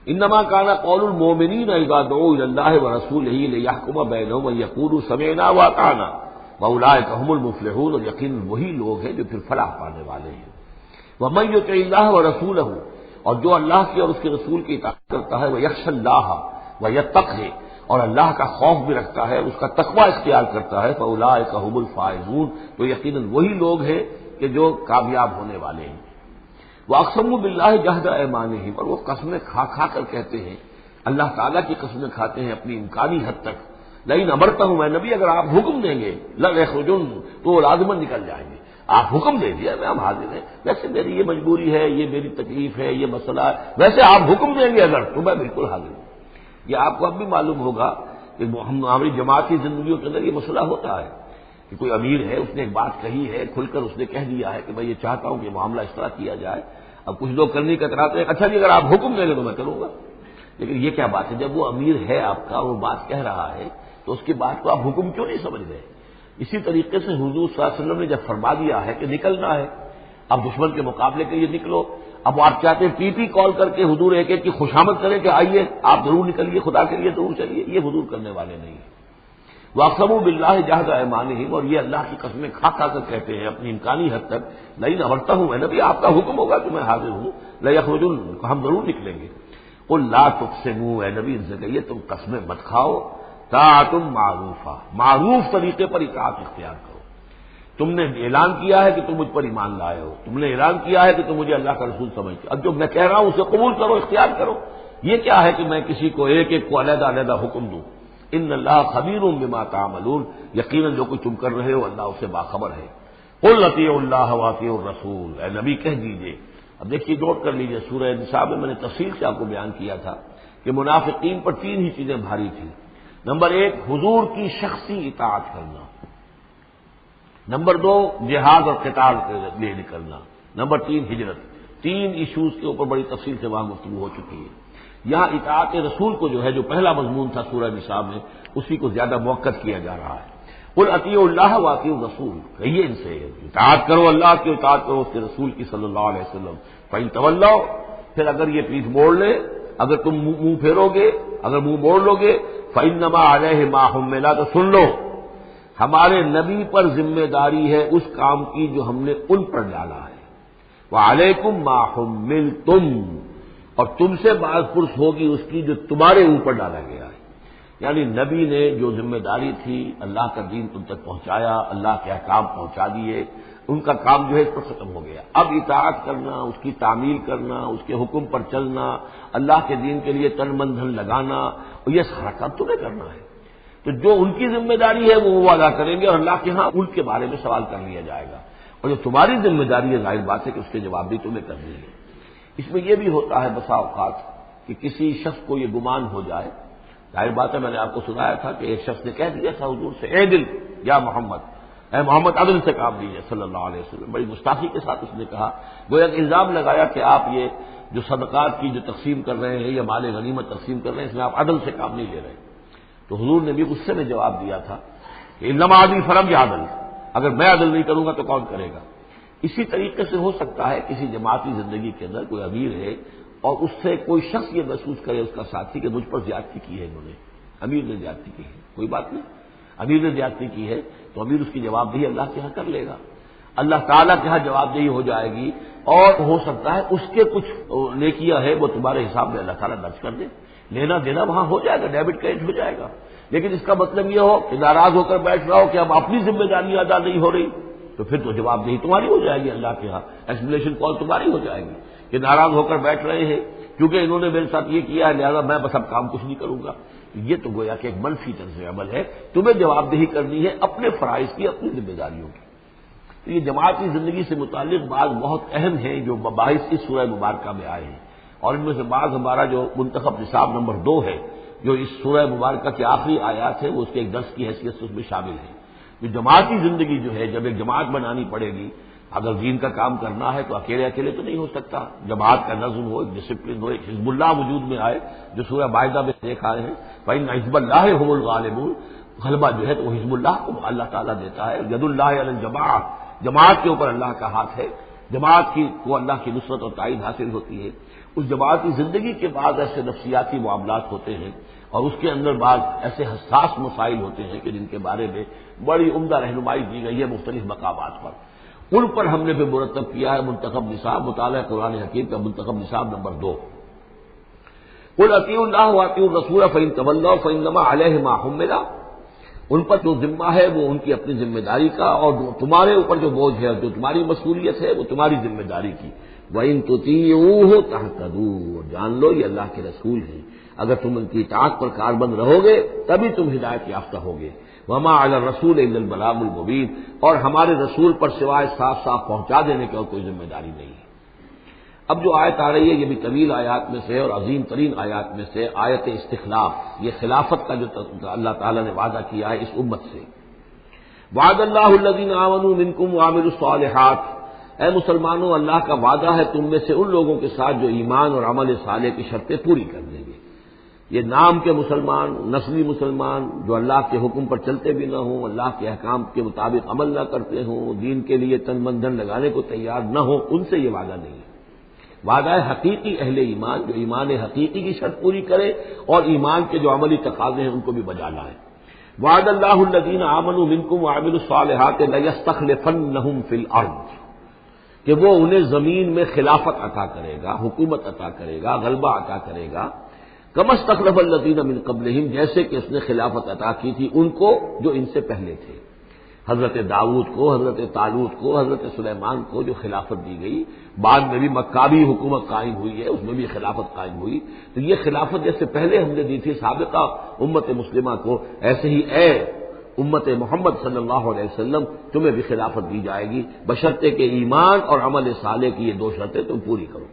انما کان قول المؤمنین اذا دعوا الی اللہ ورسولہ لیحکم بینہم ان یقولوا سمعنا واطعنا واولئک هم المفلحون، اور یقیناً وہی لوگ ہیں جو پھر فلاح پانے والے ہیں۔ ومن یطع اللہ ورسولہ، اور جو اللہ کی اور اس کے رسول کی اطاعت کرتا ہے، ویخشى اللہ ویتقہ، اور اللہ کا خوف بھی رکھتا ہے، اس کا تقوی اختیار کرتا ہے، فاولئک هم الفائزون، تو یقیناً وہی لوگ ہیں کہ جو کامیاب ہونے والے ہیں۔ وَأَقْسَمُوا بِاللَّهِ جَهْدَ أَيْمَانِهِمْ، اور وہ قسمیں کھا کھا کر کہتے ہیں، اللہ تعالیٰ کی قسمیں کھاتے ہیں اپنی امکانی حد تک، لئن امرتہم، اے نبی اگر آپ حکم دیں گے لَيَخْرُجُنَّ، تو وہ لازماً نکل جائیں گے۔ آپ حکم دے دیا میں ہم حاضر ہیں، ویسے میری یہ مجبوری ہے، یہ میری تکلیف ہے، یہ مسئلہ ہے، ویسے آپ حکم دیں گے اگر تو میں بالکل حاضر ہوں۔ یہ آپ کو اب بھی معلوم ہوگا کہ ہماری جماعتی زندگیوں کے اندر یہ مسئلہ ہوتا ہے کہ کوئی امیر ہے، اس نے ایک بات کہی ہے، کھل کر اس نے کہہ دیا ہے کہ میں یہ چاہتا ہوں کہ معاملہ اس طرح کیا جائے۔ اب کچھ لوگ کرنے کا کراتے ہیں، اچھا جی اگر آپ حکم دیں گے تو میں کروں گا، لیکن یہ کیا بات ہے؟ جب وہ امیر ہے آپ کا، وہ بات کہہ رہا ہے تو اس کی بات کو آپ حکم کیوں نہیں سمجھ رہے؟ اسی طریقے سے حضور صلی اللہ علیہ وسلم نے جب فرما دیا ہے کہ نکلنا ہے، اب دشمن کے مقابلے کے لیے نکلو، اب آپ چاہتے ہیں پی کال کر کے حضور ایک ایک کی خوشامد کریں کہ آئیے آپ ضرور نکلیے، خدا کے لیے ضرور چلیے، یہ حضور کرنے والے نہیں ہیں۔ وَأَقْسَمُوا بِاللَّهِ جَهْدَ أَيْمَانِهِمْ، اور یہ اللہ کی قسمیں کھا کھا کر کہتے ہیں اپنی امکانی حد تک، لئن امرتہم، اے نبی آپ کا حکم ہوگا تو میں حاضر ہوں، لَيَخْرُجُنَّ، ہم ضرور نکلیں گے۔ قُل لَا تُقْسِمُوا، اے نبی ان سے کہیے تم قسمیں مت کھاؤ، طاعۃ معروفہ، معروف طریقے پر اطاعت اختیار کرو۔ تم نے اعلان کیا ہے کہ تم مجھ پر ایمان لائے ہو، تم نے اعلان کیا ہے کہ تم مجھے اللہ کا رسول سمجھتے ہو، اب جو میں کہہ رہا ہوں اسے قبول کرو، اختیار کرو۔ یہ کیا ہے کہ میں کسی کو ایک ایک کو علیحدہ علیحدہ حکم دوں؟ ان اللہ خبیر بما تعملون، یقیناً جو کچھ تم کر رہے ہو اللہ اس سے باخبر ہے۔ قل اطیعوا اللہ واطیعوا الرسول، اے نبی کہہ دیجئے۔ اب دیکھیے نوٹ کر لیجئے، سورہ نساء میں نے تفصیل سے آپ کو بیان کیا تھا کہ منافقین پر تین ہی چیزیں بھاری تھیں۔ نمبر ایک، حضور کی شخصی اطاعت کرنا، نمبر دو، جہاد اور قتال کے لیے نکلنا، نمبر تین، ہجرت۔ تین ایشوز کے اوپر بڑی تفصیل سے وہاں گفتگو ہو چکی ہے۔ یہاں اطاعت رسول کو جو ہے، جو پہلا مضمون تھا سورہ نساء میں، اسی کو زیادہ موقت کیا جا رہا ہے۔ قل اطیعوا اللہ واطیعوا الرسول، کہیے ان سے اطاعت کرو، اللہ کی اطاعت کرو، اس کے رسول کی صلی اللہ علیہ وسلم۔ فإن تولوا، پھر اگر یہ پیٹھ موڑ لے، اگر تم منہ پھیرو گے، اگر منہ موڑ لو گے، فإنما علیہ ما حمل، تو سن لو ہمارے نبی پر ذمہ داری ہے اس کام کی جو ہم نے ان پر ڈالا ہے، وعلیکم ما حملتم، اور تم سے باز پرس ہوگی اس کی جو تمہارے اوپر ڈالا گیا ہے۔ یعنی نبی نے جو ذمہ داری تھی، اللہ کا دین تم تک پہنچایا، اللہ کے احکام پہنچا دیے، ان کا کام جو ہے اس پر ختم ہو گیا۔ اب اطاعت کرنا، اس کی تعمیل کرنا، اس کے حکم پر چلنا، اللہ کے دین کے لیے تن من دھن لگانا، اور یہ سارا کام تمہیں کرنا ہے۔ تو جو ان کی ذمہ داری ہے وہ ادا کریں گے، اور اللہ کے ہاں ان کے بارے میں سوال کر لیا جائے گا، اور جو تمہاری ذمہ داری ہے ظاہر بات ہے کہ اس کے جواب بھی تمہیں کرنے ہیں۔ اس میں یہ بھی ہوتا ہے بسا اوقات کہ کسی شخص کو یہ گمان ہو جائے، ظاہر بات ہے میں نے آپ کو سنایا تھا کہ ایک شخص نے کہہ دیا تھا حضور سے، اے دل یا محمد، اے محمد عدل سے کام لیجیے صلی اللہ علیہ وسلم، بڑی گستاخی کے ساتھ اس نے کہا، گویا کہ الزام لگایا کہ آپ یہ جو صدقات کی جو تقسیم کر رہے ہیں یا مال غنیمت تقسیم کر رہے ہیں، اس میں آپ عدل سے کام نہیں لے رہے۔ تو حضور نے بھی غصے میں جواب دیا تھا کہ انما عدل فرم یا عدل، اگر میں عدل نہیں کروں گا تو کون کرے گا؟ اسی طریقے سے ہو سکتا ہے کسی جماعتی زندگی کے اندر کوئی امیر ہے اور اس سے کوئی شخص یہ محسوس کرے، اس کا ساتھی، کہ مجھ پر زیادتی کی ہے انہوں نے، امیر نے زیادتی کی ہے، کوئی بات نہیں، امیر نے زیادتی کی ہے تو امیر اس کی جواب دہی اللہ کے ہاں کر لے گا، اللہ تعالیٰ کے ہاں جواب دہی ہو جائے گی، اور ہو سکتا ہے اس کے کچھ نیکیاں ہے وہ تمہارے حساب میں اللہ تعالیٰ درج کر دے، لینا دینا وہاں ہو جائے گا، ڈیبٹ کریڈٹ ہو جائے گا۔ لیکن اس کا مطلب یہ ہو کہ ناراض ہو کر بیٹھ رہا ہو کہ اب اپنی ذمہ داری ادا نہیں ہو رہی، تو پھر تو جواب دہی تمہاری ہو جائے گی، اللہ کے ہاں ایکسپلینیشن کال تمہاری ہو جائے گی کہ ناراض ہو کر بیٹھ رہے ہیں کیونکہ انہوں نے میرے ساتھ یہ کیا ہے، لہذا میں بس اب کام کچھ نہیں کروں گا۔ یہ تو گویا کہ ایک منفی طرز عمل ہے، تمہیں جواب دہی کرنی ہے اپنے فرائض کی، اپنی ذمہ داریوں کی۔ تو یہ جماعتی زندگی سے متعلق بعض بہت اہم ہیں جو مباحث اس سورہ مبارکہ میں آئے ہیں، اور ان میں سے بعض ہمارا جو منتخب نصاب نمبر 2 ہے، جو اس سورہ مبارکہ کی آخری آیات ہے، وہ اس کے ایک درس کی حیثیت سے اس میں شامل ہے۔ جو جماعتی زندگی جو ہے، جب ایک جماعت بنانی پڑے گی، اگر دین کا کام کرنا ہے تو اکیلے اکیلے تو نہیں ہو سکتا، جماعت کا نظم ہو، ایک ڈسپلن ہو، ایک حزب اللہ وجود میں آئے، جو سورہ مائدہ میں دیکھا ہے، فإن حزب اللہ هم الغالبون، غلبہ جو ہے تو وہ حزب اللہ کو اللہ تعالیٰ دیتا ہے، ید اللہ علی الجماعہ، جماعت کے اوپر اللہ کا ہاتھ ہے، جماعت کی کو اللہ کی نصرت اور تائید حاصل ہوتی ہے۔ اس جماعتی زندگی کے بعد ایسے نفسیاتی معاملات ہوتے ہیں اور اس کے اندر بعض ایسے حساس مسائل ہوتے ہیں کہ جن کے بارے میں بڑی عمدہ رہنمائی دی گئی ہے مختلف مقامات پر، ان پر ہم نے پھر مرتب کیا ہے منتخب نصاب، مطالعہ قرآن حکیم کا منتخب نصاب نمبر 2۔ قل اطیعوا اللہ واطیعوا الرسول فإن تولوا فإنما علیہ ما حمل، ان پر جو ذمہ ہے وہ ان کی اپنی ذمہ داری کا، اور تمہارے اوپر جو بوجھ ہے، جو تمہاری مسئولیت ہے، وہ تمہاری ذمہ داری کی۔ وَإِن تُطِيعُوهُ تَهْتَدُوا، جان لو یہ اللہ کے رسول ہیں، اگر تم ان کی اطاعت پر کاربند رہو گے تبھی تم ہدایت یافتہ ہوگے۔ وَمَا عَلَى الرَّسُولِ إِلَّا الْبَلَاغُ الْمُبِينُ، اور ہمارے رسول پر سوائے صاف صاف پہنچا دینے کی اور کوئی ذمہ داری نہیں ہے۔ اب جو آیت آ رہی ہے یہ بھی طویل آیات میں سے اور عظیم ترین آیات میں سے آیت استخلاف، یہ خلافت کا جو اللہ تعالیٰ نے وعدہ کیا ہے اس امت سے۔ وعد اللہ الذین آمنوا منکم وعملوا الصالحات، اے مسلمانوں اللہ کا وعدہ ہے تم میں سے ان لوگوں کے ساتھ جو ایمان اور عمل صالح کی شرطیں پوری کر دیں گے۔ یہ نام کے مسلمان، نسلی مسلمان جو اللہ کے حکم پر چلتے بھی نہ ہوں، اللہ کے احکام کے مطابق عمل نہ کرتے ہوں، دین کے لیے تن من دھن لگانے کو تیار نہ ہوں، ان سے یہ وعدہ نہیں ہے۔ وعدہ ہے حقیقی اہل ایمان جو ایمان حقیقی کی شرط پوری کرے اور ایمان کے جو عملی تقاضے ہیں ان کو بھی بجا لائے۔ وعد اللہ الذین آمنوا منکم وعملوا الصالحات لیستخلفنہم فی الارض، کہ وہ انہیں زمین میں خلافت عطا کرے گا، حکومت عطا کرے گا، غلبہ عطا کرے گا، کما استخلف الذین من قبلہم، جیسے کہ اس نے خلافت عطا کی تھی ان کو جو ان سے پہلے تھے، حضرت داؤد کو، حضرت طالوت کو، حضرت سلیمان کو جو خلافت دی گئی، بعد میں بھی مکابی حکومت قائم ہوئی ہے، اس میں بھی خلافت قائم ہوئی، تو یہ خلافت جیسے پہلے ہم نے دی تھی سابقہ امت مسلمہ کو، ایسے ہی اے امت محمد صلی اللہ علیہ وسلم تمہیں بھی خلافت دی جائے گی، بشرطے کہ ایمان اور عمل صالح کی یہ 2 شرطیں تم پوری کرو۔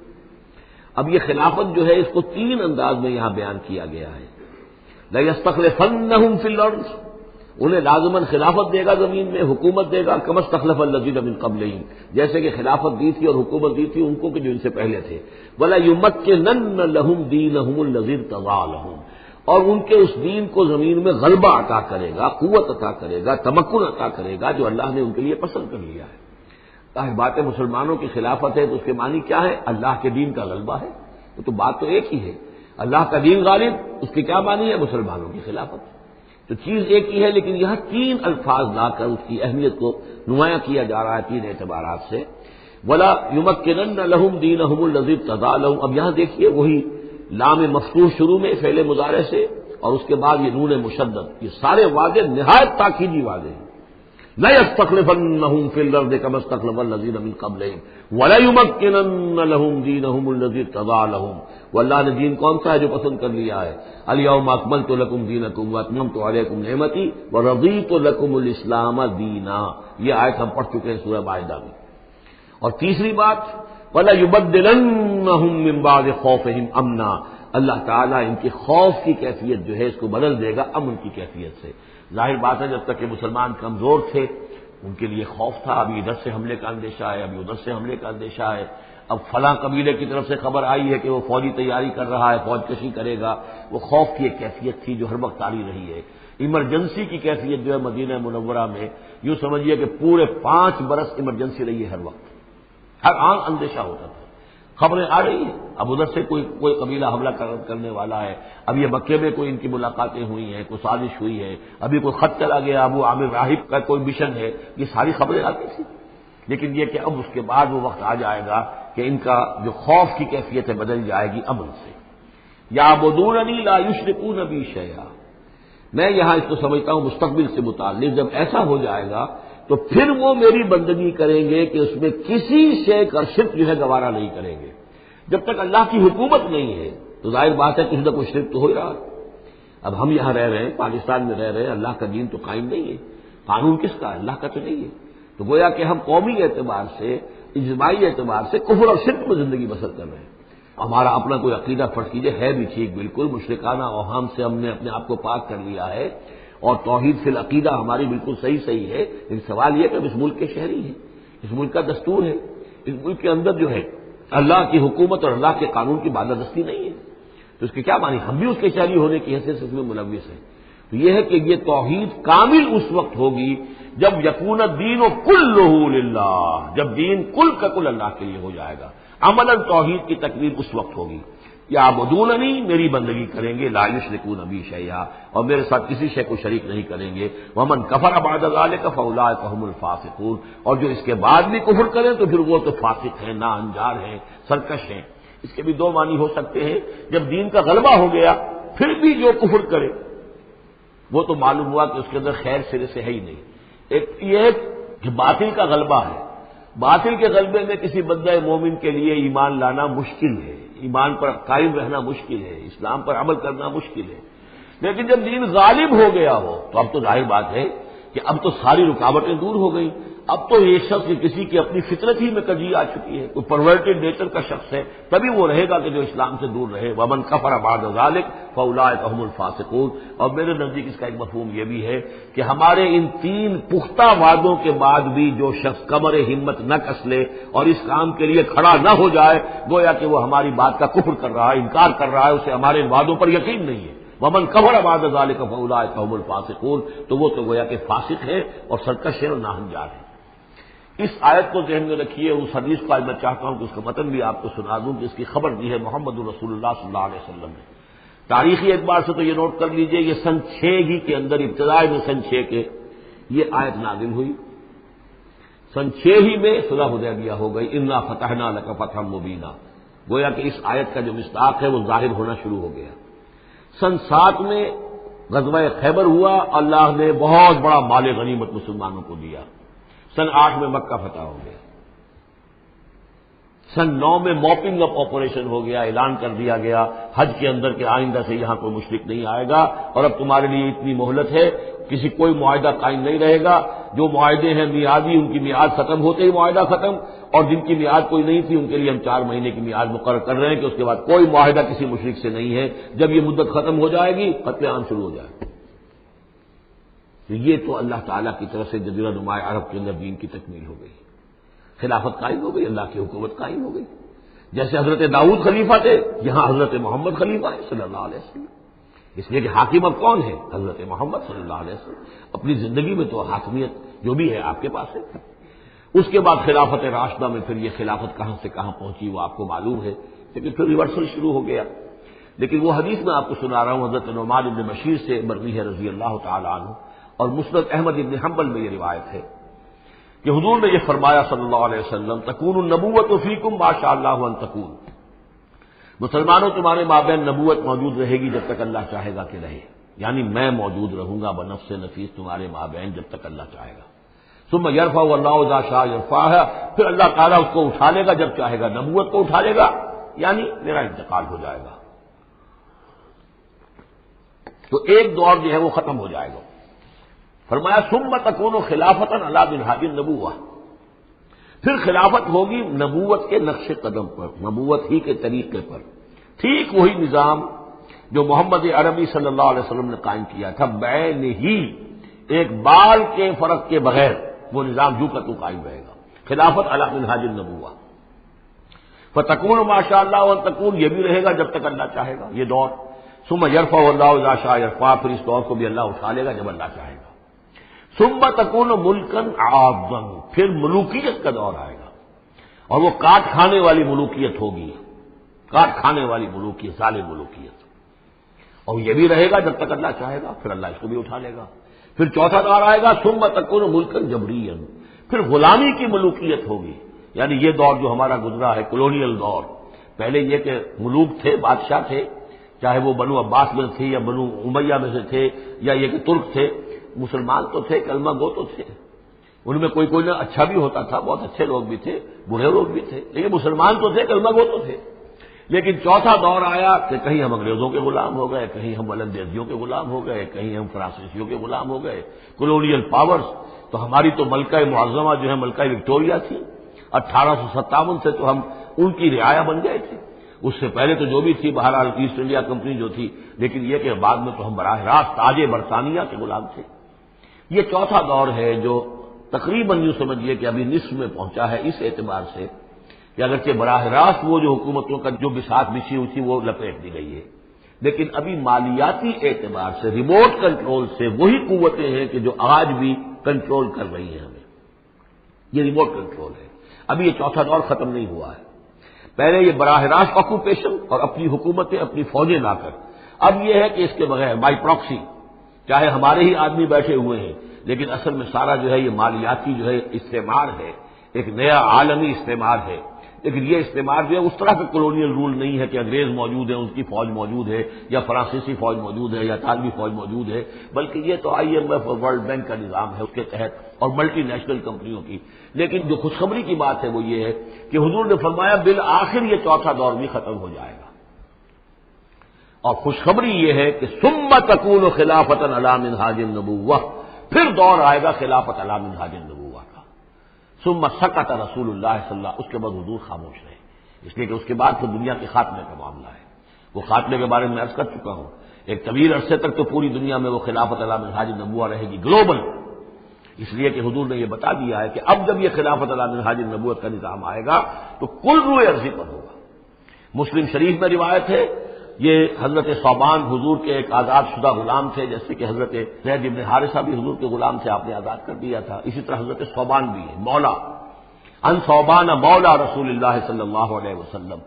اب یہ خلافت جو ہے اس کو 3 انداز میں یہاں بیان کیا گیا ہے۔ لَيَسْتَخْلِفَنَّهُمْ فِي الْأَرْضِ، انہیں لازماً خلافت دے گا زمین میں، حکومت دے گا، کما استخلف الذین من قبلہم، جیسے کہ خلافت دی تھی اور حکومت دی تھی ان کو کہ جو ان سے پہلے تھے۔ وَلَيُمَكِّنَنَّ لَهُمْ دِينَهُمُ الَّذِي ارْتَضَىٰ لَهُمْ، اور ان کے اس دین کو زمین میں غلبہ عطا کرے گا، قوت عطا کرے گا، تمکن عطا کرے گا جو اللہ نے ان کے لیے پسند کر لیا ہے۔ ظاہر بات ہے مسلمانوں کی خلافت ہے تو اس کے معنی کیا ہے؟ اللہ کے دین کا غلبہ ہے، وہ تو بات تو ایک ہی ہے، اللہ کا دین غالب، اس کے کیا معنی ہے؟ مسلمانوں کی خلافت، تو چیز ایک ہی ہے، لیکن یہاں 3 الفاظ لا کر اس کی اہمیت کو نمایاں کیا جا رہا ہے 3 اعتبارات سے۔ وَلَا يُمَكِّنَنَّ لَهُمْ دِينَهُمُ الَّذِي ارْتَضَىٰ لَهُمْ، اب یہاں دیکھیے وہی لام مفتوح شروع میں فعل مضارع سے اور اس کے بعد یہ نون مشدد، یہ سارے وعدے نہایت تاکیدی وعدے ہیں۔ لَيَسْتَخْلِفَنَّهُمْ فِي الْأَرْضِ كَمَا اسْتَخْلَفَ الَّذِينَ مِن قَبْلِهِمْ وَلَيُمَكِّنَنَّ لَهُمْ دِينَهُمُ الَّذِي ارْتَضَىٰ لَهُمْ، واللہ نے دین کون سا ہے جو پسند کر لیا ہے؟ الْيَوْمَ أَكْمَلْتُ لَكُمْ دِينَكُمْ وَأَتْمَمْتُ عَلَيْكُمْ نِعْمَتِي وَرَضِيتُ لَكُمُ الْإِسْلَامَ دِينًا، یہ آیت ہم پڑھ چکے ہیں سورہ مائدہ میں۔ اور تیسری بات وَلَيُبَدِّلَنَّهُم مِّن بَعْدِ خَوْفِهِمْ أَمْنًا، اللہ تعالیٰ ان کے خوف کی کیفیت جو ہے اس کو بدل دے گا امن کی کیفیت سے۔ ظاہر بات ہے جب تک کہ مسلمان کمزور تھے ان کے لیے خوف تھا، ابھی ادھر سے حملے کا اندیشہ ہے، ابھی ادھر سے حملے کا اندیشہ ہے، اب فلاں قبیلے کی طرف سے خبر آئی ہے کہ وہ فوجی تیاری کر رہا ہے، فوج کشی کرے گا، وہ خوف کی ایک کیفیت تھی جو ہر وقت جاری رہی ہے۔ ایمرجنسی کی کیفیت جو ہے مدینہ منورہ میں یوں سمجھیے کہ پورے 5 برس ایمرجنسی رہی ہے، ہر وقت ہر آن اندیشہ ہوتا تھا، خبریں آ رہی ہیں اب ادھر سے کوئی قبیلہ حملہ کرنے والا ہے، اب یہ مکے میں کوئی ان کی ملاقاتیں ہوئی ہیں، کوئی سازش ہوئی ہے، ابھی کوئی خط چلا گیا، ابو عامر راہب کا کوئی مشن ہے، یہ ساری خبریں آتی تھیں۔ لیکن یہ کہ اب اس کے بعد وہ وقت آ جائے گا کہ ان کا جو خوف کی کیفیت ہے بدل جائے گی امن سے۔ یعبدوننی لا یشرکون بی شیئا، میں یہاں اس کو سمجھتا ہوں مستقبل سے متعلق، جب ایسا ہو جائے گا تو پھر وہ میری بندگی کریں گے کہ اس میں کسی شے کا شرک جو ہے گوارا نہیں کریں گے۔ جب تک اللہ کی حکومت نہیں ہے تو ظاہر بات ہے کسی نہ کوئی شرک تو ہو ہی رہا۔ اب ہم یہاں رہ رہے ہیں، پاکستان میں رہ رہے ہیں، اللہ کا دین تو قائم نہیں ہے، قانون کس کا ہے؟ اللہ کا تو نہیں ہے، تو گویا کہ ہم قومی اعتبار سے، اجتماعی اعتبار سے کفر اور شرک میں زندگی بسر کر رہے ہیں۔ ہمارا اپنا کوئی عقیدہ فرض کیجئے ہے بھی ٹھیک، بالکل مشرکانہ اوہام سے ہم نے اپنے آپ کو پاک کر لیا ہے اور توحید فی العقیدہ ہماری بالکل صحیح ہے، لیکن سوال یہ کہ ہم اس ملک کے شہری ہیں، اس ملک کا دستور ہے، اس ملک کے اندر جو ہے اللہ کی حکومت اور اللہ کے قانون کی بالادستی نہیں ہے، تو اس کے کیا معنی؟ ہم بھی اس کے شہری ہونے کی حیثیت سے اس میں ملوث ہیں۔ تو یہ ہے کہ یہ توحید کامل اس وقت ہوگی جب یکون الدین کلہ للہ، جب دین کل کا کل اللہ کے لیے ہو جائے گا، عملاً توحید کی تکمیل اس وقت ہوگی۔ یعبدوننی، میری بندگی کریں گے، لا یشرکون بی شیئا، اور میرے ساتھ کسی شے کو شریک نہیں کریں گے، ومن کفر بعد ذلک فاولئک هم الفاسقون، اور جو اس کے بعد بھی کفر کریں تو پھر وہ تو فاسق ہیں، ناانجار ہیں، سرکش ہیں۔ اس کے بھی دو معنی ہو سکتے ہیں، جب دین کا غلبہ ہو گیا پھر بھی جو کفر کرے وہ تو معلوم ہوا کہ اس کے اندر خیر سرے سے ہے ہی نہیں۔ ایک یہ کہ باطل کا غلبہ ہے، باطل کے غلبے میں کسی بندہ مومن کے لیے ایمان لانا مشکل ہے، ایمان پر قائم رہنا مشکل ہے، اسلام پر عمل کرنا مشکل ہے، لیکن جب دین غالب ہو گیا ہو تو اب تو ظاہر بات ہے کہ اب تو ساری رکاوٹیں دور ہو گئی، اب تو یہ شخص کسی کی اپنی فطرت ہی میں کجی آ چکی ہے، کوئی پرورٹڈ نیچر کا شخص ہے، تبھی وہ رہے گا کہ جو اسلام سے دور رہے۔ ومن کفر بعد ذلک فاولئک هم الفاسقون، اور میرے نزدیک اس کا ایک مفہوم یہ بھی ہے کہ ہمارے ان تین پختہ وعدوں کے بعد بھی جو شخص کمر ہمت نہ کس لے اور اس کام کے لیے کھڑا نہ ہو جائے، گویا کہ وہ ہماری بات کا کفر کر رہا ہے، انکار کر رہا ہے، اسے ہمارے ان وعدوں پر یقین نہیں ہے۔ ومن کفر بعد ذلک فاولئک هم الفاسقون، تو وہ تو گویا کہ فاسق ہے اور سرکش ہے اور ناہنجار ہے۔ اس آیت کو ذہن میں رکھیے، اس حدیث کو آج میں چاہتا ہوں کہ اس کا متن بھی آپ کو سنا دوں کہ اس کی خبر دی ہے محمد رسول اللہ صلی اللہ علیہ وسلم نے۔ تاریخی اعتبار سے تو یہ نوٹ کر لیجئے، یہ سن 6 ہی کے اندر، ابتدائی میں سن 6 کے یہ آیت نازل ہوئی، سن 6 ہی میں صلح حدیبیہ ہو گئی، انا فتحنا لک فتحا مبینا، گویا کہ اس آیت کا جو مصداق ہے وہ ظاہر ہونا شروع ہو گیا۔ سن 7 میں غزوہ خیبر ہوا، اللہ نے بہت بڑا مال غنیمت مسلمانوں کو دیا۔ سن 8 میں مکہ فتح ہو گیا۔ سن 9 میں موپنگ اپ آپریشن ہو گیا، اعلان کر دیا گیا حج کے اندر کہ آئندہ سے یہاں کوئی مشرک نہیں آئے گا، اور اب تمہارے لیے اتنی مہلت ہے، کسی کوئی معاہدہ قائم نہیں رہے گا، جو معاہدے ہیں میعادی ان کی میعاد ختم ہوتے ہی معاہدہ ختم، اور جن کی میعاد کوئی نہیں تھی ان کے لیے ہم 4 مہینے کی میعاد مقرر کر رہے ہیں کہ اس کے بعد کوئی معاہدہ کسی مشرک سے نہیں ہے، جب یہ مدت ختم ہو جائے گی قتل عام شروع ہو جائے گا۔ یہ تو اللہ تعالیٰ کی طرف سے جزیرہ نماء عرب کے اندر دین کی تکمیل ہو گئی، خلافت قائم ہو گئی، اللہ کی حکومت قائم ہو گئی۔ جیسے حضرت داؤد خلیفہ تھے، یہاں حضرت محمد خلیفہ ہے صلی اللہ علیہ وسلم، اس لیے کہ حاکم اب کون ہے؟ حضرت محمد صلی اللہ علیہ وسلم۔ اپنی زندگی میں تو حاکمیت جو بھی ہے آپ کے پاس ہے۔ اس کے بعد خلافت راشدہ میں پھر یہ خلافت کہاں سے کہاں پہنچی وہ آپ کو معلوم ہے، لیکن پھر ریورسل شروع ہو گیا۔ لیکن وہ حدیث میں آپ کو سنا رہا ہوں، حضرت نعمان بن بشیر سے مروی ہے رضی اللہ تعالی عنہ، اور مسند احمد بن حنبل میں یہ روایت ہے کہ حضور نے یہ فرمایا صلی اللہ علیہ وسلم، تکون النبوۃ فیکم ما شاء اللہ ان تکون، مسلمانوں تمہارے مابین نبوت موجود رہے گی جب تک اللہ چاہے گا کہ رہے، یعنی میں موجود رہوں گا بنفس نفیس تمہارے مابین جب تک اللہ چاہے گا۔ ثم یرفع اللہ اذا شاء یرفعها، پھر اللہ تعالیٰ اس کو اٹھا لے گا جب چاہے گا، نبوت کو اٹھا لے گا، یعنی میرا انتقال ہو جائے گا، تو ایک دور جو ہے وہ ختم ہو جائے گا۔ فرمایا ثم تکون خلافتا علی منہاج النبوۃ، پھر خلافت ہوگی نبوت کے نقش قدم پر، نبوت ہی کے طریقے پر، ٹھیک وہی نظام جو محمد عربی صلی اللہ علیہ وسلم نے قائم کیا تھا، بعین ہی ایک بال کے فرق کے بغیر وہ نظام جو کا تو قائم رہے گا، خلافت علی منہاج النبوۃ۔ فتکون ما شاء اللہ وان تکون، یہ بھی رہے گا جب تک اللہ چاہے گا یہ دور۔ ثم یرفع اللہ اذا شاء یرفع، پھر اس دور کو بھی اللہ اٹھا لے گا جب اللہ چاہے گا۔ ثم تکون ملکا عاضا، پھر ملوکیت کا دور آئے گا، اور وہ کاٹ کھانے والی ملوکیت ہوگی، کاٹ کھانے والی ملوکیت، ظالم ملوکیت، اور یہ بھی رہے گا جب تک اللہ چاہے گا، پھر اللہ اس کو بھی اٹھا لے گا۔ پھر چوتھا دور آئے گا ثم تکون ملکا جبریا، پھر غلامی کی ملوکیت ہوگی، یعنی یہ دور جو ہمارا گزرا ہے کولونیل دور، پہلے یہ کہ ملوک تھے، بادشاہ تھے، چاہے وہ بنو عباس میں تھے یا بنو امیہ میں سے تھے یا یہ کہ ترک تھے، مسلمان تو تھے، کلمہ گو تو تھے، ان میں کوئی کوئی نہ اچھا بھی ہوتا تھا، بہت اچھے لوگ بھی تھے، برے لوگ بھی تھے، لیکن مسلمان تو تھے، کلمہ گو تو تھے۔ لیکن چوتھا دور آیا کہ کہیں ہم انگریزوں کے غلام ہو گئے، کہیں ہم ولندیزیوں کے غلام ہو گئے، کہیں ہم فرانسیسیوں کے غلام ہو گئے، کولونیل پاورز۔ تو ہماری تو ملکہ معظمہ جو ہے ملکہ وکٹوریہ تھی، 1857 سے تو ہم ان کی رعایا بن گئے تھے، اس سے پہلے تو جو بھی تھی بہرحال ایسٹ انڈیا کمپنی جو تھی، لیکن یہ کہ بعد میں تو ہم براہ راست تاج برطانیہ کے غلام تھے۔ یہ چوتھا دور ہے جو تقریباً یوں سمجھیے کہ ابھی نصف میں پہنچا ہے، اس اعتبار سے کہ اگرچہ براہ راست وہ جو حکومتوں کا جو بساط بچھی ہوئی تھی وہ لپیٹ دی گئی ہے، لیکن ابھی مالیاتی اعتبار سے ریموٹ کنٹرول سے وہی قوتیں ہیں کہ جو آج بھی کنٹرول کر رہی ہیں ہمیں. یہ ریموٹ کنٹرول ہے. ابھی یہ چوتھا دور ختم نہیں ہوا ہے. پہلے یہ براہ راست آکوپیشن اور اپنی حکومتیں اپنی فوجیں لا کر، اب یہ ہے کہ اس کے بغیر بائی پراکسی، چاہے ہمارے ہی آدمی بیٹھے ہوئے ہیں، لیکن اصل میں سارا جو ہے یہ مالیاتی جو ہے استعمار ہے، ایک نیا عالمی استعمار ہے. لیکن یہ استعمار جو ہے اس طرح کا کولونیل رول نہیں ہے کہ انگریز موجود ہے، ان کی فوج موجود ہے، یا فرانسیسی فوج موجود ہے، یا اطالوی فوج موجود ہے، بلکہ یہ تو IMF اور ورلڈ بینک کا نظام ہے اس کے تحت، اور ملٹی نیشنل کمپنیوں کی. لیکن جو خوشخبری کی بات ہے وہ یہ ہے کہ حضور نے فرمایا بالآخر یہ چوتھا دور بھی ختم ہو جائے گا. اور خوشخبری یہ ہے کہ ثم تکون خلافۃ علی منہاج النبوہ، پھر دور آئے گا خلافت علی منہاج النبوہ کا. ثم سکت رسول اللہ صلی اللہ، اس کے بعد حضور خاموش رہے، اس لیے کہ اس کے بعد تو دنیا کے خاتمے کا معاملہ ہے. وہ خاتمے کے بارے میں عرض کر چکا ہوں، ایک طویل عرصے تک تو پوری دنیا میں وہ خلافت علی منہاج النبوہ رہے گی گلوبل، اس لیے کہ حضور نے یہ بتا دیا ہے کہ اب جب یہ خلافت علی منہاج النبوت کا نظام آئے گا تو کل روئے ارضی پر ہوگا. مسلم شریف میں روایت ہے، یہ حضرت ثوبان حضور کے ایک آزاد شدہ غلام تھے، جیسے کہ حضرت زید بن حارثہ بھی حضور کے غلام سے آپ نے آزاد کر دیا تھا، اسی طرح حضرت ثوبان بھی ہے مولا. ان ثوبان مولا رسول اللہ صلی اللہ علیہ وسلم،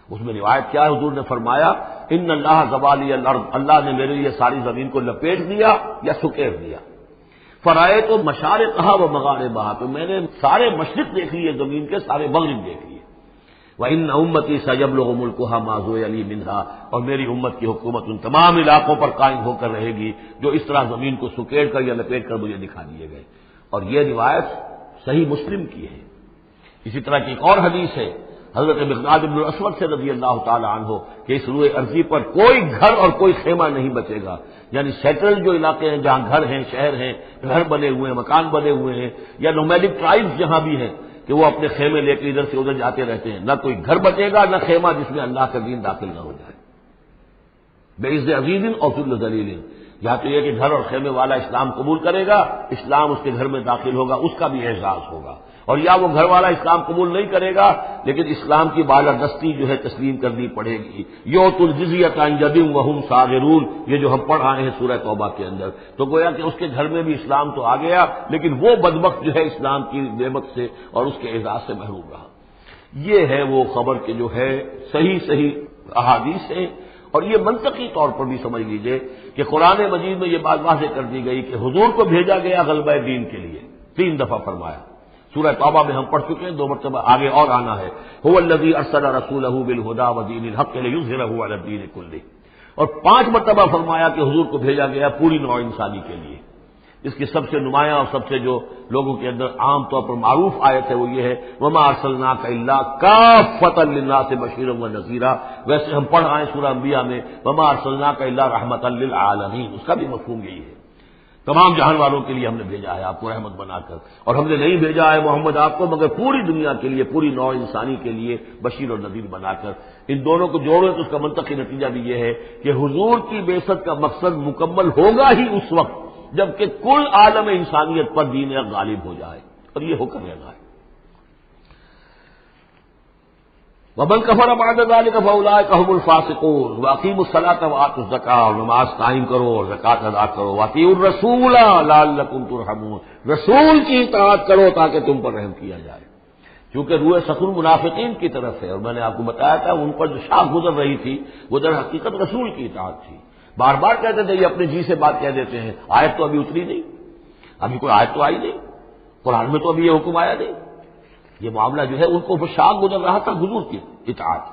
اس میں روایت کیا ہے، حضور نے فرمایا ان اللہ زوالی الارض، اللہ نے میرے لیے ساری زمین کو لپیٹ دیا یا سکیڑ دیا. فرائے تو مشارقہا و مغاربہا، تو میں نے سارے مشرق دیکھ لیے زمین کے، سارے مغرب دیکھ لیے. وَإِنَّ أُمَّتِي سَيَبْلُغُ مُلْكُهَا مَا زُوِّيَ لِي مِنْهَا، اور میری امت کی حکومت ان تمام علاقوں پر قائم ہو کر رہے گی جو اس طرح زمین کو سکیڑ کر یا لپیٹ کر مجھے دکھا دیے گئے. اور یہ روایت صحیح مسلم کی ہے. اسی طرح کی ایک اور حدیث ہے حضرت مقداد بن الاسود سے رضی اللہ تعالی عنہ کہ اس روئے ارضی پر کوئی گھر اور کوئی خیمہ نہیں بچے گا، یعنی سیٹل جو علاقے ہیں جہاں گھر ہیں، شہر ہیں، گھر بنے ہوئے ہیں، مکان بنے ہوئے ہیں، یا نومیڈک ٹرائبز جہاں بھی ہیں کہ وہ اپنے خیمے لے کے ادھر سے ادھر جاتے رہتے ہیں، نہ کوئی گھر بچے گا نہ خیمہ جس میں اللہ کا دین داخل نہ ہو جائے. بعز عزیز اور ذل ذلیل، یا تو یہ کہ گھر اور خیمے والا اسلام قبول کرے گا، اسلام اس کے گھر میں داخل ہوگا، اس کا بھی اعزاز ہوگا، اور یا وہ گھر والا اسلام قبول نہیں کرے گا لیکن اسلام کی بالادستی جو ہے تسلیم کرنی پڑے گی. یؤت الجزیۃ عن ید وہم صاغرون، یہ جو ہم پڑھ رہے ہیں سورہ توبہ کے اندر، تو گویا کہ اس کے گھر میں بھی اسلام تو آ گیا لیکن وہ بدبخت جو ہے اسلام کی نعمت سے اور اس کے اعزاز سے محروم رہا. یہ ہے وہ خبر کہ جو ہے صحیح احادیث ہیں. اور یہ منطقی طور پر بھی سمجھ لیجئے کہ قرآن مجید میں یہ بات واضح کر دی گئی کہ حضور کو بھیجا گیا غلبہ دین کے لیے، 3 دفعہ فرمایا. سورہ توبہ میں ہم پڑھ چکے ہیں، 2 مرتبہ آگے اور آنا ہے. هو الذی ارسل رسولہ بالہدی ودین الحق لیظہرہ علی الدین کلہ، اور 5 مرتبہ فرمایا کہ حضور کو بھیجا گیا پوری نوع انسانی کے لیے. اس کی سب سے نمایاں اور سب سے جو لوگوں کے اندر عام طور پر معروف آیت ہے وہ یہ ہے وما ارسلناک الا کافۃ للناس بشیرا ونذیرا. ویسے ہم پڑھ رہے ہیں سورہ انبیاء میں وما ارسلناک الا رحمۃ للعالمین، اس کا بھی مفہوم یہی ہے، تمام جہان والوں کے لیے ہم نے بھیجا ہے آپ کو رحمت بنا کر. اور ہم نے نہیں بھیجا ہے محمد آپ کو مگر پوری دنیا کے لیے، پوری نوع انسانی کے لیے بشیر اور نذیر بنا کر. ان دونوں کو جوڑو تو اس کا منطقی نتیجہ بھی یہ ہے کہ حضور کی بعثت کا مقصد مکمل ہوگا ہی اس وقت جبکہ کل عالم انسانیت پر دین حق غالب ہو جائے، اور یہ ہو کر رہنا ہے. ومن کفر بعد ذلک فاولئک هم الفاسقون واقیموا الصلاۃ وآتوا الزکاۃ، اور نماز قائم کرو اور زکوٰۃ ادا کرو. واطیعوا الرسول لعلکم ترحمون، رسول کی اطاعت کرو تاکہ تم پر رحم کیا جائے. کیونکہ روح سخن منافقین کی طرف ہے، اور میں نے آپ کو بتایا تھا ان پر جو شاخ گزر رہی تھی وہ در حقیقت رسول کی اطاعت تھی. بار بار کہتے تھے یہ اپنے جی سے بات کہہ دیتے ہیں، آیت تو ابھی اتری نہیں، ابھی کوئی آیت تو آئی نہیں، قرآن میں تو ابھی یہ حکم آیا نہیں. یہ معاملہ جو ہے ان کو شاخ گزر رہا تھا حضور کی اطاعت.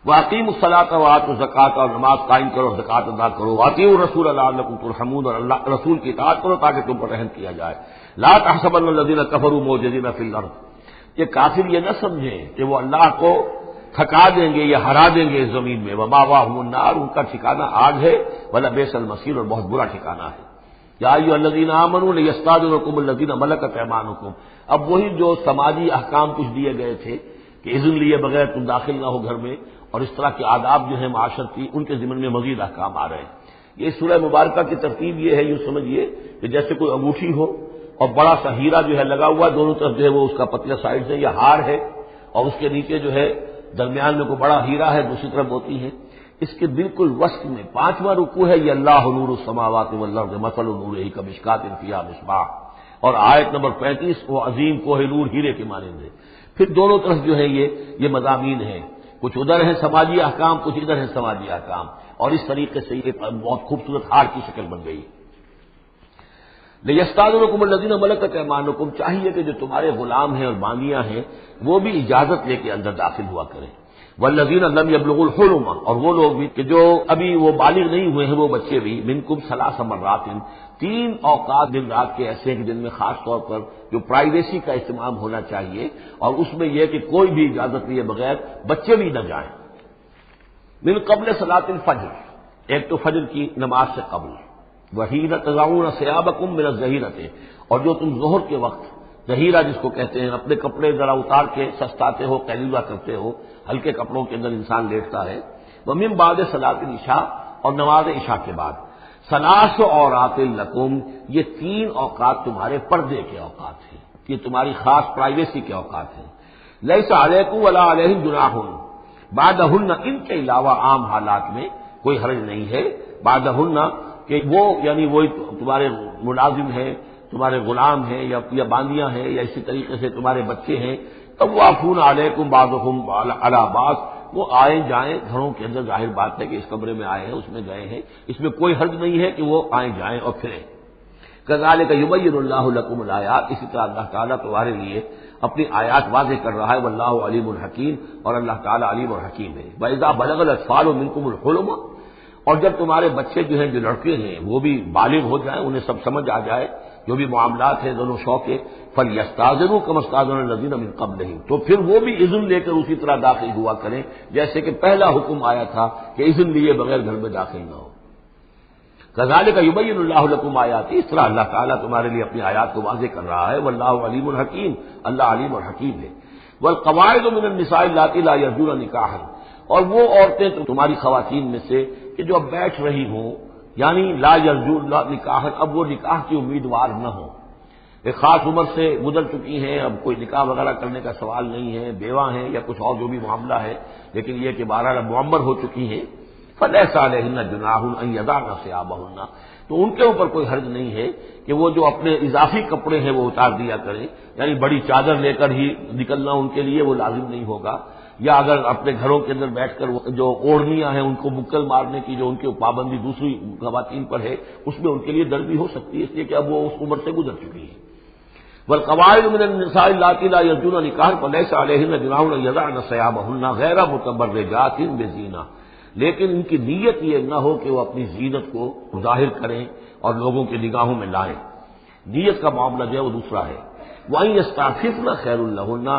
واقیموا الصلاۃ وآتوا الزکاۃ، اور نماز قائم کرو اور زکوٰۃ ادا کرو. واطیعوا الرسول لعلکم ترحمون، اور اللہ رسول کی اطاعت کرو تاکہ تم پر رحم کیا جائے. لا تحسبن الذین کفروا معجزین فی الارض، یہ کافر یہ نہ سمجھیں کہ وہ اللہ کو تھکا دیں گے یا ہرا دیں گے اس زمین میں. ومأواہم النار، ان کا ٹھکانہ آگ ہے. ولبئس المصیر، اور بہت برا ٹھکانہ ہے. یا ایھا الذین آمنوا لیستأذنکم الذین ملکت ایمانکم، اب وہی جو سماجی احکام کچھ دیے گئے تھے کہ اذن لیے بغیر تم داخل نہ ہو گھر میں، اور اس طرح کے آداب جو ہیں معاشرتی، ان کے ضمن میں مزید احکام آ رہے ہیں. یہ سورہ مبارکہ کی ترتیب یہ ہے، یوں سمجھیے کہ جیسے کوئی انگوٹھی ہو اور بڑا سا ہیرا جو ہے لگا ہوا، دونوں طرف جو ہے وہ اس کا پتلے سائڈ سے یہ ہار ہے، اور اس کے نیچے جو ہے درمیان میں کوئی بڑا ہیرا ہے، دوسری طرف موتی ہے. اس کے بالکل وسط میں 5واں رکوع ہے، یہ اللہ نور السماوات والارض مثل نورہ کمشکاۃ فیہا مصباح. اور آیت نمبر 35 وہ عظیم کوہ نور ہیرے کے مانند ہے۔ پھر دونوں طرف جو ہے یہ مضامین ہیں، کچھ ادھر ہیں سماجی احکام، کچھ ادھر ہیں سماجی احکام، اور اس طریقے سے یہ بہت خوبصورت ہار کی شکل بن گئی۔ لِيَسْتَأْذِنَكُمُ الَّذِينَ مَلَكَتْ أَيْمَانُكُمْ، چاہیے کہ جو تمہارے غلام ہیں اور باندیاں ہیں وہ بھی اجازت لے کے اندر داخل ہوا کریں۔ وَالَّذِينَ لَمْ يَبْلُغُوا الْحُلُمَ، اور وہ لوگ بھی کہ جو ابھی وہ بالغ نہیں ہوئے ہیں، وہ بچے بھی، مِنْكُمْ ثَلَاثَ مَرَّاتٍ، 3 اوقات دن رات کے ایسے ہیں کہ جن میں خاص طور پر جو پرائیویسی کا اہتمام ہونا چاہیے، اور اس میں یہ کہ کوئی بھی اجازت لیے بغیر بچے بھی نہ جائیں۔ من قبل صلاۃ الفجر، ایک تو فجر کی نماز سے قبل، وحین تضعون ثیابکم من الظہیرۃ، اور جو تم ظہر کے وقت ظہیرہ جس کو کہتے ہیں، اپنے کپڑے ذرا اتار کے سستاتے ہو، قیلولہ کرتے ہو، ہلکے کپڑوں کے اندر انسان لیٹتا ہے۔ ومن بعد صلاۃ العشاء، اور نماز عشاء کے بعد۔ ثلاث عورات لکم، یہ 3 اوقات تمہارے پردے کے اوقات ہیں، یہ تمہاری خاص پرائیویسی کے اوقات ہیں۔ لیس علیکم ولا علیہم جناح بعدہن، ان کے علاوہ عام حالات میں کوئی حرج نہیں ہے، بعدہن کہ وہ یعنی وہی تمہارے ملازم ہیں، تمہارے غلام ہیں یا باندیاں ہیں، یا اسی طریقے سے تمہارے بچے ہیں، طوافون علیکم بعضهم علی بعض، وہ آئیں جائیں گھروں کے اندر، ظاہر بات ہے کہ اس کمرے میں آئے ہیں، اس میں گئے ہیں، اس میں کوئی حرج نہیں ہے کہ وہ آئیں جائیں اور پھریں۔ کذالک یبین اللہ لکم الآیات، اسی طرح اللہ تعالیٰ تمہارے لیے اپنی آیات واضح کر رہا ہے، واللہ علیم الحکیم، اور اللہ تعالیٰ علیم اور حکیم ہے۔ وَإِذَا بَلَغَ الْأَطْفَالُ مِنْكُمُ الْحُلُمَ، اور جب تمہارے بچے جو ہیں، جو لڑکے ہیں، وہ بھی بالغ ہو جائیں، انہیں سب سمجھ آ جائے، جو بھی معاملات ہیں دونوں شوق کے، فَلْيَسْتَأْذِنُوا كَمَا اسْتَأْذَنَ الَّذِينَ مِن قَبْلِهِمْ، تو پھر وہ بھی اذن لے کر اسی طرح داخل ہوا کریں جیسے کہ پہلا حکم آیا تھا کہ اذن لیے بغیر گھر میں داخل نہ ہو۔ کذالک یبین اللہ لکم آیاتہ، اس طرح اللہ تعالیٰ تمہارے لیے اپنی آیات کو واضح کر رہا ہے، واللہ علیم الحکیم، اللہ علیم اور حکیم ہے۔ والقواعد من النساء اللاتی لا یرجون نکاحا، اور وہ عورتیں تمہاری خواتین میں سے کہ جو اب بیٹھ رہی ہوں، یعنی لا یرجون نکاحا، اب وہ نکاح کی امیدوار نہ ہوں، ایک خاص عمر سے گزر چکی ہیں، اب کوئی نکاح وغیرہ کرنے کا سوال نہیں ہے، بیوہ ہیں یا کچھ اور جو بھی معاملہ ہے، لیکن یہ کہ بہرحال اب معمر ہو چکی ہیں، فلیس علیہن جناح ان یضعن ثیابہن، تو ان کے اوپر کوئی حرج نہیں ہے کہ وہ جو اپنے اضافی کپڑے ہیں وہ اتار دیا کریں، یعنی بڑی چادر لے کر ہی نکلنا ان کے لیے وہ لازم نہیں ہوگا، یا اگر اپنے گھروں کے اندر بیٹھ کر جو اوڑھنیاں ہیں ان کو مکل مارنے کی جو ان کی پابندی دوسری خواتین پر ہے، اس میں ان کے لیے درد بھی ہو سکتی ہے، اس لیے کہ اب وہ اس عمر سے گزر چکی ہے۔ والقواعد من النساء اللاتی لا یرجون نکاحا فلیس علیہن جناح ان یضعن ثیابہن غیر متبرجات بزینہ، لیکن ان کی نیت یہ نہ ہو کہ وہ اپنی زینت کو ظاہر کریں اور لوگوں کی نگاہوں میں لائیں، نیت کا معاملہ جو ہے وہ دوسرا ہے۔ وَأَن يَسْتَعْفِفْنَ خَيْرٌ لَهُنَّ،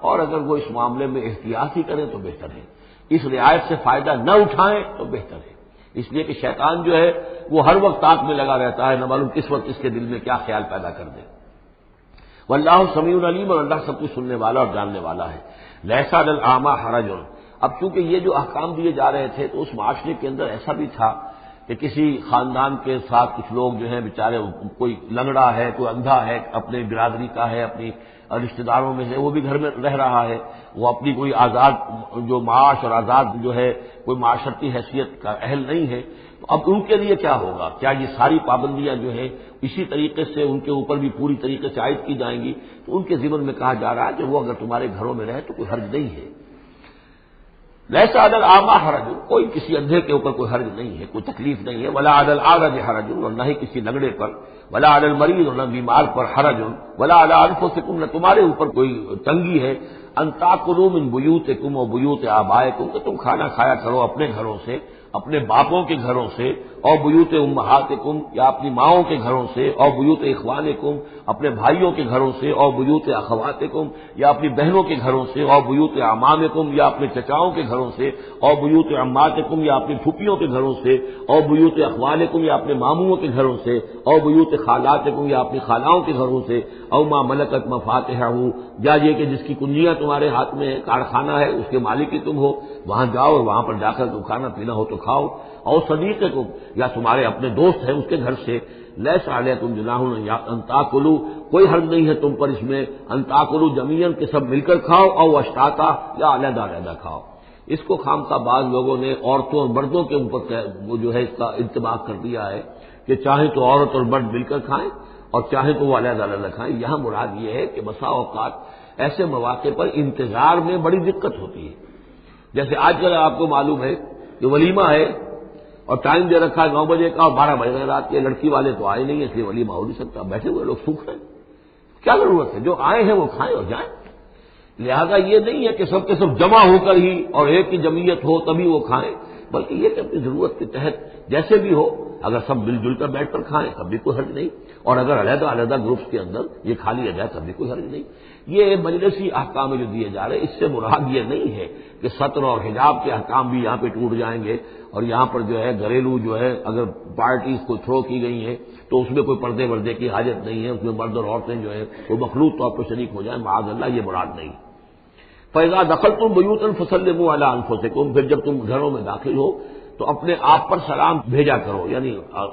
اور اگر وہ اس معاملے میں احتیاط ہی کریں تو بہتر ہے، اس رعایت سے فائدہ نہ اٹھائیں تو بہتر ہے، اس لیے کہ شیطان جو ہے وہ ہر وقت تاک میں لگا رہتا ہے، نہ معلوم کس وقت اس کے دل میں کیا خیال پیدا کر دے۔ واللہ سمیع علیم، اور اللہ سب کچھ سننے والا اور جاننے والا ہے۔ لیس علی الاعمی حرج، اب چونکہ یہ جو احکام دیے جا رہے تھے تو اس معاشرے کے اندر ایسا بھی تھا کہ کسی خاندان کے ساتھ کچھ لوگ جو ہیں بیچارے، کوئی لنگڑا ہے، کوئی اندھا ہے، اپنے برادری کا ہے، اپنی رشتہ داروں میں سے، وہ بھی گھر میں رہ رہا ہے، وہ اپنی کوئی آزاد جو معاش اور آزاد جو ہے کوئی معاشرتی حیثیت کا اہل نہیں ہے، تو اب ان کے لیے کیا ہوگا؟ کیا یہ ساری پابندیاں جو ہیں اسی طریقے سے ان کے اوپر بھی پوری طریقے سے عائد کی جائیں گی؟ تو ان کے ضمن میں کہا جا رہا ہے کہ وہ اگر تمہارے گھروں میں رہے تو کوئی حرج نہیں ہے۔ لیس علی الاعمی حرج، کوئی کسی اندھے کے اوپر کوئی حرج نہیں ہے، کوئی تکلیف نہیں ہے، ولا علی الاعرج حرج، اور نہ ہی کسی لنگڑے پر، ولا علی المریض، اور نہ بیمار پر حرج، ولا علی انفسکم، نہ تمہارے اوپر کوئی تنگی ہے، ان تاکلوا من بیوتکم و بیوت آبائکم، کہ تم کھانا کھایا کرو اپنے گھروں سے، اپنے باپوں کے گھروں سے، اور بیوت امہاتکم، یا اپنی ماؤں کے گھروں سے، اور بیوت اخوانکم، اپنے بھائیوں کے گھروں سے، اور بیوت اخواتکم، یا اپنی بہنوں کے گھروں سے، اور بیوت اعمامکم، یا اپنے چچاؤں کے گھروں سے، اور بیوت عماتکم، یا اپنی پھوپھیوں کے گھروں سے، اور بیوت اخوالکم، یا اپنے ماموں کے گھروں سے، اور بیوت خالاتکم، یا اپنی خالاؤں کے گھروں سے، او ما ملکت مفاتحہ، یا یہ کہ جس کی کنجیاں تمہارے ہاتھ میں ہے، کارخانہ ہے، اس کے مالک ہی تم ہو، وہاں جاؤ اور وہاں پر جا کر تم کھانا پینا ہو تو کھاؤ، اور صدیقکم، یا تمہارے اپنے دوست ہیں اس کے گھر سے، لیس علیکم جناح ان تاکلوا، کوئی حرج نہیں ہے تم پر اس میں، ان تاکلوا جمیعا، کہ سب مل کر کھاؤ، او اشتاتا، یا علیحدہ علیحدہ کھاؤ۔ اس کو خامخواہ بعض لوگوں نے عورتوں اور مردوں کے اوپر وہ جو ہے اس کا انطباق کر دیا ہے کہ چاہیں تو عورت اور مرد مل کر کھائیں، اور چاہیں تو وہ علیحدہ علیحدہ کھائیں۔ یہاں مراد یہ ہے کہ بسا اوقات ایسے مواقع پر انتظار میں بڑی دقت ہوتی ہے، جیسے آج کل آپ کو معلوم ہے کہ ولیمہ ہے اور ٹائم دے رکھا ہے 9 بجے کا اور 12 بج گئے رات کے، لڑکی والے تو آئے نہیں، اس لیے ولیمہ ہو نہیں سکتا، بیٹھے ہوئے لوگ سوکھ رہے ہیں، کیا ضرورت ہے؟ جو آئے ہیں وہ کھائیں اور جائیں۔ لہذا یہ نہیں ہے کہ سب کے سب جمع ہو کر ہی اور ایک کی جمعیت ہو تبھی وہ کھائیں، بلکہ یہ کہ اپنی ضرورت کے تحت جیسے بھی ہو، اگر سب مل جل کر بیٹھ کر کھائیں تب بھی کوئی حرج نہیں، اور اگر علیحدہ علیحدہ گروپس کے اندر یہ کھا لیا جائے تب بھی کوئی حرج نہیں۔ یہ مجلسی احکام جو دیے جا رہے ہیں اس سے مراد یہ نہیں ہے کہ سطر اور حجاب کے احکام بھی یہاں پہ ٹوٹ جائیں گے، اور یہاں پر جو ہے گھریلو جو ہے اگر پارٹیز کو تھرو کی گئی ہیں تو اس میں کوئی پردے وردے کی حاجت نہیں ہے، اس میں مرد اور عورتیں جو ہے وہ مخلوط طور پر شریک ہو جائیں، معاذ اللہ، یہ مراد نہیں۔ فَإِذَا دَخَلْتُمْ بُيُوتًا فَسَلِّمُوا عَلَىٰ أَنفُسِكُمْ، پھر جب تم گھروں میں داخل ہو تو اپنے آپ پر سلام بھیجا کرو، یعنی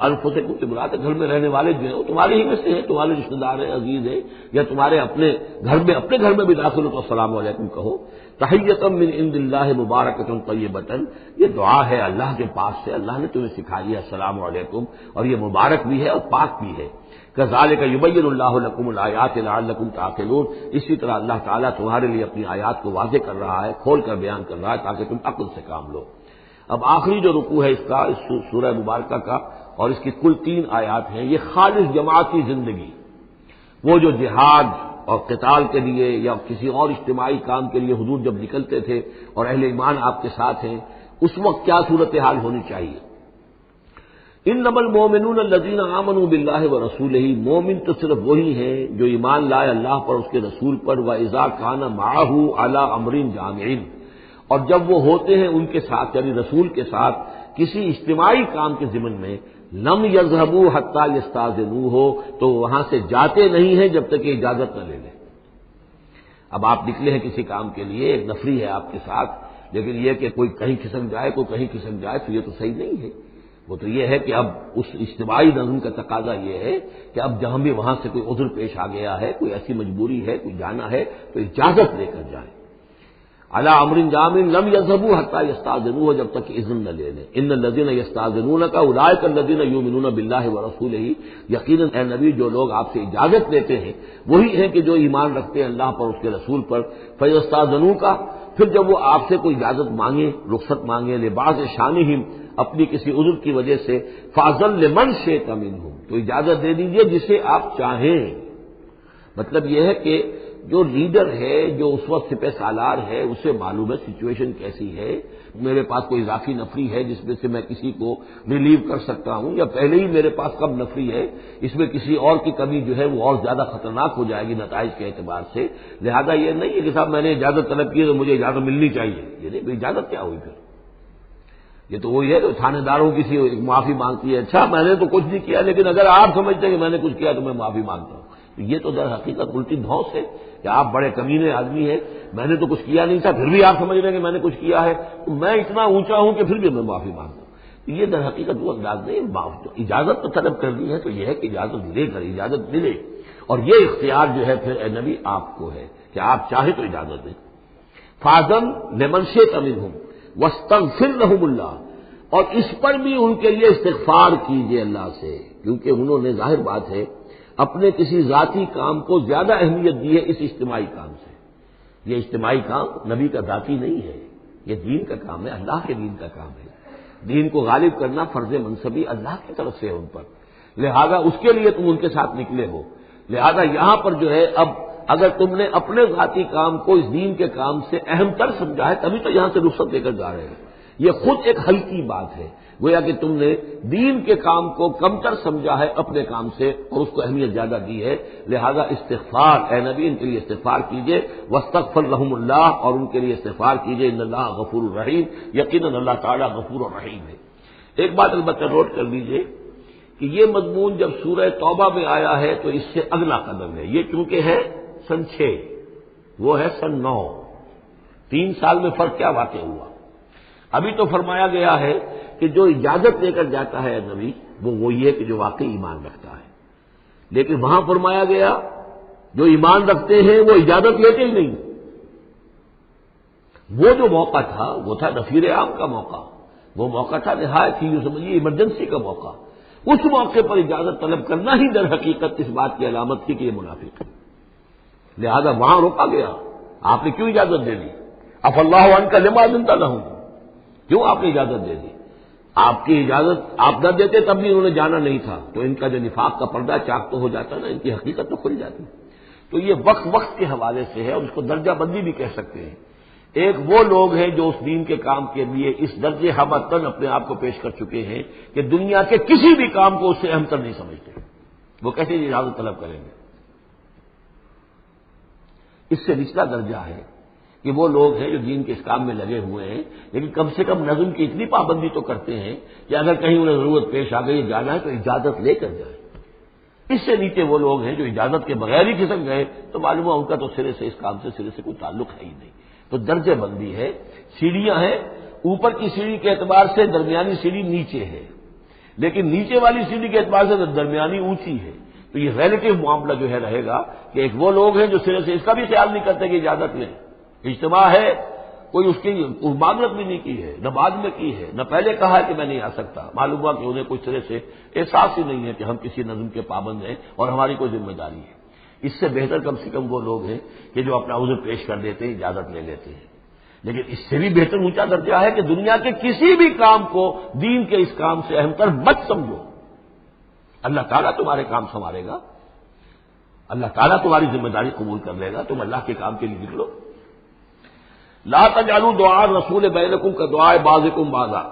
انفسکم کی مراد ہے گھر میں رہنے والے جو ہیں وہ تمہارے ہی میں سے ہیں، تمہارے رشتہ دار ہیں، عزیز ہیں، یا تمہارے اپنے گھر میں بھی داخل ہو تو السلام علیکم کہو۔ تحیۃ من عند اللہ مبارکۃ طیبۃ، یہ دعا ہے اللہ کے پاس سے، اللہ نے تمہیں سکھائی ہے السلام علیکم، اور یہ مبارک بھی ہے اور پاک بھی ہے۔ کذالک یبین اللہ لکم الآیات لعلکم تعقلون، اسی طرح اللہ تعالیٰ تمہارے لیے اپنی آیات کو واضح کر رہا ہے، کھول کر بیان کر رہا ہے تاکہ تم عقل سے کام لو۔ اب آخری جو رکوع ہے اس کا، اس سورہ مبارکہ کا، اور اس کی کل 3 آیات ہیں، یہ خالص جماعتی زندگی، وہ جو جہاد اور قتال کے لیے یا کسی اور اجتماعی کام کے لیے حضور جب نکلتے تھے اور اہل ایمان آپ کے ساتھ ہیں، اس وقت کیا صورتحال ہونی چاہیے۔ انما المؤمنون الذین آمنوا باللہ ورسولہ، مومن تو صرف وہی ہیں جو ایمان لائے اللہ پر، اس کے رسول پر، وَإِذَا كَانَ مَعَهُ عَلَىٰ أَمْرٍ جَامِعٍ، اور جب وہ ہوتے ہیں ان کے ساتھ یعنی رسول کے ساتھ کسی اجتماعی کام کے ضمن میں، لم یذهبوا حتی یستاذنوہ، تو وہاں سے جاتے نہیں ہیں جب تک کہ اجازت نہ لے لیں۔ اب آپ نکلے ہیں کسی کام کے لیے، ایک نفری ہے آپ کے ساتھ، لیکن یہ کہ کوئی کہیں کھسک جائے کوئی کہیں کھسک جائے تو یہ تو صحیح نہیں ہے۔ وہ تو یہ ہے کہ اب اس اجتماعی نظم کا تقاضا یہ ہے کہ اب جہاں بھی وہاں سے کوئی عذر پیش آ گیا ہے، کوئی ایسی مجبوری ہے، کوئی جانا ہے تو اجازت لے کر جائیں۔ علی امر جامع لم یذهبوا حتی یستاذنوہ، جب تک کہ اذن نہ لے لیں۔ ان الذین یستاذنونک اولئک الذین یؤمنون باللہ ورسولہ، یقیناً اے نبی جو لوگ آپ سے اجازت لیتے ہیں وہی ہیں کہ جو ایمان رکھتے ہیں اللہ پر، اس کے رسول پر۔ فیستاذنوک، پھر جب وہ آپ سے کوئی اجازت مانگے، رخصت مانگے، لبعض شانہم، اپنی کسی عذر کی وجہ سے، فاذن لمن شئت منہم، تو اجازت دے دیجئے جسے آپ چاہیں۔ مطلب یہ ہے کہ جو لیڈر ہے، جو اس وقت سپہ سالار ہے، اسے معلوم ہے سچویشن کیسی ہے، میرے پاس کوئی اضافی نفری ہے جس میں سے میں کسی کو ریلیو کر سکتا ہوں، یا پہلے ہی میرے پاس کم نفری ہے، اس میں کسی اور کی کمی جو ہے وہ اور زیادہ خطرناک ہو جائے گی نتائج کے اعتبار سے۔ لہذا یہ نہیں ہے کہ صاحب میں نے اجازت طلب کی تو مجھے اجازت ملنی چاہیے، یہ نہیں، اجازت کیا ہوئی پھر؟ یہ تو وہی ہے کہ تھانے داروں کسی معافی مانگتی ہے، اچھا میں نے تو کچھ نہیں کیا، لیکن اگر آپ سمجھتے ہیں کہ میں نے کچھ کیا تو میں معافی مانگتا ہوں، یہ تو در حقیقت الٹی دھونس ہے کہ آپ بڑے کمینے آدمی ہیں، میں نے تو کچھ کیا نہیں تھا پھر بھی آپ سمجھ رہے ہیں کہ میں نے کچھ کیا ہے، تو میں اتنا اونچا ہوں کہ پھر بھی میں معافی مانگتا ہوں۔ یہ در حقیقت وہ انداز نہیں، اجازت تو طلب کرنی ہے تو یہ ہے کہ اجازت لے کر اجازت ملے، اور یہ اختیار جو ہے پھر اے نبی آپ کو ہے کہ آپ چاہیں تو اجازت دیں۔ فاذن لمن شئت منہم واستغفر لہم اللہ، اور اس پر بھی ان کے لیے استغفار کیجیے اللہ سے، کیونکہ انہوں نے ظاہر بات ہے اپنے کسی ذاتی کام کو زیادہ اہمیت دی ہے اس اجتماعی کام سے۔ یہ اجتماعی کام نبی کا ذاتی نہیں ہے، یہ دین کا کام ہے، اللہ کے دین کا کام ہے۔ دین کو غالب کرنا فرض منصبی اللہ کی طرف سے ہے ان پر، لہذا اس کے لیے تم ان کے ساتھ نکلے ہو۔ لہذا یہاں پر جو ہے اب اگر تم نے اپنے ذاتی کام کو اس دین کے کام سے اہم تر سمجھا ہے تبھی تو یہاں سے رخصت لے کر جا رہے ہیں، یہ خود ایک ہلکی بات ہے، گویا کہ تم نے دین کے کام کو کم تر سمجھا ہے اپنے کام سے اور اس کو اہمیت زیادہ دی ہے۔ لہذا استغفار، اے نبی ان کے لیے استغفار کیجئے، واستغفر لہم اللہ، اور ان کے لیے استغفار کیجئے، ان اللہ غفور الرحیم، یقیناً اللہ تعالیٰ غفور الرحیم ہے۔ ایک بات البتہ نوٹ کر لیجئے کہ یہ مضمون جب سورہ توبہ میں آیا ہے تو اس سے اگلا قدم ہے، یہ چونکہ ہے سن 6، وہ ہے سن 9، 3 سال میں فرق کیا واقع ہوا؟ ابھی تو فرمایا گیا ہے کہ جو اجازت لے کر جاتا ہے نبی وہ وہی ہے کہ جو واقعی ایمان رکھتا ہے، لیکن وہاں فرمایا گیا جو ایمان رکھتے ہیں وہ اجازت لیتے ہی نہیں۔ وہ جو موقع تھا وہ تھا نفیر عام کا موقع، وہ موقع تھا نہایت ہی سمجھیے ایمرجنسی کا موقع، اس موقع پر اجازت طلب کرنا ہی در حقیقت اس بات کی علامت تھی کہ یہ منافق ہے، لہذا وہاں روکا گیا۔ آپ نے کیوں اجازت دے دی؟ اف اللہ عنک لما اذنت لہم، کیوں آپ نے اجازت دے دی؟ آپ کی اجازت آپ نہ دیتے تب بھی انہوں نے جانا نہیں تھا، تو ان کا جو نفاق کا پردہ چاک تو ہو جاتا نا، ان کی حقیقت تو کھل جاتی۔ تو یہ وقت کے حوالے سے ہے، اور اس کو درجہ بندی بھی کہہ سکتے ہیں۔ ایک وہ لوگ ہیں جو اس دین کے کام کے لیے اس درجے ہمتن اپنے آپ کو پیش کر چکے ہیں کہ دنیا کے کسی بھی کام کو اس سے اہم تر نہیں سمجھتے، وہ کیسے اجازت طلب کریں گے؟ اس سے نچلا درجہ ہے کہ وہ لوگ ہیں جو دین کے اس کام میں لگے ہوئے ہیں، لیکن کم سے کم نظم کی اتنی پابندی تو کرتے ہیں کہ اگر کہیں انہیں ضرورت پیش آ گئی جانا ہے تو اجازت لے کر جائیں۔ اس سے نیچے وہ لوگ ہیں جو اجازت کے بغیر ہی کھسک گئے تو معلوم ہے ان کا تو سرے سے اس کام سے سرے سے کوئی تعلق ہے ہی نہیں۔ تو درجے بندی ہے، سیڑھیاں ہیں، اوپر کی سیڑھی کے اعتبار سے درمیانی سیڑھی نیچے ہے، لیکن نیچے والی سیڑھی کے اعتبار سے درمیانی اونچی ہے۔ تو یہ ریلیٹو معاملہ جو ہے رہے گا کہ ایک وہ لوگ ہیں جو سرے سے اس کا بھی خیال نہیں کرتے کہ اجازت لیں، اجتماع ہے، کوئی اس کی معاملت بھی نہیں کی ہے، نہ بعد میں کی ہے، نہ پہلے کہا ہے کہ میں نہیں آ سکتا، معلوم ہوا کہ انہیں کوئی سرے سے احساس ہی نہیں ہے کہ ہم کسی نظم کے پابند ہیں اور ہماری کوئی ذمہ داری ہے۔ اس سے بہتر کم سے کم وہ لوگ ہیں کہ جو اپنا عذر پیش کر دیتے ہیں، اجازت لے لیتے ہیں۔ لیکن اس سے بھی بہتر اونچا درجہ ہے کہ دنیا کے کسی بھی کام کو دین کے اس کام سے اہم تر مت سمجھو، اللہ تعالیٰ تمہارے کام سنوارے گا، اللہ تعالیٰ تمہاری ذمہ داری قبول کر لے گا، تم اللہ کے کام کے لیے نکلو۔ لا تجعلوا دعاء الرسول بینکم کدعاء بعضکم بعضا،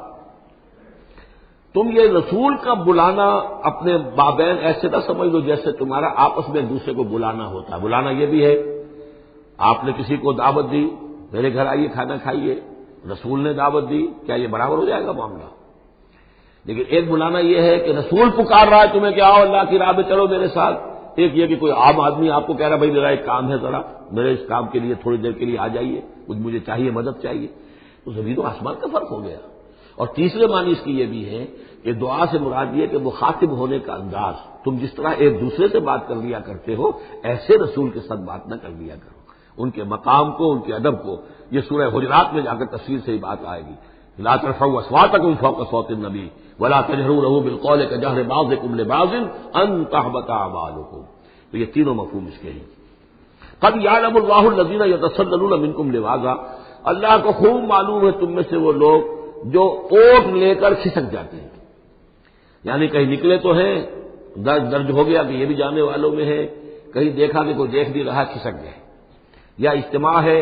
تم یہ رسول کا بلانا اپنے مابین ایسے نہ سمجھ لو جیسے تمہارا آپس میں ایک دوسرے کو بلانا ہوتا ہے۔ بلانا یہ بھی ہے، آپ نے کسی کو دعوت دی، میرے گھر آئیے کھانا کھائیے، رسول نے دعوت دی، کیا یہ برابر ہو جائے گا معاملہ؟ لیکن ایک بلانا یہ ہے کہ رسول پکار رہا ہے تمہیں کہ آؤ اللہ کی راہ میں چلو میرے ساتھ، ایک یہ کہ کوئی عام آدمی آپ کو کہہ رہا بھائی میرا ایک کام ہے، ذرا میرے اس کام کے لیے تھوڑی دیر کے لیے آ جائیے، کچھ مجھے چاہیے، مدد چاہیے، تو زمین و آسمان کا فرق ہو گیا۔ اور تیسرے معنی اس کی یہ بھی ہے کہ دعا سے مراد یہ کہ مخاطب ہونے کا انداز، تم جس طرح ایک دوسرے سے بات کر لیا کرتے ہو ایسے رسول کے ساتھ بات نہ کر لیا کرو، ان کے مقام کو، ان کے ادب کو۔ یہ سورہ حجرات میں جا کر تفصیل سے ہی بات آئے گی، لا ترفعوا اصواتکم فوق صوت النبی ولا تجہروا له بالقول کجہر بعضکم لبعض ان تحبط اعمالکم۔ تو یہ تینوں مفہوم اس کے ہیں۔ قد یعلم اللہ الذین یتسللون منکم لواذا، اللہ کو خوب معلوم ہے تم میں سے وہ لوگ جو اوٹ لے کر کھسک جاتے ہیں، یعنی کہیں نکلے تو ہیں، درج ہو گیا کہ یہ بھی جانے والوں میں ہے، کہیں دیکھا کہ کوئی دیکھ نہیں رہا کھسک گئے، یا اجتماع ہے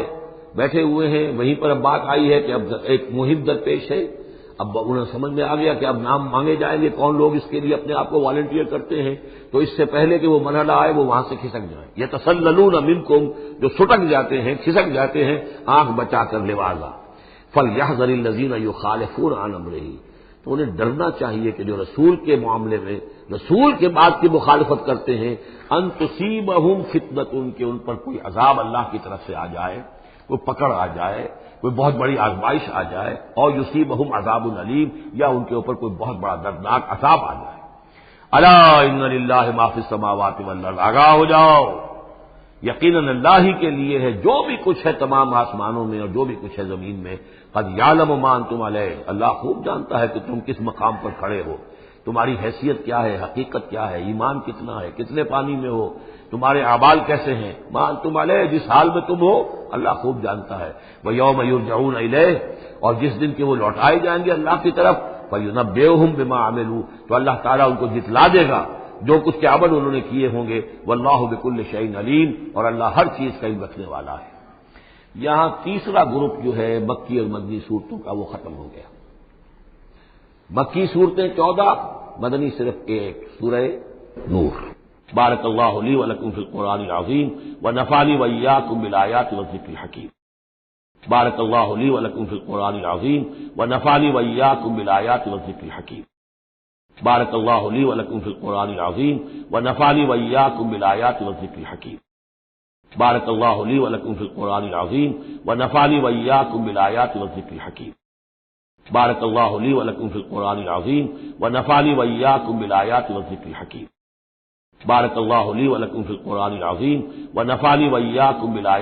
بیٹھے ہوئے ہیں، وہیں پر اب بات آئی ہے کہ اب ایک مہم درپیش ہے، اب انہیں سمجھ میں آ گیا کہ اب نام مانگے جائیں گے، کون لوگ اس کے لیے اپنے آپ کو والنٹیئر کرتے ہیں، تو اس سے پہلے کہ وہ مرحلہ آئے وہ وہاں سے کھسک جائیں۔ یتسللون منکم، جو سٹک جاتے ہیں، کھسک جاتے ہیں آنکھ بچا کر لواذا، فلیحذر الذین یخالفون عن امرہ، تو انہیں ڈرنا چاہیے کہ جو رسول کے معاملے میں رسول کے بات کی مخالفت کرتے ہیں، ان تصیبہم فتنۃ، کہ ان پر کوئی عذاب اللہ کی طرف سے آ جائے، کوئی پکڑ آ جائے، کوئی بہت بڑی آزمائش آ جائے، اور یصیبہم عذاب علیم، یا ان کے اوپر کوئی بہت بڑا دردناک عذاب آ جائے۔ الا ان للہ ما فی السماوات والارض، آگاہ ہو جاؤ، یقیناً اللہ ہی کے لیے ہے جو بھی کچھ ہے تمام آسمانوں میں اور جو بھی کچھ ہے زمین میں۔ قد یعلم ما انتم علیہ، اللہ خوب جانتا ہے کہ تم کس مقام پر کھڑے ہو، تمہاری حیثیت کیا ہے، حقیقت کیا ہے، ایمان کتنا ہے، کتنے پانی میں ہو، تمہارے اعمال کیسے ہیں، ما انتم علیہ، جس حال میں تم ہو اللہ خوب جانتا ہے۔ ویوم یرجعون الیہ، اور جس دن کہ وہ لوٹائے جائیں گے اللہ کی طرف، فینبئہم بما عملوا، تو اللہ تعالیٰ ان کو جتلا دے گا جو کچھ کے عمل انہوں نے کیے ہوں گے۔ واللہ بکل شیء علیم، اور اللہ ہر چیز کا علم رکھنے والا ہے۔ یہاں تیسرا گروپ جو ہے مکی اور مدنی صورتوں کا وہ ختم ہو گیا۔ مکی صورتیں 14، مدنی صرف 1، سورہ نور۔ بارک اللہ لی ولکم فی القرآن العظیم ونفعنی وإیاکم بالآیات والذکر الحکیم۔ بارک اللہ لی ولکم فی القرآن العظیم ونفعنی وإیاکم بالآیات والذکر الحکیم۔ بارک اللہ لی ولکم فی القرآن العظیم ونفعنی وإیاکم بالآیات والذکر الحکیم۔ بارک اللہ لی ولکم فی القرآن العظیم ونفعنی وإیاکم بالآیات والذکر الحکیم۔ بارک اللہ لی ولکم فی القرآن العظیم ونفعنی وإیاکم بالآیات والذکر الحکیم۔ بارک اللہ لی ولکم فی القرآن العظیم ونفعنی وإیاکم بالآیات